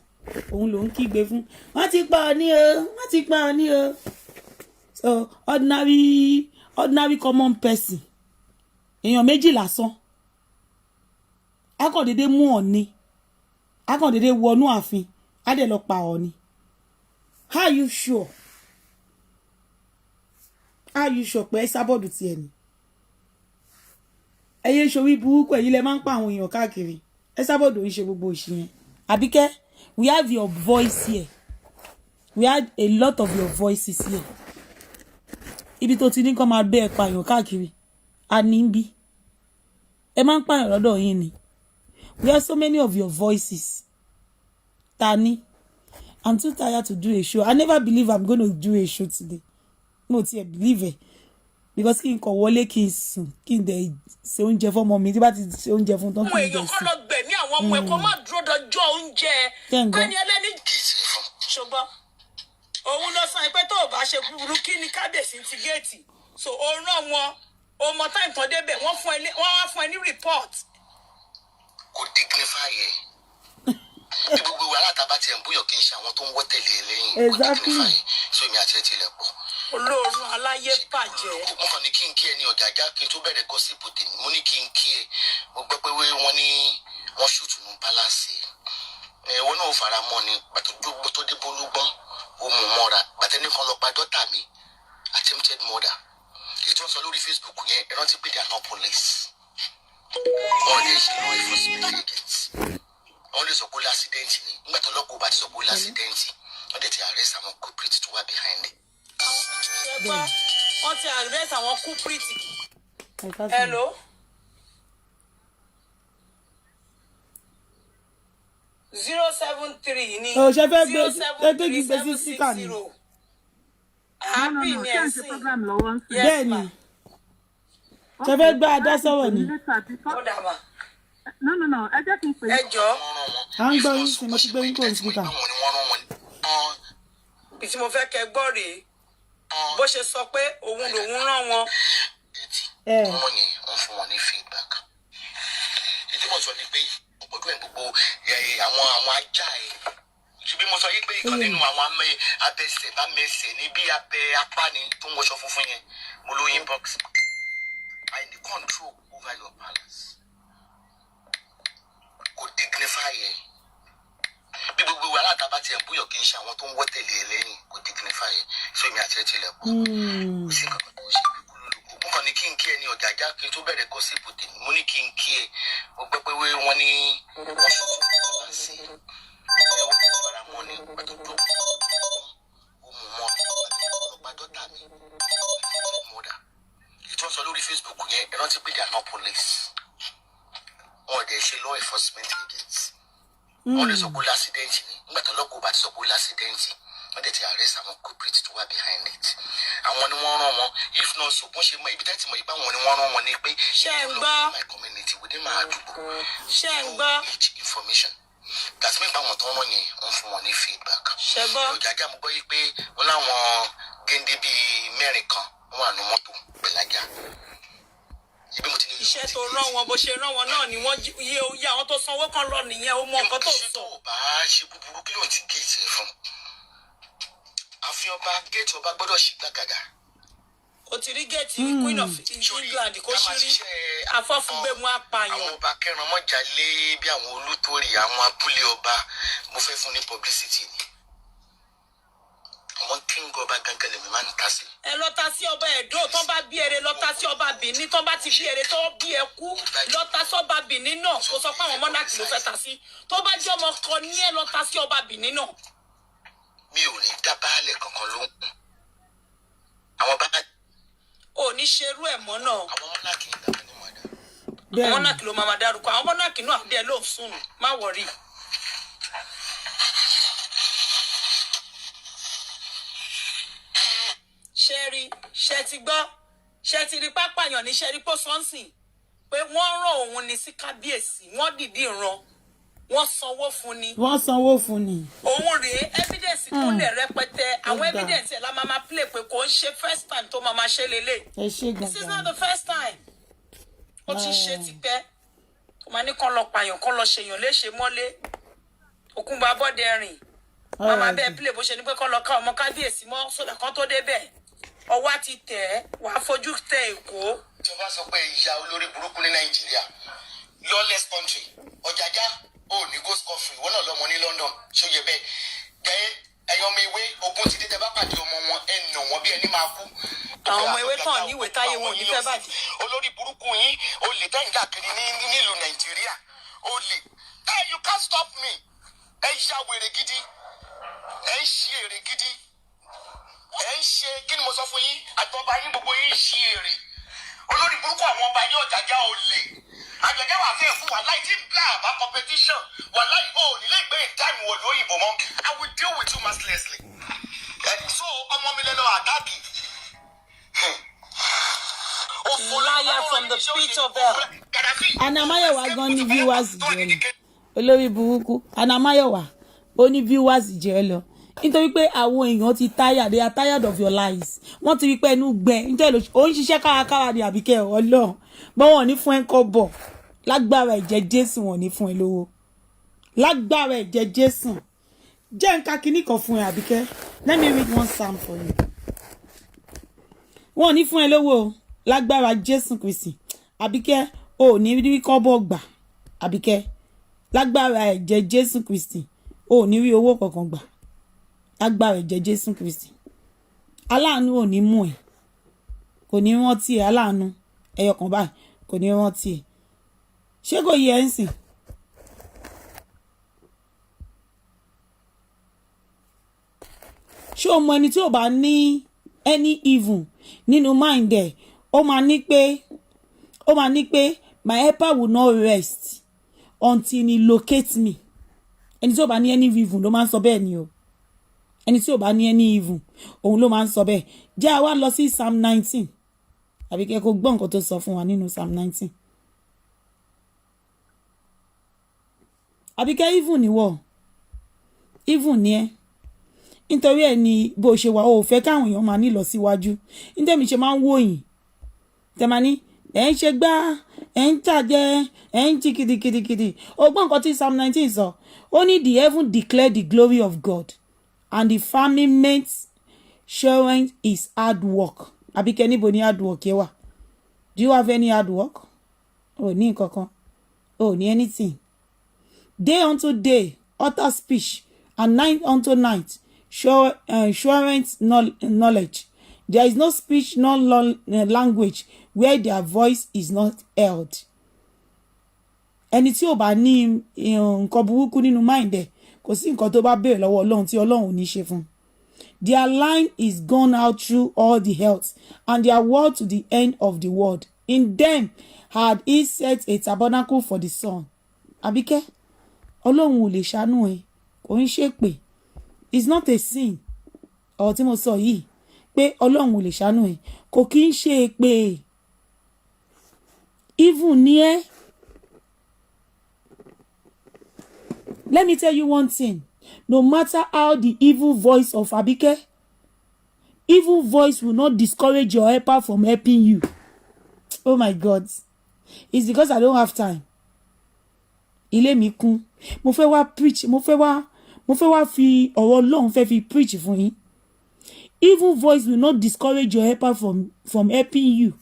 Speaker 2: òun ló ń kígbe fún wọ́n ti pa Ọọ̀ni o wọ́n ti pa Ọọ̀ni o so ordinary common person èèyàn méjì lásán akọ̀dédé mú Ọọ̀ni akọ̀dédé wọnú ààfin á dẹ̀ lọ pa Ọọ̀ni how you sure pé ẹ sábọ̀dù tiẹ̀ ni ẹyẹ ṣòwí burúkú ẹ̀yin lẹ máa ń pa àwọn èèyàn káàkiri ẹ sábọ̀dù ń ṣe gbogbo òṣì yẹn Àbíkẹ́ we have your voice here we had a lot of your voices here ibi tó ti ní kọ́ máa bẹ́ ẹ pa èèyàn káàkiri a ní bí ẹ máa ń pààyàn lọ́dọ̀ yín ni we have so many of your voices Tani I'm too tired to do a show I never believe I'm going to do a show today mo tiẹ̀ believe ẹ̀ because kí n kọ̀ wọlé kí n sùn kí n dẹ̀ ṣe oúnjẹ fọ́mọ mi tí bá ti ṣe oúnjẹ fún tán kí n dẹ̀ sùn.
Speaker 1: ọmọ èèyàn kọ́ lọ gbẹ̀mí àwọn ọmọ ẹ̀kọ́ má dúró dọjọ́ oúnjẹ kẹ́ni ẹlẹ́ni ṣùgbọ́n òun lọ sọ pé tó o bá ṣe búburú kí ni kábíyèsí ti géètì so o rán wọn o mọ táì tán débẹ̀ wọ́n wá fún ẹ ní report.
Speaker 9: kò dignify ẹ bí gbogbo wa látàbá tiẹ̀ ń búyọ̀ kì í ṣe àwọn tó ń wọ́ tẹ̀lé ẹ lẹ́yìn kò dignify ẹ so èmi àti ẹ tilẹ̀ pọ̀.
Speaker 1: olóòórùn aláyé bàjẹ́.
Speaker 9: mo kàn ní kí n kí ẹ ní ọjà ajá kí n tó bẹ̀rẹ̀ gọ́sìpù tèmi mo ní kí n kí ẹ mo gbọ́ pé wọ́n ní wọ́n ṣùtù ní pálásì wọn náà fara mọ́ ni bàtà gbogbo tó dé bolúgbọ́n ó mú mọ́ra bàtà nìkan lọ pa dọ́tà mi attempted murder èyí tó ń sọ lórí Facebook yẹn ẹ rántí pé they are not police wọn lè ṣe law enforcement agents wọn lè sọ pé lásìdẹ́ǹtì ni nígbà tó lọ́kọ̀ bá ti sọ pé lásìdẹ́ǹtì wọ́n dẹ̀ ti arrest àwọn culprit tó wà behind it.
Speaker 1: wọ́n ti arrest àwọn culprit. Hello. 073 ní 07370. Happy ni ẹ sí.
Speaker 2: Bẹ́ẹ̀ni ṣe fẹ́ gbá adá sọ̀rọ̀ ni.
Speaker 1: Ó dàbà.
Speaker 15: No, ẹ jẹ́ kí n pè é.
Speaker 1: Ẹ jọ.
Speaker 2: À ń gbọ́ yín sí mo ti gbé yín kúrò ní sípíkà.
Speaker 1: Bí tí mo fẹ́ kẹ́ gbọ́ rèé bó ṣe sọ pé òun lòun rán wọn.
Speaker 9: ọmọ yẹn wọ́n fún wọn ní feedback ètò wọn sọ ni pé ọdún ẹ̀ gbogbo àwọn ajá ẹ̀ ṣùgbọ́n mo sọ yìí pé ìkan nínú àwọn abẹ́sẹ̀ bá mẹ́sẹ̀ ní bí abẹ́ apá ni tó ń wọṣọ funfun yẹn mo ló inbox I need control over your palace kò dignify ẹ̀ bí gbogbo wa látàbá tiẹ̀ ń búyọ̀ kì í ṣe àwọn tó ń wọ́ tẹ̀lé ẹ lẹ́yìn kò dignify ẹ̀ so èmi àti ẹ tilẹ̀ pọ̀ kò sí nǹkan tó ṣe bí kúló lóko mo kàn ní kí n kí ẹ ní ọjà ajá kí n tó bẹ̀rẹ̀ gọ́sìpù tèmi mo ní kí n kí ẹ mo gbọ́ pé wọ́n ní wọ́n ṣòfò wá sí ẹ̀wọ̀n tó fara mọ́ ní pàtó tó ó mú mọ́ ọ̀pá dọ́tà mi mọ́dà ètò sọ lórí Facebook yẹn ẹ rántí pé they are not police wọn ò dẹ̀ ṣe law enforcement agents wọ́n lè sọ pé lásìdẹ́ǹtì ni nígbà tó lọ́kọ̀ bá ti sọ pé lásìdẹ́ǹtì wọ́n dẹ̀ ti arrest àwọn culprit tó wà behind it àwọn ni wọ́n rán wọn if not so wọ́n ṣe mọ ibi tẹ́tí mọ ìbá wọn ni wọ́n rán wọn ní pé
Speaker 1: ṣé ń gbọ́
Speaker 9: my community within my àdúgbò
Speaker 1: ṣé ń gbọ́
Speaker 9: each information that's mean báwọn tó ń rán yẹn wọ́n fún wọn ní feedback
Speaker 1: ṣé gbọ́
Speaker 9: ọjà ajá mo gbọ́ yìí pé wọ́n láwọn géńdé bíi mẹ́rin kan wọ́n wà ní mọ́tò pẹ̀lájà
Speaker 1: iṣẹ́ tó rán wọn bó ṣe rán wọn náà ni wọ́n yé oyè àwọn tó sanwó kan lọ nìyẹn ó mọ nǹkan tó sọ.
Speaker 9: tó bá ṣe búburú kí ló ń ti géètì ẹ fún ààfin ọba géètì ọba gbọ́dọ̀ ṣì gbàgàdà.
Speaker 1: o ti rí géètì Queen of England kó ṣe rí afọ́fúngbẹ́mu apààyàn.
Speaker 9: àwọn ọba kẹrin mọ́jà lé bí àwọn olùtòrí àwọn abúlé ọba mo fẹ́ fún ní publicity ni àwọn king ọba gangan lèmi máa ń ta sí.
Speaker 1: ẹ lọ ta sí ọba Ẹdó tó bá bí ere lọ ta sí ọba Benin tó bá ti bí ere tó bí ẹ kú lọ ta sí ọba Benin náà kó sọ pé àwọn mọ́nàkì ló fẹ́ ta sí tó bá jẹ́ ọmọ kan ní ẹ lọ ta sí ọba Benin náà.
Speaker 9: mi ò ní dá baálẹ̀ kankan lóhùn àwọn bá.
Speaker 1: ò ní ṣerú ẹ̀ mọ́ náà.
Speaker 9: àwọn mọ́nàkì ń dàgbà ní mọ̀ọ́dá.
Speaker 1: àwọn mọ́nàkì ló máa dárúkọ àwọn mọ́nàkì náà àdé ló ń sùn má wọ̀rí. ṣé ṣẹ́rí ṣẹ́ ti gbọ́ ṣẹ́ ti rí pápáyàn ní ṣẹ́rí pọ̀ sọ́nsìn pé wọ́n rán òun ní sí kábíyèsí wọ́n dìdí ran wọ́n sanwó fún ni. òun rèé evidence kúnlẹ̀ rẹpẹtẹ àwọn evidence ẹ̀ la máa play pé kò ń ṣe first time tó máa ṣe lélẹ̀. This is not the first time. ó ti ṣe tipẹ́ tó máa ní kán lọ pààyàn kán lọ ṣèyàn léṣe mọ́lé Òkúnbọ̀ Abọ́dẹrìn màmá bẹ́ẹ̀ play bó ṣe ní pé kán lọ ká ọmọ kábíyèsí mọ́ sódà kan tó débẹ̀ ọwọ́ ti tẹ̀ ẹ́ wàá fojú tẹ Èkó.
Speaker 9: ìjọba sọ pé ìyá olórí burúkú ní Nàìjíríà lawless country Ọ̀jájá ò ní go scot-free wọn náà lọmọ ní London ṣó yẹ bẹ́ẹ̀ gẹ́gẹ́ ẹ̀yọ́ ọmọ ìwé ogun ti dé tẹ́ bá pàdé ọmọ wọn ẹ̀ nà wọ́n bí ẹni máa kú.
Speaker 1: àwọn ọmọ ìwé tán níwèé táyé wọn ò ní fẹ́ bàjẹ́.
Speaker 9: olórí burúkú yín ó lè tẹ́yìn káàkiri nílùú Nàìjíríà ó lè you can't stop me ẹ ya wèrè gidi ẹ ń ṣe èrè gidi ẹ ń ṣe kí ni mo sọ fún yín àtọ́ba yín gbogbo yín ṣe èrè olórí burúkú àwọn ọba yín Ọ̀jájá ó lè àjọjẹ́ wà fẹ́ fún wa láì tí bla àbá competition wà láì ó nílé ìgbé ìdáìmù wọ̀ lóyìnbó mọ́ I will deal with you mercilessly so ọmọ mi lẹ́nu àtàkì.
Speaker 1: Liar from the pit of hell.
Speaker 2: Anamayowa gan ní viewers jẹ́ lọ olórí burúkú Anamayowa ó ní viewers jẹ́ lọ nítorí pé àwọn èèyàn ti tired they are tired of your lies wọ́n ti rí pé ẹnu gbẹ nítorí ó ń ṣiṣẹ́ kárakára ní Àbíkẹ́ Ọlọ́run bọ́ wọn ní fún ẹ kọ́ bọ̀ lágbára ẹ̀jẹ̀ Jésù wọn ní fún ẹ lówó lágbára ẹ̀jẹ̀ Jésù jẹ́ nǹkan kínní kan fún ẹ Àbíkẹ́ let me read one psalm for you wọn ní fún ẹ lówó lágbára Jésù Kristi Àbíkẹ́ ò ní rí kọ́ bọ̀ gbà Àbíkẹ́ lágbára ẹ̀jẹ̀ Jésù Kristi ò ní rí owó kankan gbà lágbára ẹ̀jẹ̀ Jésù Kristi aláàánú ò ní mú ẹ kò ní rántí ẹ aláàánú ẹyọkàn báyìí kò ní rántí ẹ ṣé kò yẹ ẹ ń sìn ṣé o mọ ẹni tí ò bá ní any evil nínú mind ẹ ó máa ní pé my helper will not rest until he locate me ẹni tí ò bá ní any evil ló máa ń sọ bẹ́ẹ̀ ni o ẹni tí ò bá ní any evil òun ló máa ń sọ bẹ́ẹ̀ jẹ́ àwa lọ sí Psalm 19 Àbíkẹ́ kó gbọ́ nǹkan tó sọ fún wa nínú Psalm 19 Àbíkẹ́ evil ni wọ́ evil ni ẹ́ nítorí ẹ̀ ni bó ṣe wà ó fẹ́ káwọn èèyàn máa ní lọ síwájú nítorí ṣe máa ń wòyìn tẹ̀mà ní ẹ̀ ń ṣe gbá ẹ̀ ń tàjẹ́ ẹ̀ ń jí kìdìkìdìkìdì ó gbọ́ nǹkan tí Psalm 19 sọ ó ní the heaven declare the glory of God and the firmament showing his hard work. Àbíkẹ́ níbo ni hard work yẹ wà? Do you have any hard work? Oh, ní nǹkankan. Oh, ní anything. Day unto day, utter speech, and night unto night, showing knowledge. There is no speech, no language where their voice is not heard. Ẹni tí ò bá ní nǹkan burúkú nínú mind ẹ̀ kò sí nǹkan tó bá béèrè lọ́wọ́ Ọlọ́run tí Ọlọ́run ò ní ṣe fún. Their line is gone out through all the earth, and their word to the end of the world. In them had he set a tabernacle for the sun. Àbíkẹ́, Ọlọ́run ò lè ṣàánú ẹ, kò ń ṣépè. It's not a sin. Ọ̀rọ̀ tí mo sọ yìí pé Ọlọ́run ò lè ṣàánú ẹ, kò kí ń ṣe èpè. Even ní ẹ. Let me tell you one thing. No matter how the evil voice of Àbíkẹ́, evil voice will not discourage your helper from helping you. Oh my God. It's because I don't have time. Ilé mi kún. Mo fẹ́ wá preach. Mo fẹ́ wá fi ọ̀rọ̀ Ọlọ́run fẹ́ fi preach fún yín. Evil voice will not discourage your helper from helping you.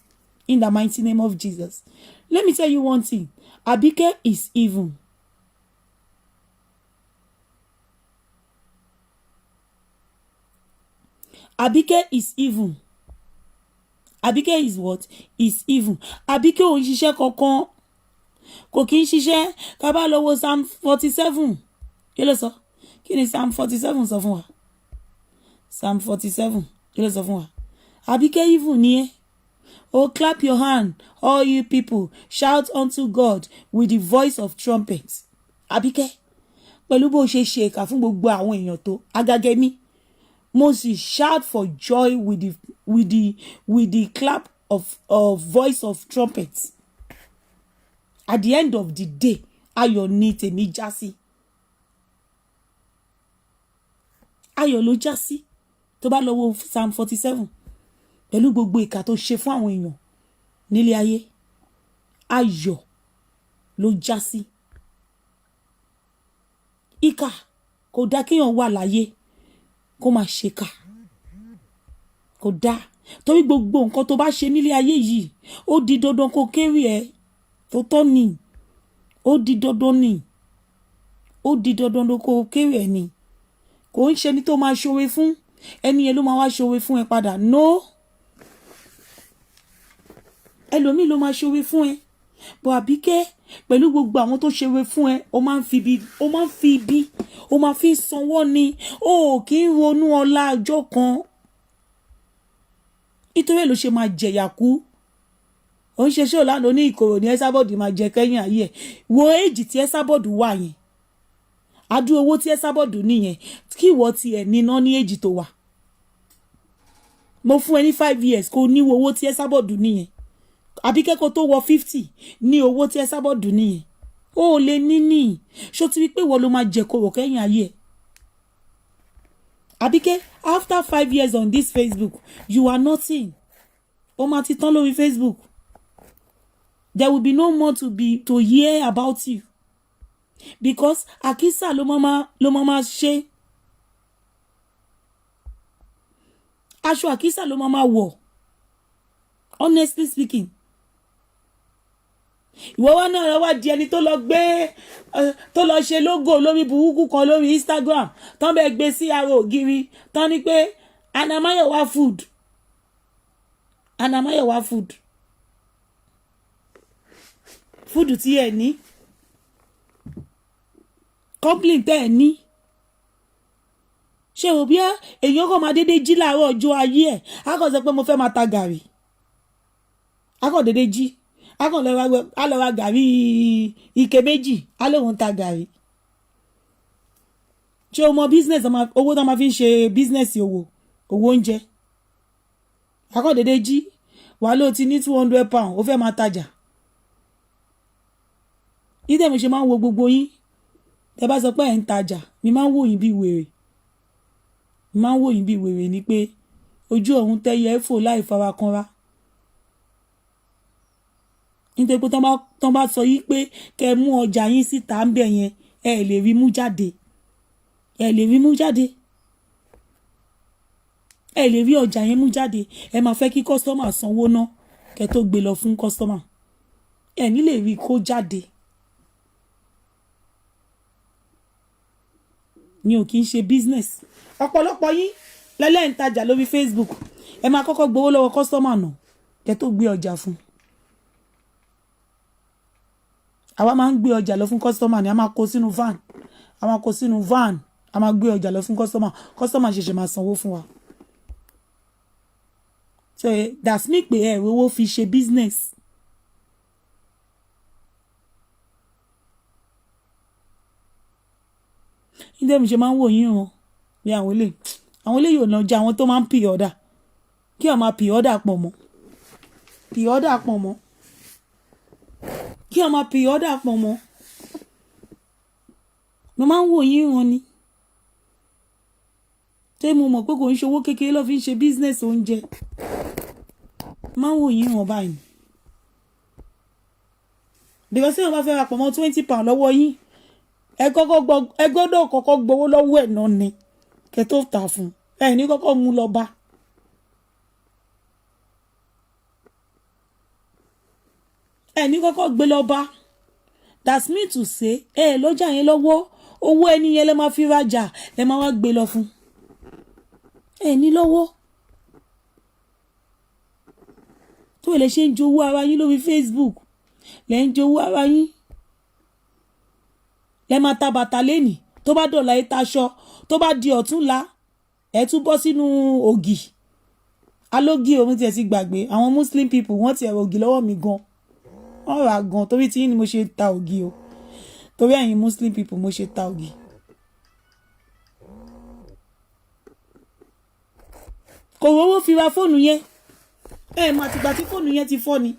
Speaker 2: In the mighty name of Jesus. Let me tell you one thing. Àbíkẹ́ is evil. Àbíkẹ́ is evil. Àbíkẹ́ is what? Is evil. Àbíkẹ́ ò ń ṣiṣẹ́ kankan. Kò kí ń ṣiṣẹ́. Ká bá lọ wo Psalm 47. Kí ló sọ? Kí ni Psalm 47 sọ fún wa? Psalm 47. Kí ló sọ fún wa? Àbíkẹ́ evil ni ẹ́. Oh, clap your hand, all you people. Shout unto God with the voice of trumpets. Àbíkẹ́, pẹ̀lú bó ṣe ṣe ìkà fún gbogbo àwọn èèyàn tó agagẹ́mí. Moses shout for joy with the the clap of voice of trumpets. At the end of the day, ayọ̀ ní tèmi já sí. Ayọ̀ ló já sí. Tó bá lọ wo Psalm 47 pẹ̀lú gbogbo ìkà tó ṣe fún àwọn èèyàn nílé ayé, ayọ̀ ló já sí. Ìkà kò dá kéèyàn wà láyé kó máa ṣèkà. Kò dá. Torí gbogbo nǹkan tó bá ṣe nílé ayé yìí, ó di dandan kó kéré ẹ. Tó tọ́ ni. Ó di dandan ni. Ó di dandan kó kéré ẹ ni. Kò ń ṣe ni tó máa ṣoore fún. Ẹni yẹn ló máa wá ṣoore fún ẹ padà. No. Ẹlòmíì ló máa ṣoore fún ẹ. Bọ̀ Àbíkẹ́, pẹ̀lú gbogbo àwọn tó ṣoore fún ẹ, ó máa ń fi ibi, ó máa fi sanwó ni. Ó kì í ronú ọlá ọjọ́ kan. Nítorí ló ṣe máa jẹ̀yà kú. Ó ń ṣe ṣé Ọ̀làǹdó ní Ìkòrò ní Esabod máa jẹ kẹ́yìn ayé ẹ̀. Wo èjì tí Esabod wà yẹn. Adú owó tí Esabod nìyẹn. Kí ìwọ ti ẹ̀ níná ní èjì tó wà. Mo fún ẹ ní 5 years kó ní owó tí Esabod nìyẹn. Àbíkẹ́ kó tó wọ 50 ní owó tí Esabod nìyẹn. Ó lè níní. Ṣó ti rí pé ìwọ ló máa jẹ kòrò kẹ́yìn ayé ẹ̀. Àbíkẹ́, after 5 years on this Facebook, you are nothing. Ó máa ti tán lórí Facebook. There will be no more to hear about you. Because àkísà ló máa ṣe. Aṣọ àkísà ló máa wọ̀. Honestly speaking. Ìwọ wá náà wá di ẹni tó lọ ṣe logo lórí burúkú kan lórí Instagram. Tán bẹ gbé sí ara ògiri. Tán ní pé Anamayowa food. Anamayowa food. Food tí ẹ ní. Complaint tẹ́ ẹ ní. Ṣé o bí èèyàn kò máa dédé jí láàárọ̀ ọjọ́ ayé ẹ̀. A kàn sọ pé mo fẹ́ máa ta gàrí. A kàn dédé jí. A kàn lọ ra gàrí ike méjì. A lóun ta gàrí. Ṣé o mọ business owó tó máa fi ń ṣe business owó oúnjẹ. A kàn dédé jí. Wà ló ti ní £200. Ó fẹ́ máa tajà. Ìdè mo ṣe máa ń wo gbogbo yín. Tẹ́ bá sọ pé ẹ̀ ń tajà. Mi máa ń wò yín bí wèrè. Mi máa ń wò yín bí wèrè ni pé ojú ọ̀run tẹ́yẹ fò láì farakanra. Nítorí pé tán bá sọ yí pé kẹ́ mú ọjà yín síta ń bẹ̀ yẹn, ẹ lè rí mú jáde. Ẹ lè rí mú jáde. Ẹ lè rí ọjà yẹn mú jáde. Ẹ máa fẹ́ kí customer sanwó ná kẹ́ tó gbé lọ fún customer. Ẹ ní lè rí kó jáde. Ni ò kì í ṣe business. Ọ̀pọ̀lọpọ̀ yín lẹ́lẹ́ ń tajà lórí Facebook. Ẹ máa kọ́kọ́ gbowó lọ́wọ́ customer náà kẹ́ tó gbé ọjà fún. Àwa máa ń gbé ọjà lọ fún customer ni a máa kó sínú van. A máa kó sínú van. A máa gbé ọjà lọ fún customer. Customer ṣẹ̀ṣẹ̀ máa sanwó fún wa. So that's me pé ẹ owó fi ṣe business. Ìdè mi ṣe máa ń wò yín o. Bí àwọn ilé yóò náà jẹ́ àwọn tó máa ń pì ọ̀dà. Kí ọ máa pì ọ̀dà pọ̀ mọ́. Pì ọ̀dà pọ̀ mọ́. Kí ọ máa pì ọ̀dà pọ̀ mọ́. Mo máa ń wò yín wọn ni. Tẹ́ mo mọ̀ pé kò ń ṣe owó kékeré ló fi ń ṣe business oúnjẹ. Máa ń wò yín wọn báyìí. Because tí wọ́n bá fẹ́ ra pọ̀ mọ́ £20 lọ́wọ́ yín. Ẹ gbọ́dọ̀ kọ́kọ́ gbowó lọ́wọ́ ẹ̀ náà ni kẹ́ tó tà fún. Ẹ ní kọ́kọ́ mú lọ bá. Ẹ ní kọ́kọ́ gbé lọ bá. That's me to say, lọ́jà yẹn lọ́wọ́, owó ẹni yẹn lẹ máa fi rajà, lẹ máa wá gbé lọ fún. Ẹ ní lọ́wọ́. Tó lè ṣe ń jowó ara yín lórí Facebook. Lẹ ń jowó ara yín. Lẹ máa ta bàtà lẹ́nì tó bá dọ̀la ẹ taṣọ tó bá di ọ̀túnla ẹ tún bọ́ sínú ògì alógì òun tiẹ̀ ti gbàgbé àwọn Muslim people wọ́n ti ẹ̀rọ ògì lọ́wọ́ mi gan wọ́n rà gan torí tí ni mo ṣe ta ògì o torí ẹ̀yin Muslim people mo ṣe ta ògì kò rówó fi ra fóònù yẹn mà tìgbà tí fóònù yẹn ti fọ́ ni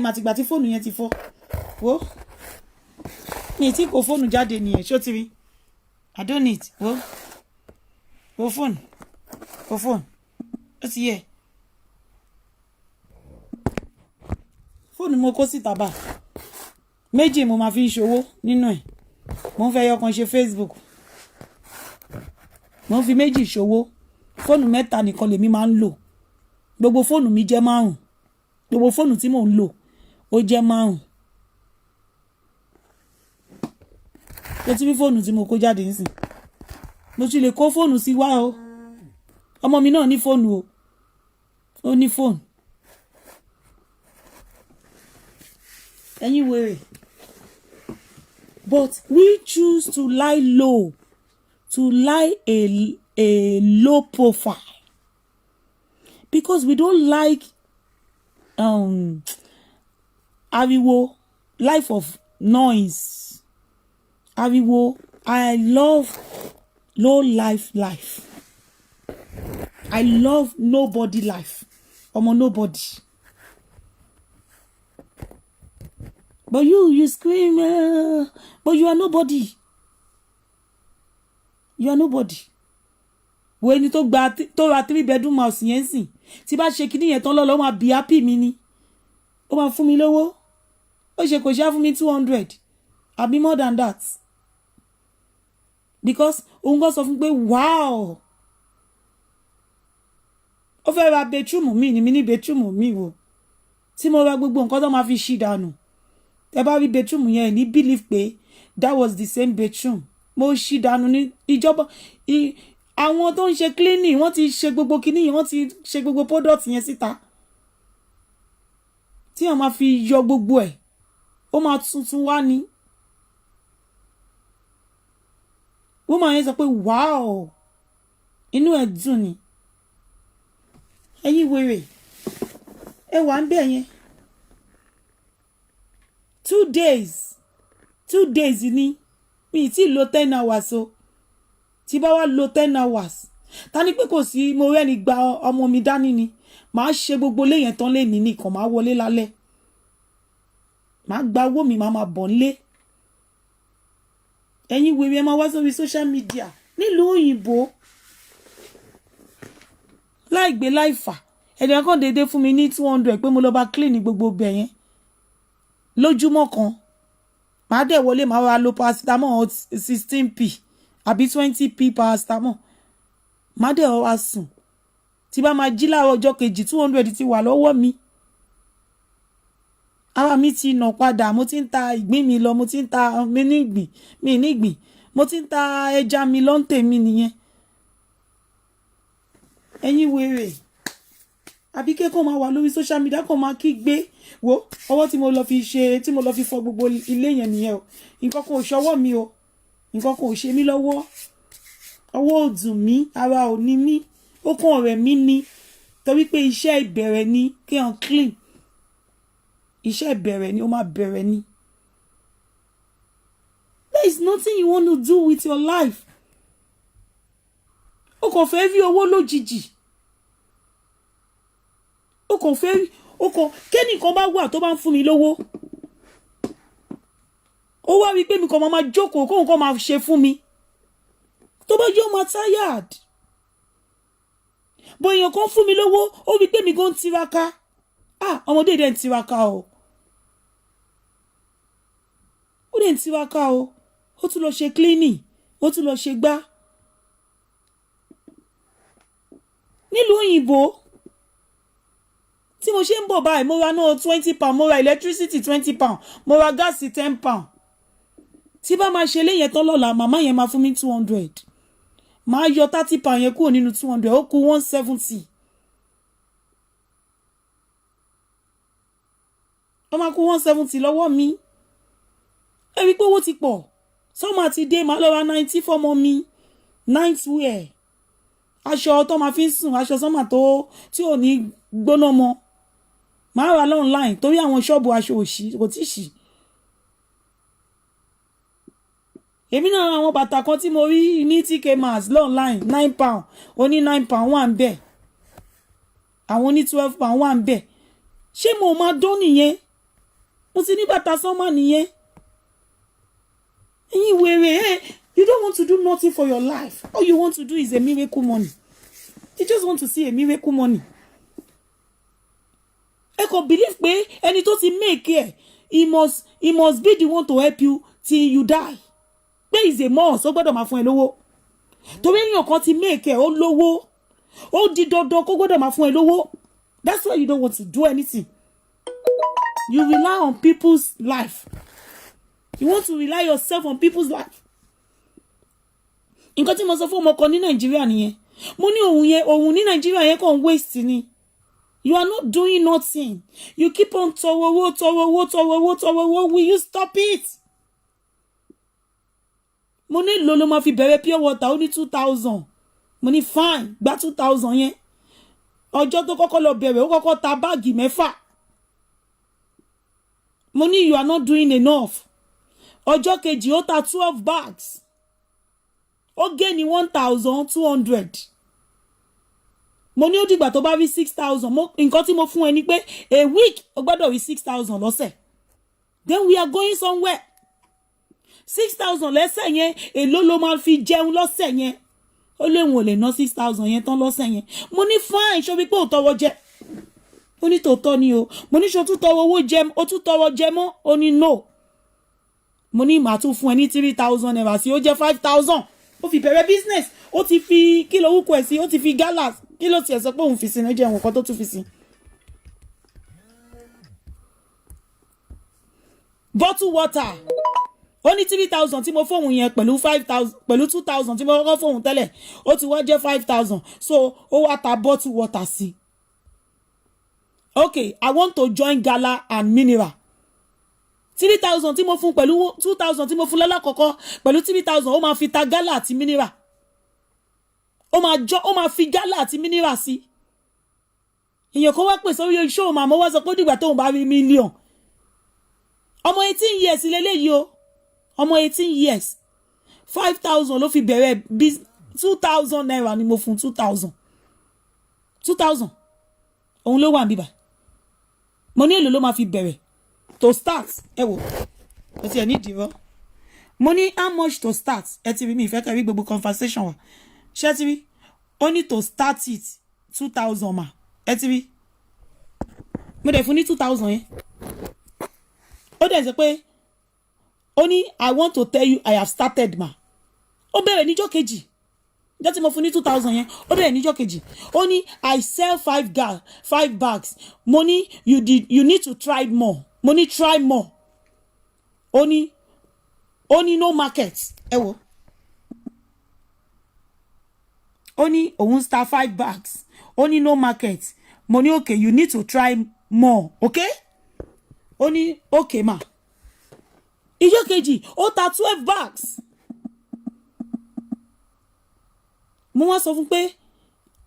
Speaker 2: mà tìgbà tí fóònù yẹn ti fọ́ wo mi tí kò fóònù jáde nìyẹn ṣó ti rí I don't need wo fóònù ó ti yẹ fóònù mo kó síta bá méjì mo máa fi ń ṣòwò nínú ẹ̀ mo ń fẹ́ yọkan ṣe Facebook mo ń fi méjì ṣòwò fóònù mẹ́ta nìkan lèmi máa ń lò gbogbo fóònù mi jẹ́ 5 gbogbo fóònù tí mò ń lò ó jẹ́ 5 létí bí fóònù tí mo kó jáde nísìn mo ti lè kó fóònù sí wá o ọmọ mi náà ní fóònù o ó ní fóònù ẹ̀yin wèrè but we choose to lie low to lie a low profile because we don't like ariwo life of noise ariwo. I love low life I love nobody life nobody but you scream but you are nobody wo ẹni tó ra 3 bedroom house yẹn sìn tí bá ṣe kíní yẹn tán lọ́lọ́ máa be happy mi ni ó máa fún mi lówó ó ṣe kò ṣe á fún mi 200 àbí more than that because òun gan sọ fún pé wow ó fẹ́ ra bedroom mi ni mi ní bedroom mi wò tí mo ra gbogbo nǹkan tó máa fi ṣí dànù ẹ bá rí bedroom yẹn ní believe pé that was the same bedroom mo ṣí dànù ní ìjọba àwọn tó ń ṣe cleaning wọ́n ti ṣe gbogbo kinní yẹn wọ́n ti ṣe gbogbo product yẹn síta tí wọ́n máa fi yọ gbogbo ẹ̀ ó máa tuntun wá ní woman yẹn sọ pé wow inú ẹ̀ dùn ni ẹ̀yin wèrè ẹ wà ń bẹ̀ yẹn 2 days ni mi ti lo 10 hours o tí bá wá lo 10 hours ta ni pé kò sí mo rẹ́ni gba ọmọ mi dání ni màá ṣe gbogbo léyẹn tán lé ní nìkan màá wọlé lálẹ́ màá gba owó mi màá bọ̀ nílé ẹ̀yin wèrè ẹ máa wá sórí social media nílùú òyìnbó láì gbé láì fà ẹ̀dẹ̀ kan déédéé fún mi ní 200 pé mo lọ bá clean gbogbo bẹ̀ yẹn lójúmọ́ kan màá dẹ̀ wọlé màá wá lo paracetamol 16p àbí 20p paracetamol màá dẹ̀ wá sùn tí bá máa jí láàárọ̀ ọjọ́ kejì 200 ti wà lọ́wọ́ mi ara mi ti nà padà mo ti ń ta ìgbín mi lọ mo ti ń ta mi nígbìn mo ti ń ta ẹja mi lọ́ǹtẹ̀ mi nìyẹn ẹ̀yin wèrè àbí kẹ́kọ̀ọ́ máa wà lórí social media kọ́ máa kígbe wo ọwọ́ tí mo lọ fi fọ gbogbo ilé yẹn nìyẹn o nǹkan kan ò ṣọwọ́ mi o nǹkan kan ò ṣe mí lọ́wọ́ ọwọ́ ò dùn mí ara ò ní mí ó kàn ọ̀rẹ́ mi ní torí pé iṣẹ́ ìbẹ̀rẹ̀ ni kéèyàn clean iṣẹ́ ìbẹ̀rẹ̀ ni ó máa bẹ̀rẹ̀ ni there is nothing you want to do with your life o kàn fẹ́ rí owó lójijì o kàn kẹ́nìkan bá wà tó bá ń fún mi lówó ó wá wí pé mi kàn máa jókòó kóhun kan máa ṣe fún mi tó bá yóò máa tired bó èèyàn kan fún mi lówó ó wí pé mi gan ń tiraka ọmọdé dẹ̀ ń tiraka o ó dẹ̀ ń tiraka o ó tún lọ ṣe cleaning ó tún lọ ṣe gbá nílùú òyìnbó tí mo ṣe ń bọ̀ báyìí mo ra náà £20 mo ra electricity £20 mo ra gáàsì £10 tí bá máa ṣe léyìn tán lọ́la màmá yẹn máa fún mi 200 máa yọ £30 yẹn kúrò nínú 200 ó kù 170 ó máa kù 170 lọ́wọ́ mi ẹ rí pé owó ti pọ̀ sọ́mà ti dé máa lọ ra 90 fọ́mọ mi night wear aṣọ tó máa fi ń sùn aṣọ sọ́mà tó tí ò ní gbóná mọ́ máa rà online torí àwọn ṣọ́ọ̀bù aṣọ òṣì kò tí ṣì èmi náà àwọn bàtà kan tí mo rí ní TK Maxx online £9 oní £9 wà ń bẹ̀ àwọn oní £12 wà ń bẹ̀ ṣé mo máa dán nìyẹn mo ti ní bàtà sọ́mà nìyẹn ẹ̀yin wèrè you don't want to do nothing for your life all you want to do is a miracle money you just want to see a miracle money ẹ kò believe pé ẹni tó ti make ẹ he must be the one to help you till you die pé is a must ó gbọ́dọ̀ máa fún ẹ lówó torí èèyàn kan ti make ẹ ó lówó ó di dandan kó gbọ́dọ̀ máa fún ẹ lówó that's why you don't want to do anything you rely on people's life you want to rely yourself on people's life nǹkan tí mo sọ fún ọmọ kan ní Nàìjíríà nìyẹn mo ní òun ní Nàìjíríà yẹn kàn waste ni you are not doing nothing you keep on tọrọ owó will you stop it mo ní ló máa fi bẹ̀rẹ̀ pure water ó ní 2000 mo ní fine gba 2000 yẹn ọjọ́ tó kọ́kọ́ lọ bẹ̀rẹ̀ ó kọ́kọ́ ta báàgì 6 mo ní you are not doing enough ọjọ́ kejì ó ta 12 bags ó gé ní 1200 mo ní ó dìgbà tó bá rí 6000 nǹkan tí mo fún ẹ ní pé a week ó gbọ́dọ̀ rí 6000 lọ́sẹ̀ then we are going somewhere 6000 lẹ́sẹ̀ yẹn èló ló máa fi jẹun lọ́sẹ̀ yẹn ó léwọn ò lè ná 6000 yẹn tán lọ́sẹ̀ yẹn mo ní fine ṣó wípé ò tọwọ́ jẹ ó ní tòótọ́ ni o mo ní ṣó tún tọwọ́ owó jẹ ó tún tọwọ́ jẹ mọ́ ó ní no mo ní màá tún fún ẹ ní 3000 naira sí ó jẹ́ 5000 ó fi bẹ̀rẹ̀ business ó ti fi kí ló wúkọ ẹ̀ sí ó ti fi gala kí ló tiẹ̀ sọ pé òun fi sí ní jẹ́ àwọn nǹkan tó tún fi sí. bottle water ó ní 3000 tí mo fóun yẹn pẹ̀lú 5000 pẹ̀lú 2000 tí mo kọ́kọ́ fóun tẹ́lẹ̀ ó ti wá jẹ́ 5000 so ó wá ta bottle water sí. Okay, I want to join gala and mineral 3000 tí mo fún pẹ̀lú 2000 tí mo fún lọ́lákọ̀ọ́kọ́ pẹ̀lú 3000 ó máa fi ta gala àti mineral ó máa fi gala àti mineral sí. Ìyẹn kó wá pè sórí iṣẹ́ òun àmọ́ wá sọ pé ó dìgbà tóun bá rí mílíọ̀n ọmọ 18 years lélẹ́yìí o ọmọ 18 years 5000 ló fi bẹ̀rẹ̀ 2000 naira ni mo fún 2000 òun ló wà níbà mo ní èlò ló máa fi bẹ̀rẹ̀ to start ẹ wò ó ti ẹ̀ ní ìdìrọ́ mo ní how much to start ẹ ti rí mi ìfẹ́ kẹrí gbogbo conversation wa ṣé ti rí ó ní to start it 2000 ma ẹ ti rí mo dẹ̀ fún ní 2000 yẹn ó dẹ̀ sọ pé ó ní I want to tell you I have started ma ó bẹ̀rẹ̀ níjọ́ kejì jẹ́ tí mo fún ní 2000 yẹn ó bẹ̀rẹ̀ níjọ́ kejì ó ní I sell 5 bags mo ní you need to try more mo ní try more ó ní no market ẹ wo ó ní òun start 5 bags ó ní no market mo ní okay you need to try more okay ó ní okay ma ìjọ́ kejì ó ta 12 bags mo wá sọ fún pé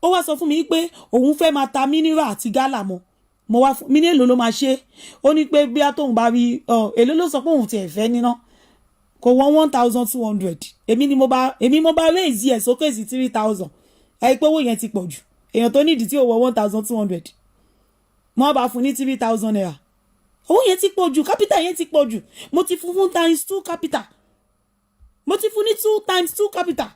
Speaker 2: ó wá sọ fún mi pé òun fẹ́ máa ta mineral àti gala mo wá fún mi ní èlò ló máa ṣe ó ní pé bí a tóun bá rí èlò ló sọ pé òun ti ẹ̀fẹ́ níná kò wọ́n 1200 èmi mo bá raise ẹ̀ sókè sí 3000 ẹ̀ pé owó yẹn ti pọ̀ jù èèyàn tó nídìí tí ò wọ 1200 mo bá fún ní 3000 naira owó yẹn ti pọ̀ jù capital yẹn ti pọ̀ jù mo ti fún times 2 capital mo ti fún ní 2 times 2 capital.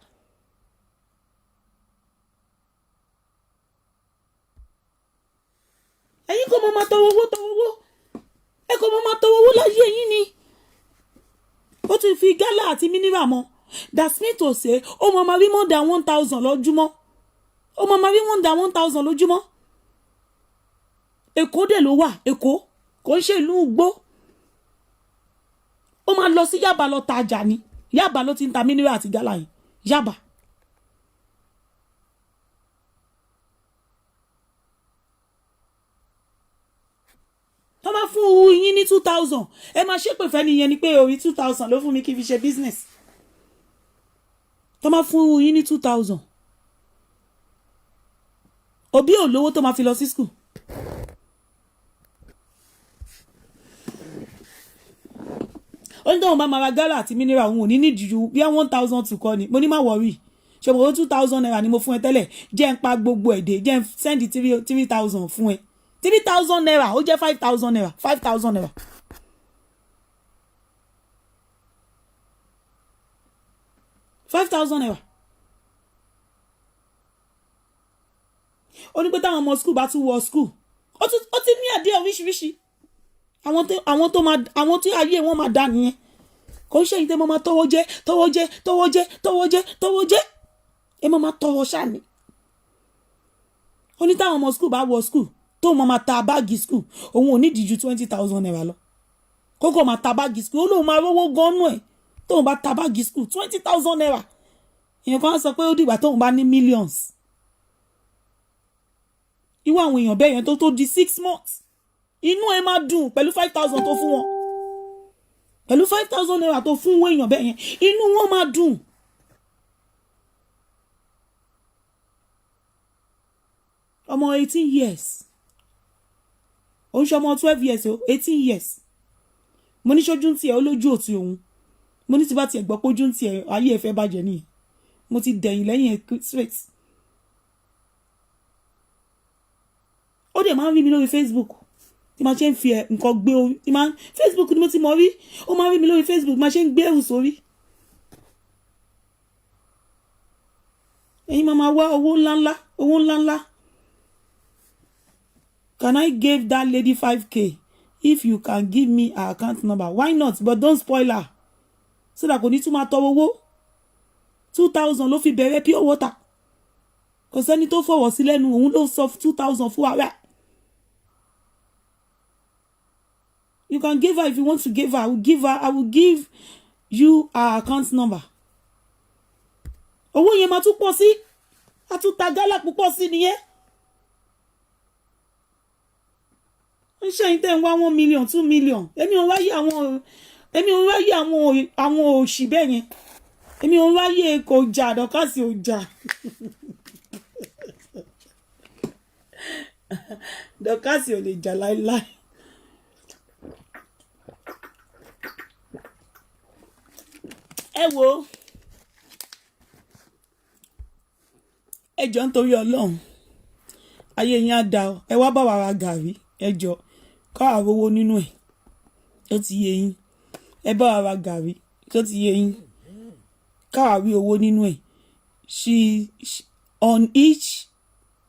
Speaker 2: ẹ̀yin kò mọ̀ máa tọwọ́ owó ẹ kò mọ̀ máa tọwọ́ owó láyé yín ni ó ti fi gálà àti mineral mọ́ that's me to say ó mọ̀ máa rí more than 1000 lójúmọ́ ó mọ̀ máa rí more than 1000 lójúmọ́ Èkó dẹ̀ ló wà Èkó kò ń ṣe ìlú Ugbó ó máa lọ sí Yaba lọ tajà ni Yaba ló ti ń ta mineral àti gálà yìí Yaba. tó bá fún owó yín ní 2000 ẹ máa ṣépè fẹ́ nìyẹn ni pé orí 2000 ló fún mi kí n fi ṣe business tó bá fún owó yín ní 2000 òbí ò lówó tó máa fi lọ sí school ó ní tóun bá máa ra gálà àti mineral òun ò ní nídìí ju bí 1,000 to kọ́ ni mo ní má worry ṣe mo 2,000 naira ni mo fún ẹ tẹ́lẹ̀ jẹ́ ń pa gbogbo ẹ̀dẹ̀ jẹ́ ń send 3,000 fún ẹ 3,000 naira ó jẹ́ 5,000 naira 5,000 naira. $5,000. Ó ní pé táwọn ọmọ school bá tún wọ school ó ti ní àdé oríṣiríṣi àwọn tó ayé wọn máa dá nìyẹn kò ń ṣe ìdè máa tọwọ́ jẹ́ ẹ máa tọwọ́ ṣáàní. Ó ní táwọn ọmọ school bá wọ school tó máa ta báàgì school òun ò nídìí ju 20,000 naira lọ kókò máa ta báàgì school ó lóun máa rówó gan-an ẹ̀ tóun bá ta báàgì school 20,000 naira èèyàn kan sọ pé ó dìgbà tóun bá ní millions. Irú àwọn èèyàn bẹ́ẹ̀ yẹn tó di 6 months inú ẹ máa dùn pẹ̀lú 5,000 tó fún wọn pẹ̀lú 5,000 naira tó fún èèyàn bẹ́ẹ̀ yẹn inú wọn máa dùn. Ọmọ 18 years òun ṣe ọmọ 12 years o 18 years mo ní ṣojú ń tiẹ̀ ó lójú òtí òun mo ní tí bá tiẹ̀ gbọ́ pójú ń tiẹ̀ ayé ẹ̀ fẹ́ bàjẹ́ nìyẹn mo ti dẹ̀yìn lẹ́yìn ẹ̀ straight. Ó dẹ̀ máa ń rí mi lórí Facebook tí máa ṣe ń fi nǹkan gbé orí tí máa Facebook ni mo ti mọ̀ rí ó máa ń rí mi lórí Facebook máa ṣe ń gbé ẹrù sórí. Ẹ̀yin máa wá owó ńláńlá. Can I give that lady 5K if you can give me her account number? Why not? But don't spoil her. So that kò ní tún máa tọrọ owó 2,000 ló fi bẹ̀rẹ̀ pure water. Kò sẹ́ni tó fọwọ́ sí lẹ́nu òun ló sọ 2,000 fún ara. You can give her if you want to give her. I will give you her account number. Owó yẹn máa tún pọ̀ sí. A tún ta gálà púpọ̀ sí nìyẹn. Ń ṣe ìtẹ̀ ń wá 1 million 2 million. Èmi ò ráyè àwọn òṣì bẹ́ẹ̀ yẹn. Èmi ò ráyè kò jà dọ́kàsì ò jà. Dọ́kàsì ò lè jà láíláí. Ẹ wo ẹ jọ̀ọ́ nítorí Ọlọ́run ayé yín á dá ọ ẹ wá bá wa ra gàrí ẹ jọ̀ọ́ ká àrówó nínú ẹ̀ ó ti yé yín ẹ bá wa ra gàrí ó ti yé yín ká àrí owó nínú ẹ̀ she on each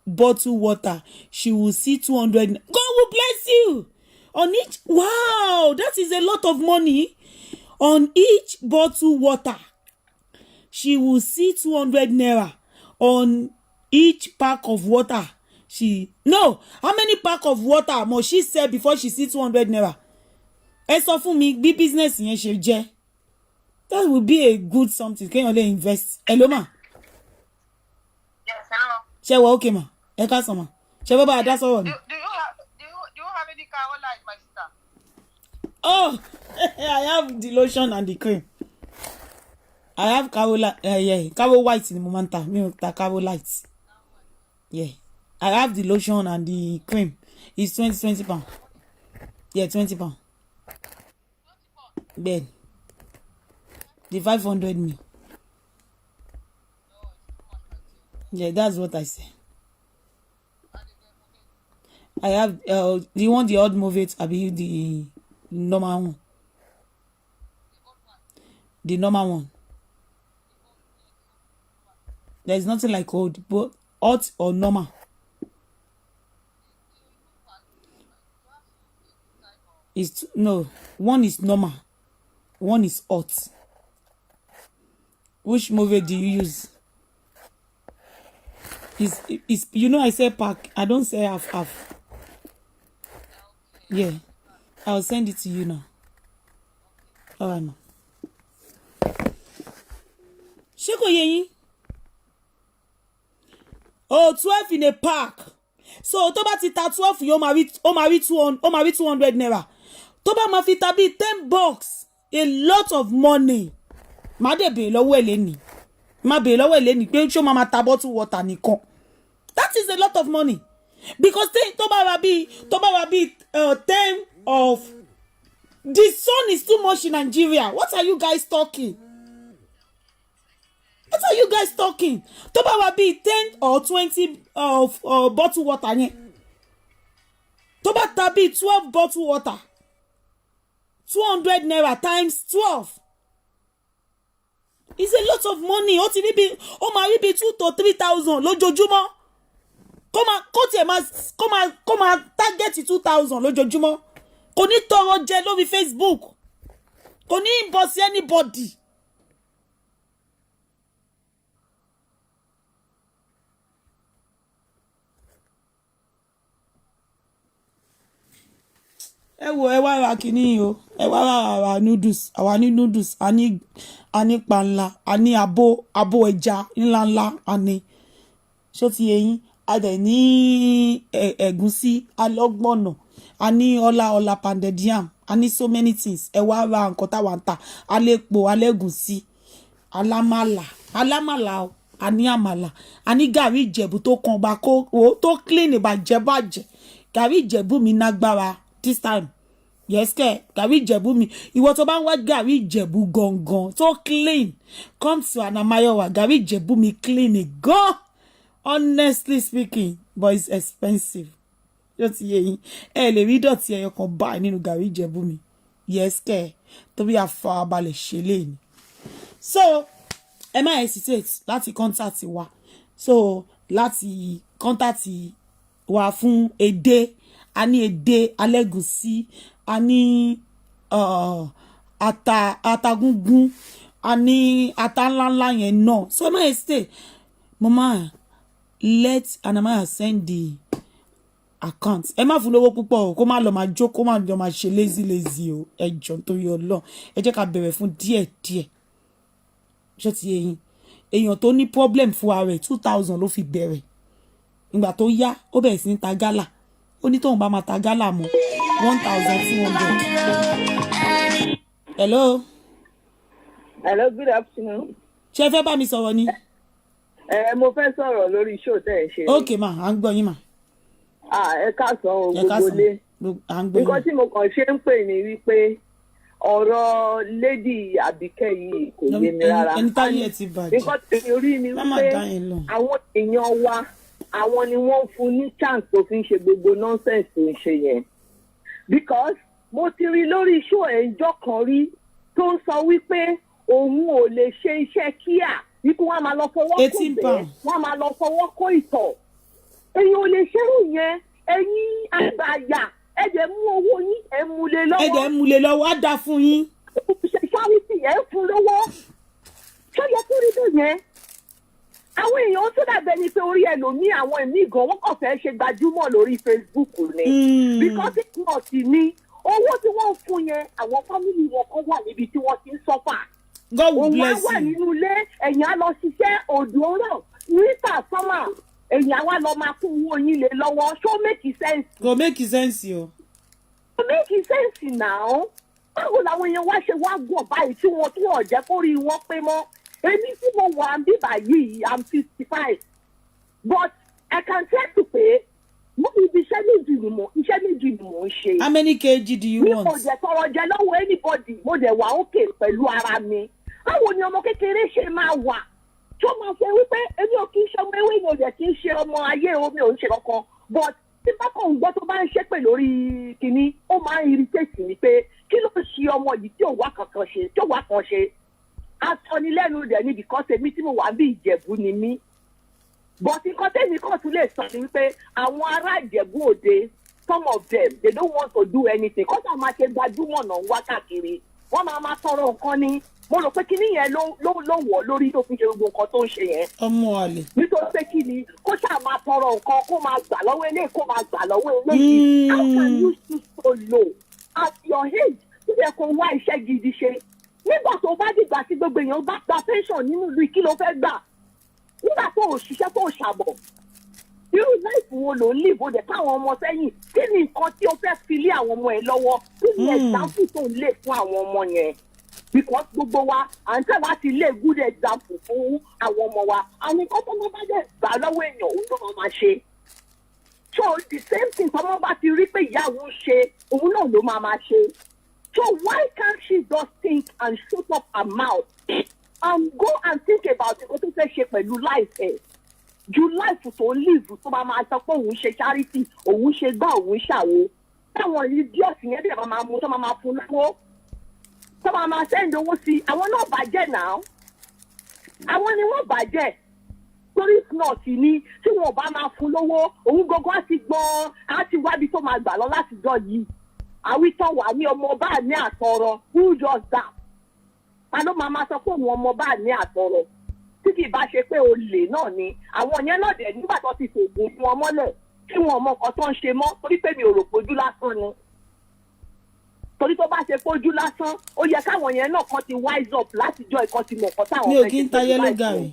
Speaker 2: bottle water she will see 200. God will bless you on each. Wow, that is a lot of money. On each bottle water she will see 200 naira. On each pack of water how many pack of water must she sell before she see 200 naira? Ẹ sọ fún mi bí business yẹn ṣe jẹ́. That will be a good something. Can you only invest? Hello ma.
Speaker 8: Yes, hello.
Speaker 2: Ṣé wà okay ma? Ẹ ká sọ ma. Ṣé bá bá dá sọ̀rọ̀ ni?
Speaker 8: Do you have any Carola in my sister?
Speaker 2: Oh, I have the lotion and the cream. I have Carola, Caro White ni mo máa ń tà. Mi ò ta Caro Light. Yeah. I have the lotion and the cream. It's 20 pounds. Yeah, 20 pounds. Then the 500 me. Yeah, that's what I say. I have the one the odd Movit, I be the normal one. The normal one. There is nothing like old, but hot or normal. No, one is normal, one is hot. Which Movit do you use? Is you know I say pack, I don't say half. Yeah, I'll send it to you now. All right, ma. Ṣé kò yé yín? Oh, 12 in a pack. So tó bá ti ta 12 yìí ó máa rí 200 naira. Tó bá máa fi ta bí 10 bucks, a lot of money. Má dé bèèrè lọ́wọ́ ẹ̀ lẹ́ni. Má bèèrè lọ́wọ́ ẹ̀ lẹ́ni pé ṣó máa ta bottle water nìkan. That is a lot of money. Because tó bá wá bí 10 of The sun is too much in Nigeria. What are you guys talking? What are you guys talking? Tó bá wá bí 10 or 20 of bottle water yẹn. Tó bá ta bí 12 bottle water. 200 naira times 12. It's a lot of money. Ó ti rí bí ó máa rí bí 2,000 to 3,000 lójoojúmọ́. Kó máa target 2,000 lójoojúmọ́. Kò ní tọrọ jẹ lórí Facebook. Kò ní inbox anybody. Ẹ wá ra kíní o. Ẹ wá ra noodles. Àwa ní noodles. A ní panla. A ní abo ẹja ńláńlá. A ní. Ṣó ti yé yín? A dẹ̀ ní ẹ̀gúsí alọ́gbọ̀nà. A ní ọlá pounded yam. A ní so many things. Ẹ wá ra nǹkan táwa ń tà. Alépo, alẹ́gúsí, alámàlà o. A ní àmàlà. A ní gàrí Ìjẹ̀bú tó kan bá tó clean bàjẹ́. Gàrí Ìjẹ̀bú mi nágbára this time. Yes ke, gàrí Ìjẹ̀bú mi. Ìwọ tó bá ń wá gàrí Ìjẹ̀bú gangan tó clean. Come to Anamayowa. Gàrí Ìjẹ̀bú mi clean gan. Honestly speaking, but it's expensive. Yóò ti yé yín. Ẹ lè rí dọ̀tí ẹyọ kan báyìí nínú gàrí Ìjẹ̀bú mi. Yes ke, tó bí àfarabalẹ̀ ṣe lè ní. So, ẹ má hesitate láti contact wa. So, láti contact wa fún edé. A ní edé alẹ́gùsí. A ní ata gúngún. A ní ata ńláńlá yẹn náà. So, ẹ má hesitate. Mama, let Anamaya send the account. Ẹ má fún lówó púpọ̀ o, kó má lọ máa jókòó, kó má lọ máa ṣe lazy o. Ẹ jọ̀ọ́ nítorí Ọlọ́run. Ẹ jẹ́ ká bẹ̀rẹ̀ fún díẹ̀. Ṣó ti yé yín? Èèyàn tó ní problem fún ara rẹ̀ 2,000 ló fi bẹ̀rẹ̀. Ìgbà tó yá, ó bẹ̀rẹ̀ sí ní ta gálà. Ó ní tóun bá máa ta gálà mọ́ 1,200. Hello.
Speaker 14: Hello, good afternoon.
Speaker 2: Ṣé ẹ fẹ́ bá mi sọ̀rọ̀ ni?
Speaker 14: Mo fẹ́ sọ̀rọ̀ lórí show tẹ́ ẹ ṣe.
Speaker 2: Okay ma, à ń gbọ́ yín ma.
Speaker 14: Ẹ káàsán o, gbogbo lé. Nǹkan tí mo kàn ṣe ń pè ní wípé ọ̀rọ̀ Lady Àbíkẹ́ yìí kò yé mi rárá.
Speaker 2: Ẹni táyé ẹ ti bàjẹ́.
Speaker 14: Nǹkan tí mi rí ni wípé àwọn èèyàn wa, àwọn ni wọ́n fún ní chance tó fi ń ṣe gbogbo nonsense tó ń ṣe yẹn. Because mo ti rí lórí show ẹ̀jọ́ kan rí tó ń sọ wípé òun ò lè ṣe iṣẹ́ kíá. Ikú wa máa lọ fọwọ́ kó bẹ́ẹ̀, wọ́n máa lọ fọwọ́ kó ìtọ̀. Ẹ̀yin ò lè ṣerú yẹn, ẹ̀yin àgbàyà, ẹ̀jẹ̀ mú owó yín, ẹ̀ mú lé lọ́wọ́.
Speaker 2: Ẹ̀jẹ̀ mú lé lọ́wọ́, á dá fún yín.
Speaker 14: Ṣé charity ẹ̀ fún lọ́wọ́? Ṣé yẹ kó rí bẹ́ẹ̀ yẹn? Àwọn èèyàn tó dàbẹ̀ ni pé orí ẹlòmíì àwọn ẹ̀mí gan wọ́n kàn fẹ́ ṣe gbajúmọ̀ lórí Facebook ni. Because it's not ní owó tí wọ́n fún yẹn, àwọn fámìlì wọn kan wà níbi tí wọ́n ti ń sọ́fà.
Speaker 2: God will bless you.
Speaker 14: Òun á wà nínú ilé, ẹ̀yìn á lọ ṣiṣẹ́ òdò rọ̀, níta sọ́mà, ẹ̀yìn á wá lọ máa kún owó yín lé lọ́wọ́. Ṣó make sense?
Speaker 2: Go make sense o.
Speaker 14: Go make sense now. Báwo làwọn èèyàn wá ṣe wá gùn báyìí tí wọ́n jẹ́ kó rí wọn pé mọ́? Èmi tí mo wà ń bíbà yìí, I'm 55. But I can tell you pé mo ibi iṣẹ́ méjì ni mo ń ṣe.
Speaker 2: How many kg do you want?
Speaker 14: Mi kò jẹ́ tọrọ jẹ lọ́wọ́ anybody, mo dẹ̀ wà okay pẹ̀lú ara mi. Báwo ni ọmọ kékeré ṣe máa wà? Tó máa ṣe wípé èmi ò kí ń ṣe ọmọ ewé mi ò dẹ̀ kí ń ṣe ọmọ ayé omi ò ń ṣe kankan. But tí bá kàn ń gbọ́ tó bá ń ṣépè lórí kinní, ó máa ń irritate mi pé kí ló ṣe ọmọ yìí tí ò wá kankan ṣe, tí ò wá kan ṣe. Atọ́nilẹ́nu dẹ̀ ni because èmi tí mo wà bí Ìjẹ̀bú ni mí. But nǹkan tẹ́mi kan tún lè sọ ni wípé àwọn ará Ìjẹ̀bú Òde, some of them, they don't want to do anything. Kọ́sà máa ṣe gbajúmọ̀ náà wá káàkiri. Wọ́n máa tọrọ nǹkan ni. Mo rò pé kíní yẹn ló wọ̀ lórí tó fi ṣe gbogbo nǹkan tó ń ṣe yẹn.
Speaker 2: Ọmọ àlè.
Speaker 14: Nítorí pé kí ni kó ṣáà máa tọrọ nǹkan kó máa gbà lọ́wọ́ eléyìí kó máa gbà lọ́wọ́ eléyìí. How can you stoop so low at your age tó yẹ kó wá iṣẹ́ gidi ṣe? Nígbà tó bá dìgbà tí gbogbo èèyàn bá gba pension nínú ìlú kí ló fẹ́ gbà? Nígbà tó ò ṣiṣẹ́ tó ò ṣàbọ̀. Irú láìpù wo ló ń lè bòdè káwọn ọmọ sẹ́yìn? Kí ni nǹkan tí o fẹ́ fi lé àwọn ọmọ ẹ lọ́wọ́? Kí ni example tó ń lè fún àwọn ọmọ yẹn? Because gbogbo wa à ń tẹ̀ láti lé good example fún àwọn ọmọ wa. Àwọn nǹkan tó máa bá dẹ̀ gbà lọ́wọ́ èèyàn òun ló máa ṣe. So the same thing tọ́mọ bá ti rí pé ìyá òun ṣe òun náà ló máa ṣe.
Speaker 13: So why can't she just think and shut up her mouth and go and think about it? What to say she pẹ̀lú life ẹ̀. Ju life tó live tó máa sọ pé òun ṣe charity, òun ṣe gbá, òun ṣàwo. Táwọn idiot yẹn dẹ̀ máa mú tó máa fún lówó. Tó máa send owó sí, àwọn náà bàjẹ́ náà. Àwọn ni wọ́n bàjẹ́. Torí not ni tí wọn bá máa fún lówó, òun gógó á ti gbọ́n, á ti wábi tó máa gbà lọ láti jọ yìí. Àwítọ́ wà ní ọmọ bá ní àtọrọ. Who does that? Ta ló máa sọ pé òun ọmọ bá ní àtọrọ? Tí kì í bá ṣe pé olè náà ni. Àwọn yẹn náà dẹ̀ nígbà tó ti fògùn fún ọmọ lẹ̀ tí wọn mọ nǹkan tó ń ṣe mọ́ torí pé mi ò rò pójú lásán ni. Torí tó bá ṣe pójú lásán, ó yẹ káwọn yẹn náà kan ti wise up láti jọ ìkan ti mọ̀ nǹkan táwọn
Speaker 2: mi ò kí ń ta yẹ́lò gàrí.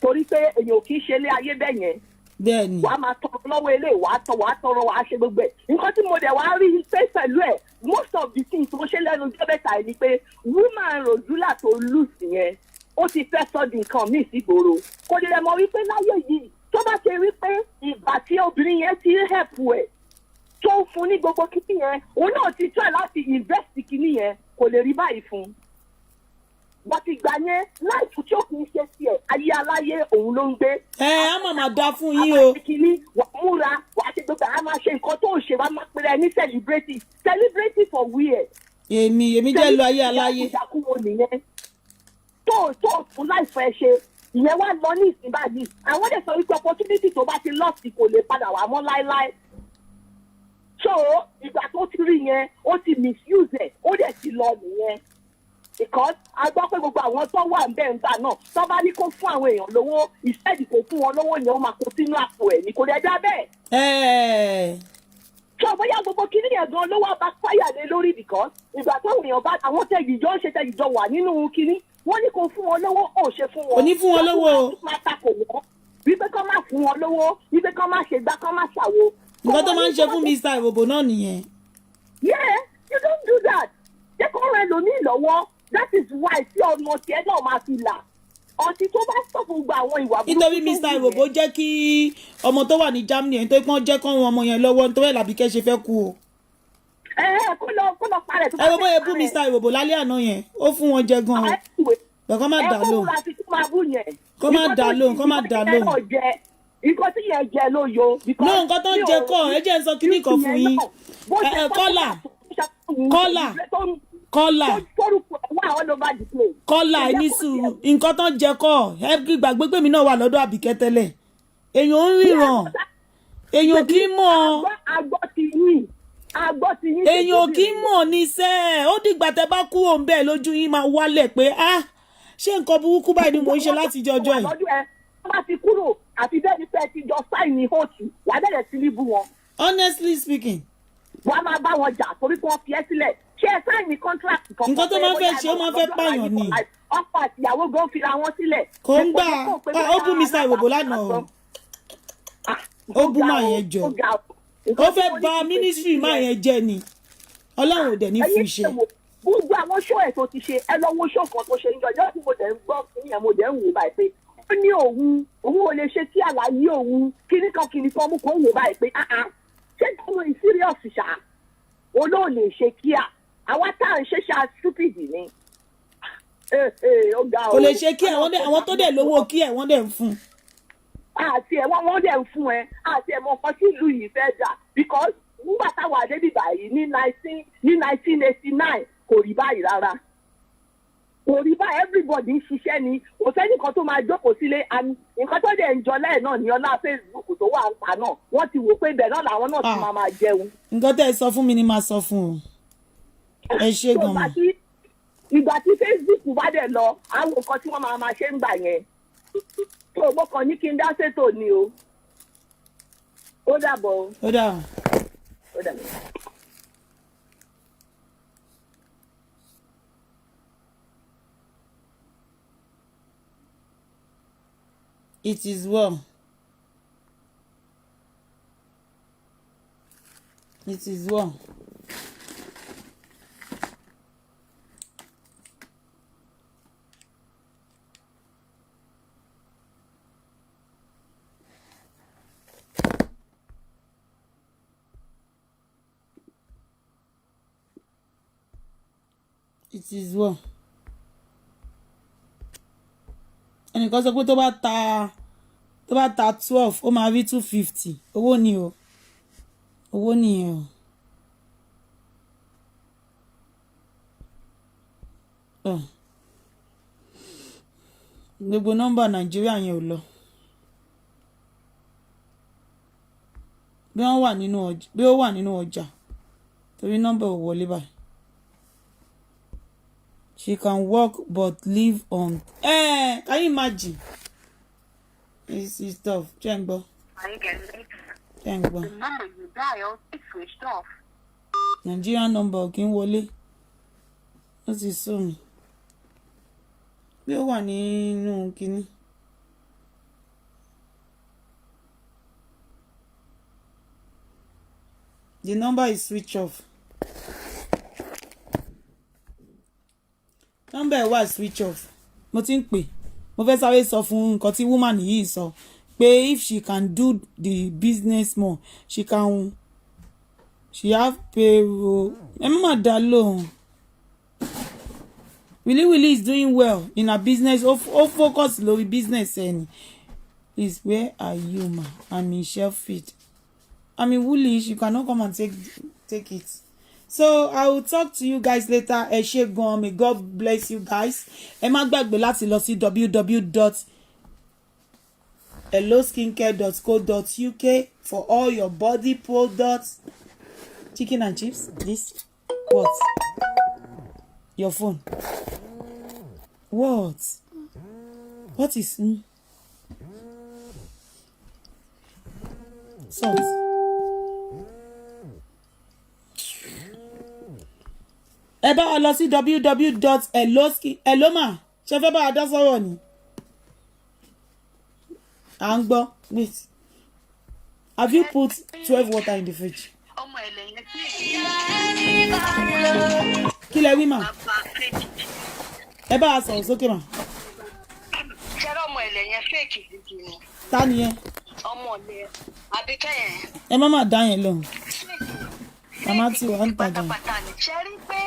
Speaker 13: Torí pé èèyàn ò kí ń ṣe ilé ayé bẹ́ẹ̀ yẹn.
Speaker 2: Bẹ́ẹ̀ni.
Speaker 13: Wàá máa tọrọ lọ́wọ́ ilé wàá tọrọ wàá ṣe gbogbo ẹ̀. Nǹkan tí mo dẹ̀ wá rí pé pẹ̀lú ẹ̀ most of the things tó ṣe lẹ́nu jẹ́ bẹ́ta ẹ̀ ni pé woman Rosula tó lùsì yẹn ó ti fẹ́ sọ di nǹkan míì sí gbòòrò. Kò lè mọ̀ wípé láyé yìí tó bá ṣe rí pé ìgbà tí obìnrin yẹn ti help ẹ̀ tó ń fún ní gbogbo kíkí yẹn òun náà ti try láti invest kíní yẹn kò lè rí báyìí fún un. But ìgbà yẹn láìpù tí ó kì í ṣe tiẹ̀ ayé aláyé òun ló ń gbé.
Speaker 2: Á màmá dá fún yín o.
Speaker 13: Kìíní wà múra wà ṣe gbogbo àwọn máa ṣe nǹkan tó ń ṣe wà máa pèrè ní celebrity for where.
Speaker 2: Èmi jẹ́ lo ayé aláyé.
Speaker 13: Ìjàkúwò nìyẹn. Tó fún láìpẹ́ ṣe ìyẹn wá lọ ní ìsìn báyìí. Àwọn dẹ̀ sọ wípé opportunity tó bá ti lọ́ọ̀sì kò lè padà wà mọ́ láéláé. So ìgbà tó ti rí yẹn ó ti misuse ẹ̀ ó dẹ̀ ti lọ nìyẹn. Because a gbọ́ pé gbogbo àwọn tó wà bẹ́ẹ̀ ńgbà náà tó bá ní kó fún àwọn èèyàn lówó ìṣẹ́ẹ̀dì kò fún wọn lówó yẹn ó máa kó sínú àpò ẹ̀ ní kò dẹ̀ dá bẹ́ẹ̀. Ṣé bóyá gbogbo kíní yẹn gan ló wá bá fáyà lé lórí because ìgbà táwọn èèyàn bá àwọn tẹ̀gìjọ́ ń ṣe tẹ̀gìjọ́ wà nínú kíní wọ́n ní kó fún wọn lówó ó ṣe fún wọn.
Speaker 2: Kò ní fún wọn lówó o.
Speaker 13: Máa takò wọ́n wípé kán má fún wọn lówó wípé kán má ṣe gbá kán má ṣàwo.
Speaker 2: Nǹkan tó máa ń ṣe fún Mr. Irobo náà nìyẹn.
Speaker 13: Yeah, you don't do that. Jẹ́ kó rẹ lómi lọ́wọ́. That is why tí ọmọ tiẹ̀ náà máa fi là ọtí tó bá sọ fún gba àwọn ìwà burúkú.
Speaker 2: Nítorí Mr. Irobo jẹ́ kí ọmọ tó wà ní Germany yẹn tó pọ́n jẹ́ kán ọmọ yẹn lọ́wọ́ nítorí ẹ̀ làbíkẹ́ ṣe fẹ́ kú o.
Speaker 13: Kó lọ parẹ́ tó bá
Speaker 2: fẹ́ parẹ́. Ẹ wo bóyá bú Mr. Irobo lálẹ́ àná yẹn ó fún wọn jẹ gan-an. Kọ́ má dà lóhùn. Kọ́ má dà lóhùn.
Speaker 13: Nǹkan tí yẹn jẹ ló yo.
Speaker 2: No, nǹkan tó ń jẹ kọ́ ẹ jẹ́ ń sọ kíní kan fún yín. Kọ́là ẹni sùúrù nǹkan tó ń jẹ kọ́ ẹ gbàgbé pé mi náà wà lọ́dọ̀ Àbíkẹ́ tẹ́lẹ̀ èèyàn ń ríran èèyàn kì í mọ̀ èèyàn kì í mọ̀ ní sẹ́ ó dìgbà tẹ́ bá kú òun bẹ́ẹ̀ lójú yín máa wálẹ̀ pé ṣé nǹkan burúkú báyìí ni mò ń ṣe láti jọjọ́ yìí.
Speaker 13: wọ́n bá ti kúrò àti bẹ́ẹ̀ ni pé ti jọ sáìnì hóòtù wà á bẹ̀rẹ̀ sí ní bú wọn.
Speaker 2: Honestly speaking.
Speaker 13: wọ́n á máa bá wọn jà torí pé wọ́n fi ẹ́ sílẹ̀ ṣé ẹ sáìnì contract kan.
Speaker 2: nǹkan tó máa ń fẹ́ ṣe ó máa ń fẹ́ pààyàn ni.
Speaker 13: ọkọ àti ìyàwó gan fira wọn sílẹ̀.
Speaker 2: kò ń gbà ó bú Mr. Irobo lánàá o ó bú máa yẹn jọ ó fẹ́ bà ministry máa yẹn jẹ́ ni Ọlọ́run ò dẹ̀ ní fún iṣẹ́.
Speaker 13: gbogbo àwọn ṣó ẹ̀ tó ti ṣe ẹ lọ́wọ́ ṣó kan tó ṣe ń jọjọ́ tí mo dẹ̀ ń gbọ́ ìyẹn mo dẹ̀ ń wò báyìí pé ó ní òun ò lè ṣe tí àlàyé òun kíní kan mú kó wò báyìí pé ṣé kí ló ń serious ṣá olóò lè ṣe kíá àwa tá à ń ṣe ṣá stupid ni.
Speaker 2: kò lè ṣe kí àwọn tó dẹ̀ lówó kí ẹ̀ wọ́n dẹ̀ ń fún.
Speaker 13: àti ẹ̀ wọ́n dẹ̀ ń fún ẹ àti ẹ̀ mọ̀ nǹkan tí ìlú yìí fẹ́ dà because nígbà táwọn àdébí báyìí ní 1989 kò rí báyìí rárá kò rí báyìí everybody ń ṣiṣẹ́ ni kò sẹ́nìkan tó máa jókòó sílé nǹkan tó dẹ̀ ń jọ lẹ́ẹ̀ náà ní ọlá Facebook tó wà ń ta náà wọ́n ti wò pé ibẹ̀ náà làwọn náà ti máa jẹun.
Speaker 2: nǹkan tẹ́ ẹ sọ fún mi ni màá sọ fún o ẹ ṣe gan-an.
Speaker 13: ìgbà tí Facebook bá dẹ̀ lọ àwọn nǹkan tí wọ́n máa ṣe ń gbà yẹn tó o kàn ní kí n dá ṣètò ni o ó dàbọ̀.
Speaker 2: ó dàbọ̀.
Speaker 13: ó dàbọ̀.
Speaker 2: It is well. It is well. It is well. Ẹnìkan sọ pé tó bá ta 12 ó máa rí 250 owó ni o owó nìyẹn o. Gbogbo nọ́mbà Nàìjíríà yẹn ò lọ. Bí ó wà nínú ọjà torí nọ́mbà ò wọlé báyìí. She can work but live on. Can you imagine? It's tough. Jengbo.
Speaker 7: The number you dialed is switched off.
Speaker 2: Nigerian number kì í wọlé. Ó ti sú mi. Bí ó wà nínú kíní. The number is switched off. Number ẹ̀ wà switch off. Mo ti ń pè. Mo fẹ́ sáré sọ fún nǹkan tí woman yìí sọ pé if she can do the business more she have payroll. Ẹ má dá lóhùn. Willy is doing well in her business. Ó focus lórí business ẹni. Please, where are you ma? I'm in Sheffield. I'm in Woolwich. You cannot come and take it. So I will talk to you guys later. Ẹ ṣé gan, may God bless you guys. Ẹ má gbàgbé láti lọ sí www.helloskincare.co.uk for all your body products. Chicken and chips. This what? Your phone. What? What is salt? Ẹ bá wa lọ sí www.helloskincare. Ṣé fẹ́ bá wa dá sọ̀rọ̀ ni? À ń gbọ́. Wait. Have you put 12 water in the fridge?
Speaker 7: Ọmọ ẹlẹ́yìn
Speaker 2: Kí lẹ wí mà? Ẹ bá wa sọ̀rọ̀ sókè mà.
Speaker 7: Ṣẹ́rọ̀ ọmọ ẹlẹ́yìn fake gidi ni.
Speaker 2: Ta ni yẹn?
Speaker 7: Ọmọ ọ̀lẹ́ Àbíkẹ́ yẹn.
Speaker 2: Ẹ má má dá yẹn lóhùn. Màmá tí wọ́n ń tajà.
Speaker 7: Ṣé rí pé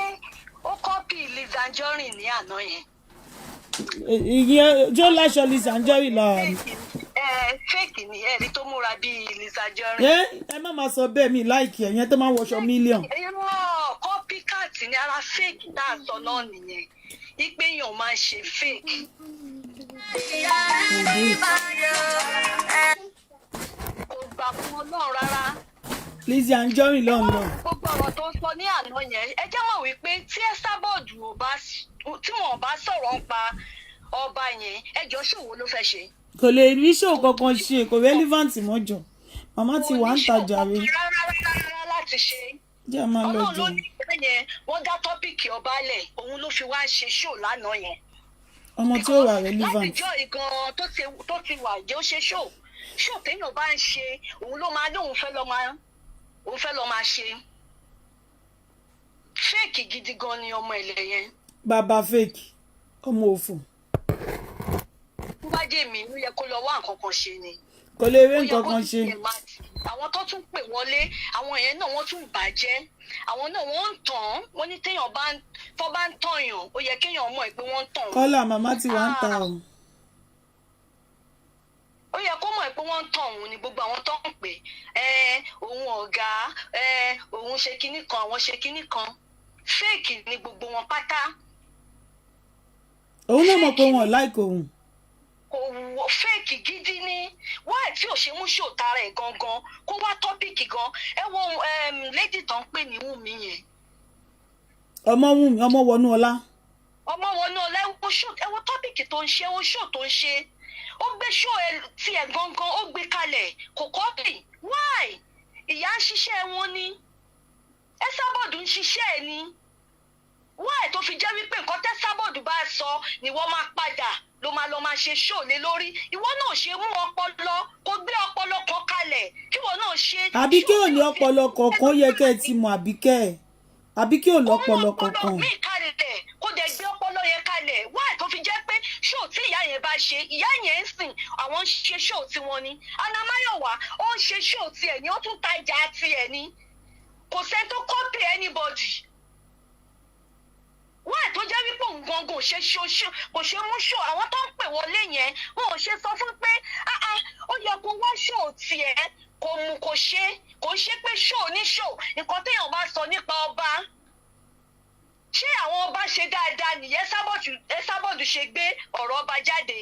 Speaker 7: ó kọ́pì Liz Anjorin ní àná yẹn?
Speaker 2: Ìyẹn jó láṣọ Liz Anjorin lọ.
Speaker 7: Fake ni ẹ̀rí tó múra bíi Liz Anjorin.
Speaker 2: Ẹ má máa sọ bẹ́ẹ̀ mi láìkì ẹ̀yẹn tó máa ń wọṣọ mílíọ̀n.
Speaker 7: Irọ́ copycat ni ara fake tá a sọ náà nìyẹn. Ipe èèyàn máa ń ṣe fake. Kò gbà fún Ọlọ́run rárá.
Speaker 2: Liz Anjorin lọ́nà.
Speaker 7: Gbogbo ọ̀rọ̀ tó ń sọ ní àná yẹn ẹ jẹ́ mọ̀ wípé tí Esabod tí wọ́n bá sọ̀rọ̀ ń pa ọba yẹn ẹjọ́ ṣòwò ló fẹ́ ṣe.
Speaker 2: Kò lè rí ṣòwò kankan ṣe kò relevant mọ́jọ màmá ti wà ń tajà rẹ.
Speaker 7: rárá láti ṣe.
Speaker 2: Jẹ́ máa lọ jẹun.
Speaker 7: Ọlọ́run ló ní ìpínlẹ̀ yẹn wọ́n dá tọ́pìkì ọba lẹ̀ òun ló fi wá ṣe ṣó lánàá yẹn.
Speaker 2: Ọmọ tí ó wà relevant.
Speaker 7: Látijọ́ ìgan tó ti wà jẹ́ ó ṣe ṣó téèyàn bá ń ṣe òun ló máa lóun fẹ́ lọ máa ṣe fake gidi gan ni ọmọ ilẹ̀ yẹn.
Speaker 2: Bàbá fake ọmọ òfò.
Speaker 7: Tó bá jẹ́ mi ló yẹ kó lọ wá nǹkan kan ṣe ni.
Speaker 2: Kò lè rí nǹkan kan ṣe.
Speaker 7: Àwọn tó tún pè wọlé àwọn yẹn náà wọ́n tún bàjẹ́ àwọn náà wọ́n ń tàn wọ́n ní téèyàn bá ń tọ̀yàn ó yẹ kéèyàn mọ̀ pé wọ́n ń tàn.
Speaker 2: Kọ́lá màmá ti wà ń ta o.
Speaker 7: Ó yẹ kó mọ̀ pé wọ́n ń tàn òun ni gbogbo àwọn tó ń pè òun ọ̀gá òun ṣe kinní kan àwọn ṣe kinní kan fake ni gbogbo wọn pátá.
Speaker 2: Òun náà mọ̀ pé wọn ò láìkò òun.
Speaker 7: Òwò fake gidi ni wáì tí ò ṣe mú ṣòtara ẹ̀ gangan kó wá tọ́pìkì gan ẹ wo lady tó ń pè ní Wùmí yẹn.
Speaker 2: Ọmọ Wùmí ọmọ Wọnúọlá.
Speaker 7: Ọmọ Wọnúọlá ẹ wo tọ́pìkì tó ń ṣe ẹ wo ṣó tó ń ṣe ó gbé ṣó ẹ tiẹ̀ gangan ó gbé kalẹ̀ kò kọ́pì wáì ìyá ń ṣiṣẹ́ wọn ni Esabod ń ṣiṣẹ́ ẹ ni wáì tó fi jẹ́ wípé nǹkan tẹ́sàbọ̀dù bá sọ ni wọ́n máa padà ló máa lọ máa ṣe ṣó lé lórí ìwọ náà ṣe mú ọpọlọ kó gbé ọpọlọ kan kalẹ̀ kí ìwọ náà ṣe.
Speaker 2: Àbíkẹ́ ò ní ọpọlọ kankan yẹ kẹ́ ẹ ti mọ̀ Àbíkẹ́ ò lọ́pọlọ kankan.
Speaker 7: mí kalẹ̀ kó dẹ̀ gbé ọpọlọ yẹn kalẹ̀ wáì tó fi jẹ́ pé ṣó tí ìyá yẹn bá ṣe ìyá yẹn ń sìn àwọn ń ṣe ṣó tiwọn ni Anamáyọ̀wá ó ń ṣe ṣó tiẹ̀ ni ó tún tajà tiẹ̀ ni kò sẹ́ni tó copy anybody. wáì tó jẹ́ wípé òun gangan kò ṣe mú ṣó àwọn tó ń pè wọlé yẹn wọn ò ṣe sọ fún pé ó yẹ kó wá ṣó tiẹ̀ kò mú kò ṣe pé ṣó ní ṣó nǹkan téèyàn bá sọ nípa ọba ṣé àwọn ọba ṣe dáadáa nìyẹn Sábọ̀dù ṣe gbé ọ̀rọ̀ ọba jáde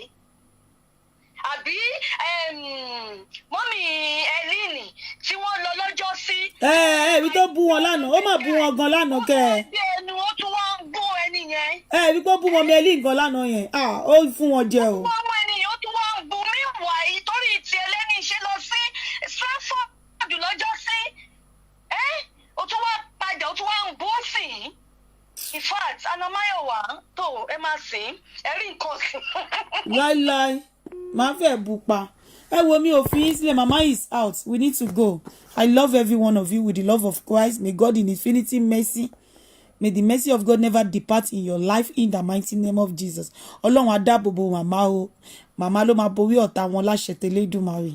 Speaker 7: àbí mọ́mì ẹlíìnì tí wọ́n lọ lọ́jọ́ sí.
Speaker 2: Ibi tó bú wọn lánàá ó mà bú wọn gan lánàá kẹ.
Speaker 7: bí ẹnu ó tún wá ń bú ẹni yẹn.
Speaker 2: Ibi tó bú wọn mẹ́lí gan lánàá yẹn ó fún wọn jẹ o.
Speaker 7: ọmọ ènìyàn ó tún wá ń bú mí wà yìí torí ti ẹlẹ́ni ṣe lọ sí Stratford lọ́jọ́ sí ó tún wá padà ó tún wá ń bú sí i. In fact Anamayowa tó ẹ máa sìn ẹ rí nǹkan sí.
Speaker 2: láíláí máa fẹ́ bù pa ẹ wo mi ò fi yín sílẹ̀ mama is out we need to go. I love every one of you with the love of Christ. May God in infinity mercy, may the mercy of God never depart in your life in the mighty name of Jesus. Ọlọ́run á dáàbò bò màmá o màmá ló máa borí ọ̀tá wọn láṣẹ tẹ́lẹ̀ Èdùmàrè.